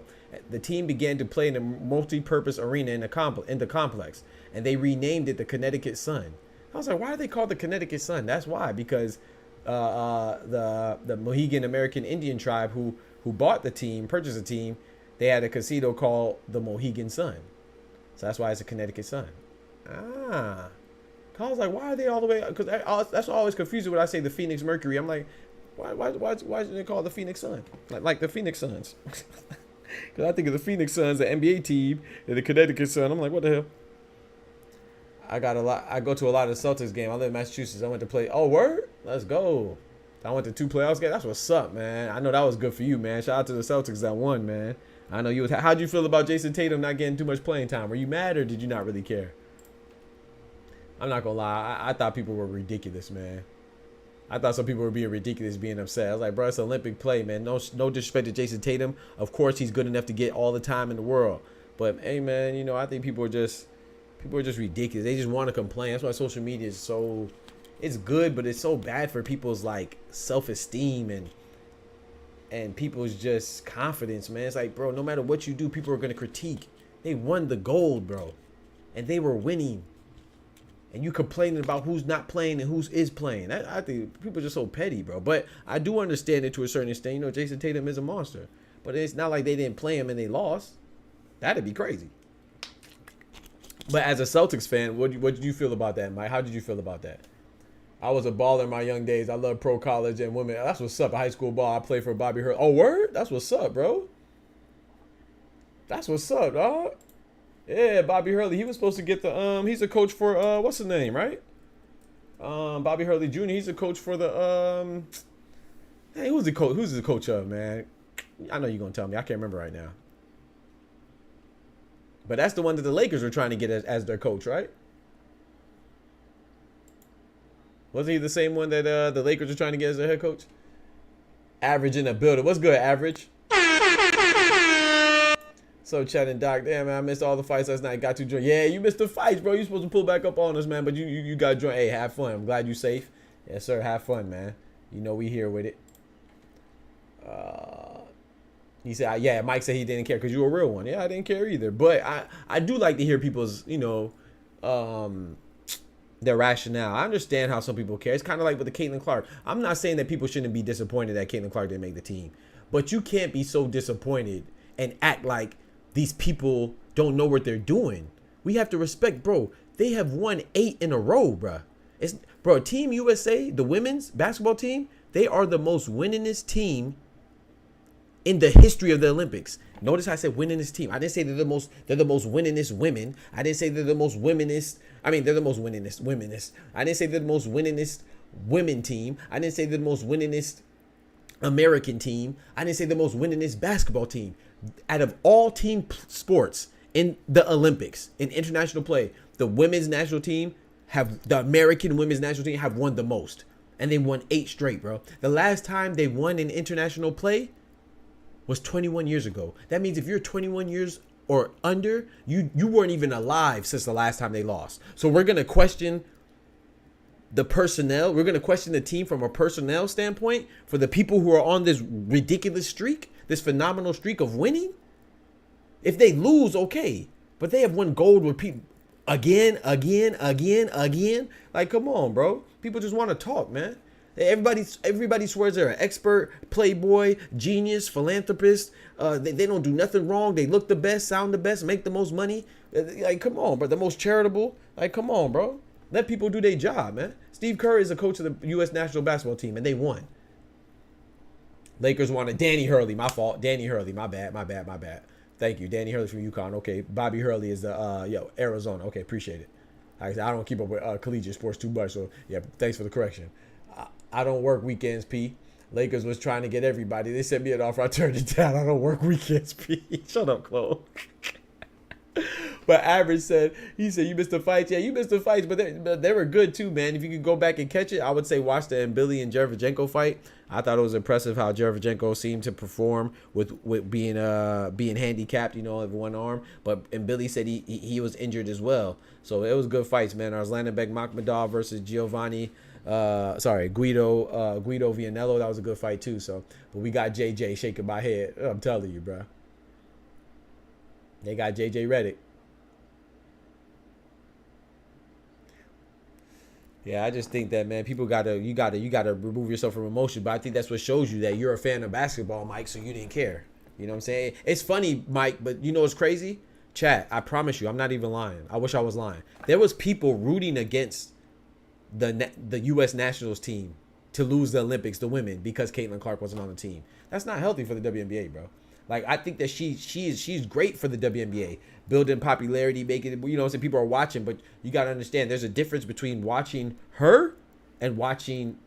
The team began to play in a multi-purpose arena in the complex, and they renamed it the Connecticut Sun. I was like, why are they called the Connecticut Sun? That's why, because the Mohegan American Indian tribe who bought the team, purchased the team, they had a casino called the Mohegan Sun. So that's why it's a Connecticut Sun. Ah. I was like, why are they all the way? Because that's always confusing when I say the Phoenix Mercury. I'm like, why is they call it the Phoenix Sun? Like the Phoenix Suns. Because I think of the Phoenix Suns, the NBA team, and the Connecticut Sun. I'm like, what the hell? I go to a lot of the Celtics game. I live in Massachusetts. I went to play. Oh, word? Let's go. I went to 2 playoffs games. That's what's up, man. I know that was good for you, man. Shout out to the Celtics that won, man. I know you was. How'd you feel about Jason Tatum not getting too much playing time? Were you mad or did you not really care? I'm not gonna lie. I thought people were ridiculous, man. I thought some people were being ridiculous, being upset. I was like, bro, it's Olympic play, man. No disrespect to Jason Tatum. Of course, he's good enough to get all the time in the world. But hey, man, you know, I think people are just ridiculous. They just want to complain. That's why social media is so. It's good, but it's so bad for people's like self-esteem and people's just confidence, man. It's like, bro, no matter what you do, people are gonna critique. They won the gold, bro, and they were winning. And you complaining about who's not playing and who's is playing. I think people are just so petty, bro. But I do understand it to a certain extent. You know, Jason Tatum is a monster. But it's not like they didn't play him and they lost. That'd be crazy. But as a Celtics fan, what did you feel about that, Mike? How did you feel about that? I was a baller in my young days. I love pro college and women. That's what's up. High school ball. I played for Bobby Hurley. Oh, word? That's what's up, bro. That's what's up, dog. Yeah, Bobby Hurley. He was supposed to get the he's a coach for what's his name, right? Bobby Hurley Jr. He's a coach for the hey, who's the coach? Who's the coach of, man? I know you're gonna tell me. I can't remember right now. But that's the one that the Lakers were trying to get as their coach, right? Wasn't he the same one that the Lakers were trying to get as their head coach? Average in the building. What's good, Average? So, Chad and Doc, damn, man, I missed all the fights last night. Got to join. Yeah, you missed the fights, bro. You supposed to pull back up on us, man. But you got to join. Hey, have fun. I'm glad you safe. Yes, sir. Have fun, man. You know we here with it. He said, yeah, Mike said he didn't care because you were a real one. Yeah, I didn't care either. But I do like to hear people's, you know, their rationale. I understand how some people care. It's kind of like with the Caitlin Clark. I'm not saying that people shouldn't be disappointed that Caitlin Clark didn't make the team. But you can't be so disappointed and act like these people don't know what they're doing. We have to respect, bro. They have won 8 in a row, bro. Bro, Team USA, the women's basketball team, they are the most winningest team in the history of the Olympics. Notice I said winningest team. I didn't say they're the most winningest women. I didn't say they're the most womenist. I mean, they're the most winningest. I didn't say they're the most winningest women team. I didn't say they're the most winningest American team. I didn't say the most winningest basketball team. Out of all team sports in the Olympics, in international play, the women's national team the American women's national team have won the most. And they won 8 straight, bro. The last time they won in international play was 21 years ago. That means if you're 21 years or under, you weren't even alive since the last time they lost. So we're going to question the personnel. We're going to question the team from a personnel standpoint for the people who are on this ridiculous streak, this phenomenal streak of winning. If they lose, okay. But they have won gold with people again. Like, come on, bro. People just want to talk, man. Everybody swears they're an expert, playboy, genius, philanthropist. They don't do nothing wrong. They look the best, sound the best, make the most money. Like, come on, bro. The most charitable. Like, come on, bro. Let people do their job, man. Steve Kerr is a coach of the U.S. national basketball team, and they won. Lakers wanted Danny Hurley. My fault. Danny Hurley. My bad. Thank you. Danny Hurley from UConn. Okay. Bobby Hurley is Arizona. Okay. Appreciate it. I don't keep up with collegiate sports too much, so yeah. Thanks for the correction. I don't work weekends, P. Lakers was trying to get everybody. They sent me an offer. I turned it down. I don't work weekends, P. Shut up, Chloe. But Average said, you missed the fights. Yeah, you missed the fights, but they were good too, man. If you could go back and catch it, I would say watch the Mbilli and Derevyanchenko fight. I thought it was impressive how Derevyanchenko seemed to perform with being handicapped, you know, of one arm. But Mbilli said he was injured as well. So it was good fights, man. Arslanbek Makhmudov versus Guido Vianello. That was a good fight too. So, but we got JJ shaking my head. I'm telling you, bro. They got JJ Redick. Yeah, I just think that, man, people you gotta remove yourself from emotion. But I think that's what shows you that you're a fan of basketball, Mike. So you didn't care. You know what I'm saying? It's funny, Mike, but you know what's crazy? Chat, I promise you, I'm not even lying. I wish I was lying. There was people rooting against the U.S. Nationals team to lose the Olympics, the women, because Caitlin Clark wasn't on the team. That's not healthy for the WNBA, bro. Like, I think that she's great for the WNBA, building popularity, making it, you know, so people are watching. But you got to understand, there's a difference between watching her and watching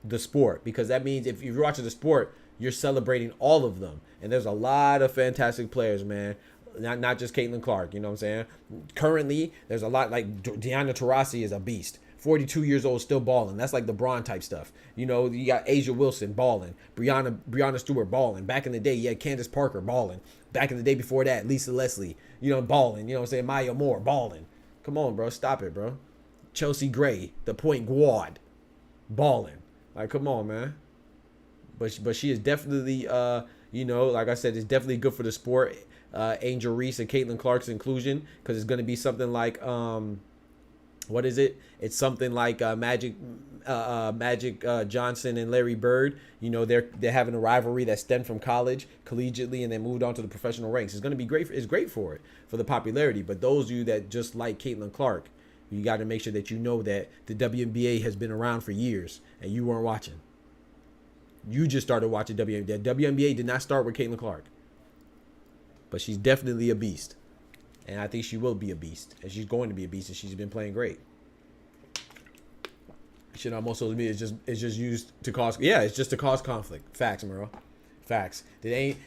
the sport, because that means if you're watching the sport, you're celebrating all of them. And there's a lot of fantastic players, man. Not just Caitlin Clark, you know what I'm saying? Currently, there's a lot, like Diana Taurasi is a beast. 42 years old, still balling. That's like LeBron type stuff. You know, you got Asia Wilson balling. Breonna Stewart balling. Back in the day, you had Candace Parker balling. Back in the day before that, Lisa Leslie, you know, balling. You know what I'm saying? Maya Moore balling. Come on, bro. Stop it, bro. Chelsea Gray, the point guard, balling. Like, come on, man. But she is definitely, you know, like I said, it's definitely good for the sport. Angel Reese and Caitlin Clark's inclusion, because it's going to be something like, what is it? It's something like Magic Magic Johnson and Larry Bird. You know, they're having a rivalry that stemmed from college, collegiately, and then moved on to the professional ranks. It's going to be great. It's great for it, for the popularity. But those of you that just like Caitlin Clark, you got to make sure that you know that the WNBA has been around for years and you weren't watching. You just started watching WNBA. The WNBA did not start with Caitlin Clark. But she's definitely a beast. And I think she will be a beast. And she's going to be a beast, and she's been playing great. Shit on most social media is just used to cause, yeah, it's just to cause conflict. Facts, Merle. Facts. Did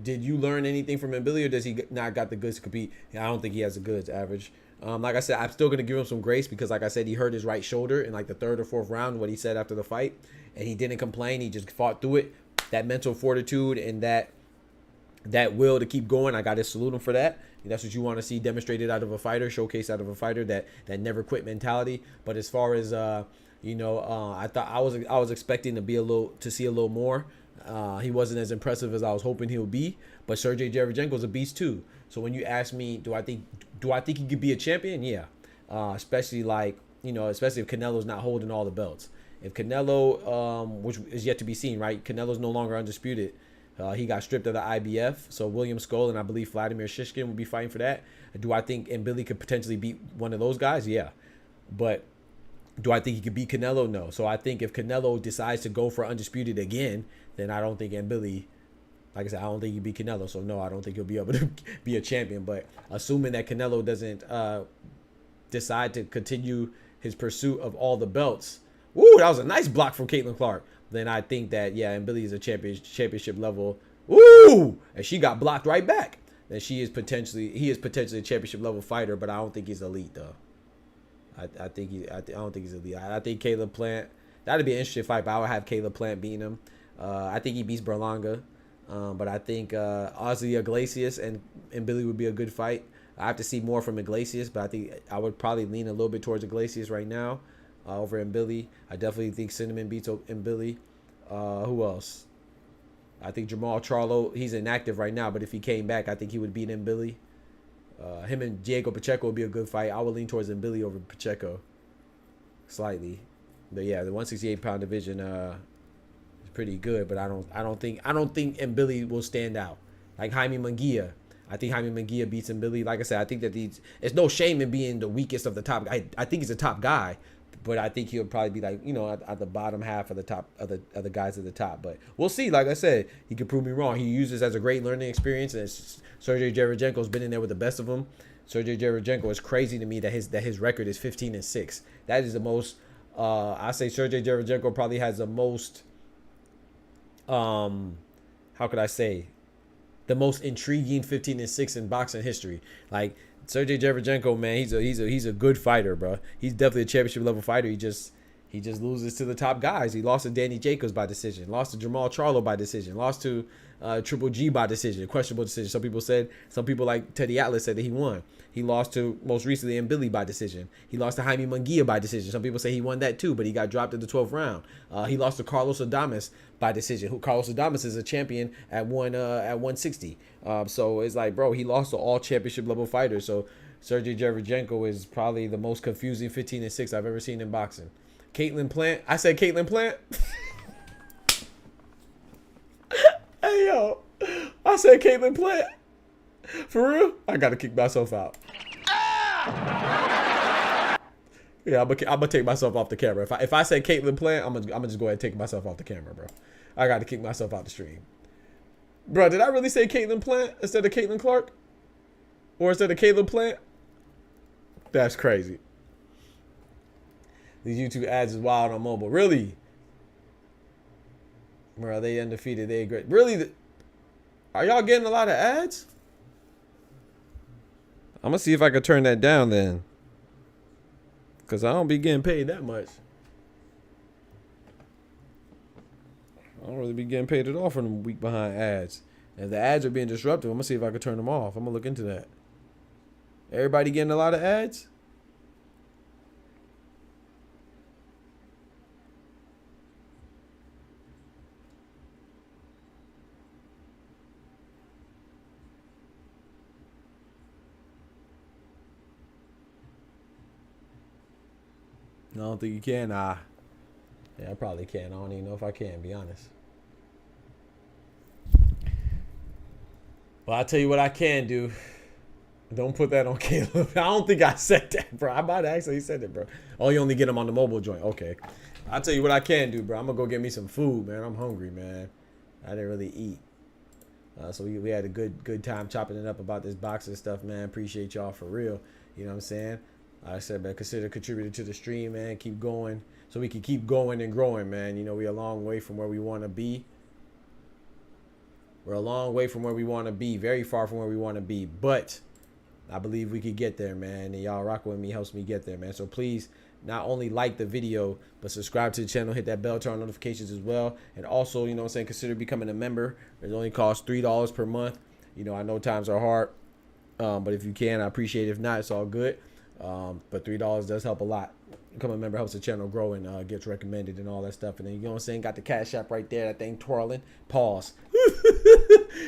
you learn anything from Mbilli, or does he not got the goods to compete? I don't think he has the goods, average. Like I said, I'm still gonna give him some grace because, like I said, he hurt his right shoulder in like the 3rd or 4th round. What he said after the fight, and he didn't complain. He just fought through it. That mental fortitude and that will to keep going, I gotta salute him for that. That's what you want to see demonstrated out of a fighter, showcased out of a fighter, that never quit mentality. But as far as I thought I was expecting to see a little more. He wasn't as impressive as I was hoping he would be. But Sergiy Derevyanchenko is a beast too. So when you ask me, do I think he could be a champion? Yeah, especially especially if Canelo's not holding all the belts. If Canelo, which is yet to be seen, right? Canelo's no longer undisputed. He got stripped of the IBF, so William Skull and I believe Vladimir Shishkin will be fighting for that. Do I think Mbilli could potentially beat one of those guys? Yeah. But do I think he could beat Canelo? No. So I think if Canelo decides to go for undisputed again, then I don't think Mbilli, like I said, I don't think he beat Canelo. So no, I don't think he'll be able to be a champion. But assuming that Canelo doesn't decide to continue his pursuit of all the belts, ooh, that was a nice block from Caitlin Clark. Then I think that, yeah, Mbilli is a championship level. Ooh, and she got blocked right back. Then he is potentially a championship level fighter, but I don't think he's elite though. I don't think he's elite. I think Caleb Plant, that'd be an interesting fight, but I would have Caleb Plant beating him. I think he beats Berlanga, but I think Ozzy Iglesias and Mbilli would be a good fight. I have to see more from Iglesias, but I think I would probably lean a little bit towards Iglesias right now. Over Mbilli. I definitely think Cinnamon beats Mbilli. Who else? I think Jamal Charlo, he's inactive right now, but if he came back, I think he would beat Mbilli. Him and Diego Pacheco would be a good fight. I would lean towards Mbilli over Pacheco slightly. But yeah, the 168-pound division is pretty good, but I don't think Mbilli will stand out. Like Jaime Munguia. I think Jaime Munguia beats Mbilli. Like I said, I think that there's no shame in being the weakest of the top. I think he's a top guy. But I think he'll probably be like, at the bottom half of the top of the guys at the top. But we'll see. Like I said, he could prove me wrong. He uses as a great learning experience, and Sergiy Derevyanchenko's been in there with the best of them. Sergiy Derevyanchenko is crazy to me that his record is 15-6. That is the most. I say Sergiy Derevyanchenko probably has the most. How could I say? The most intriguing 15-6 in boxing history. Like, Sergiy Derevyanchenko, man, he's a good fighter, bro. He's definitely a championship level fighter. He just loses to the top guys. He lost to Danny Jacobs by decision, lost to Jamal Charlo by decision, lost to Triple G by decision, questionable decision. Some people like Teddy Atlas said that he won. He lost to, most recently, Mbilli by decision. He lost to Jaime Munguia by decision. Some people say he won that too, but he got dropped in the 12th round. He lost to Carlos Adames by decision. Carlos Adames is a champion at 160. So it's like, bro, he lost to all championship level fighters. So Sergiy Derevyanchenko is probably the most confusing 15-6 I've ever seen in boxing. Caitlin Plant. I said Caitlin Plant. Hey, yo. I said Caitlin Plant. For real? I got to kick myself out. Yeah, I'm gonna take myself off the camera. If I say Caitlin Plant, I'm gonna just go ahead and take myself off the camera, bro. I got to kick myself out the stream. Bro, did I really say Caitlin Plant instead of Caitlin Clark? Or instead of Caleb Plant? That's crazy. These YouTube ads is wild on mobile. Really? Bro, they undefeated. They great. Really? Are y'all getting a lot of ads? I'm going to see if I can turn that down then. Because I don't be getting paid that much. I don't really be getting paid at all for them week behind ads. And if the ads are being disruptive, I'm going to see if I can turn them off. I'm going to look into that. Everybody getting a lot of ads? I don't think you can. Yeah, I probably can. I don't even know if I can, be honest. Well, I'll tell you what I can do. Don't put that on Caleb. I don't think I said that, bro. I might have actually said it, bro. Oh, you only get them on the mobile joint. Okay. I'll tell you what I can do, bro. I'm going to go get me some food, man. I'm hungry, man. I didn't really eat. So we had a good time chopping it up about this boxing stuff, man. Appreciate y'all for real. You know what I'm saying? Like I said, man, consider contributing to the stream, man. Keep going so we can keep going and growing, man. You know, we're a long way from where we want to be. We're a long way from where we want to be. Very far from where we want to be. But I believe we could get there, man. And y'all rocking with me helps me get there, man. So please, not only like the video, but subscribe to the channel. Hit that bell, turn on notifications as well. And also, you know what I'm saying, consider becoming a member. It only costs $3 per month. You know, I know times are hard. But if you can, I appreciate it. If not, it's all good. But $3 does help a lot. Becoming a member helps the channel grow and gets recommended and all that stuff. And then, you know what I'm saying, got the Cash App right there. That thing twirling. Pause.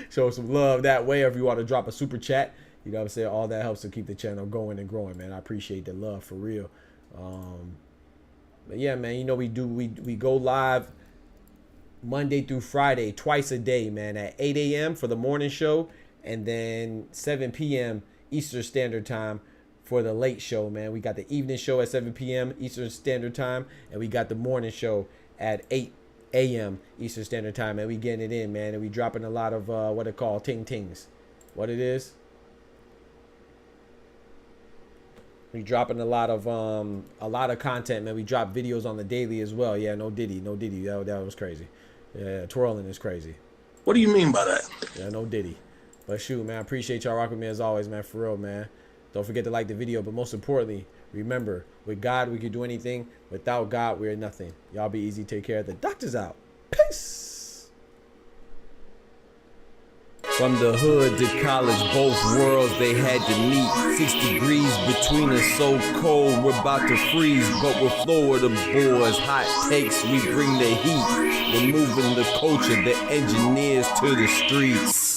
Show some love that way. Or if you want to drop a super chat, you know what I'm saying, all that helps to keep the channel going and growing, man. I appreciate the love for real. But yeah, man, you know, we go live Monday through Friday, twice a day, man, at 8 a.m. for the morning show, and then 7 p.m. Eastern Standard Time for the late show, man. We got the evening show at 7 p.m. Eastern Standard Time, and we got the morning show at 8 a.m. Eastern Standard Time, and we getting it in, man. And we dropping a lot of what it called ting-tings. What it is? We dropping a lot of content, man. We drop videos on the daily as well. Yeah, no Diddy. That was crazy. Yeah, twirling is crazy.
What do you mean by that?
Yeah, no Diddy. But shoot, man, I appreciate y'all rocking with me as always, man. For real, man. Don't forget to like the video, but most importantly, remember, with God, we can do anything. Without God, we're nothing. Y'all be easy. Take care. The doctor's out. Peace.
From the hood to college, both worlds they had to meet. 6 degrees between us, so cold we're about to freeze. But we're Florida boys, hot takes, we bring the heat. We're moving the culture, the engineers to the streets.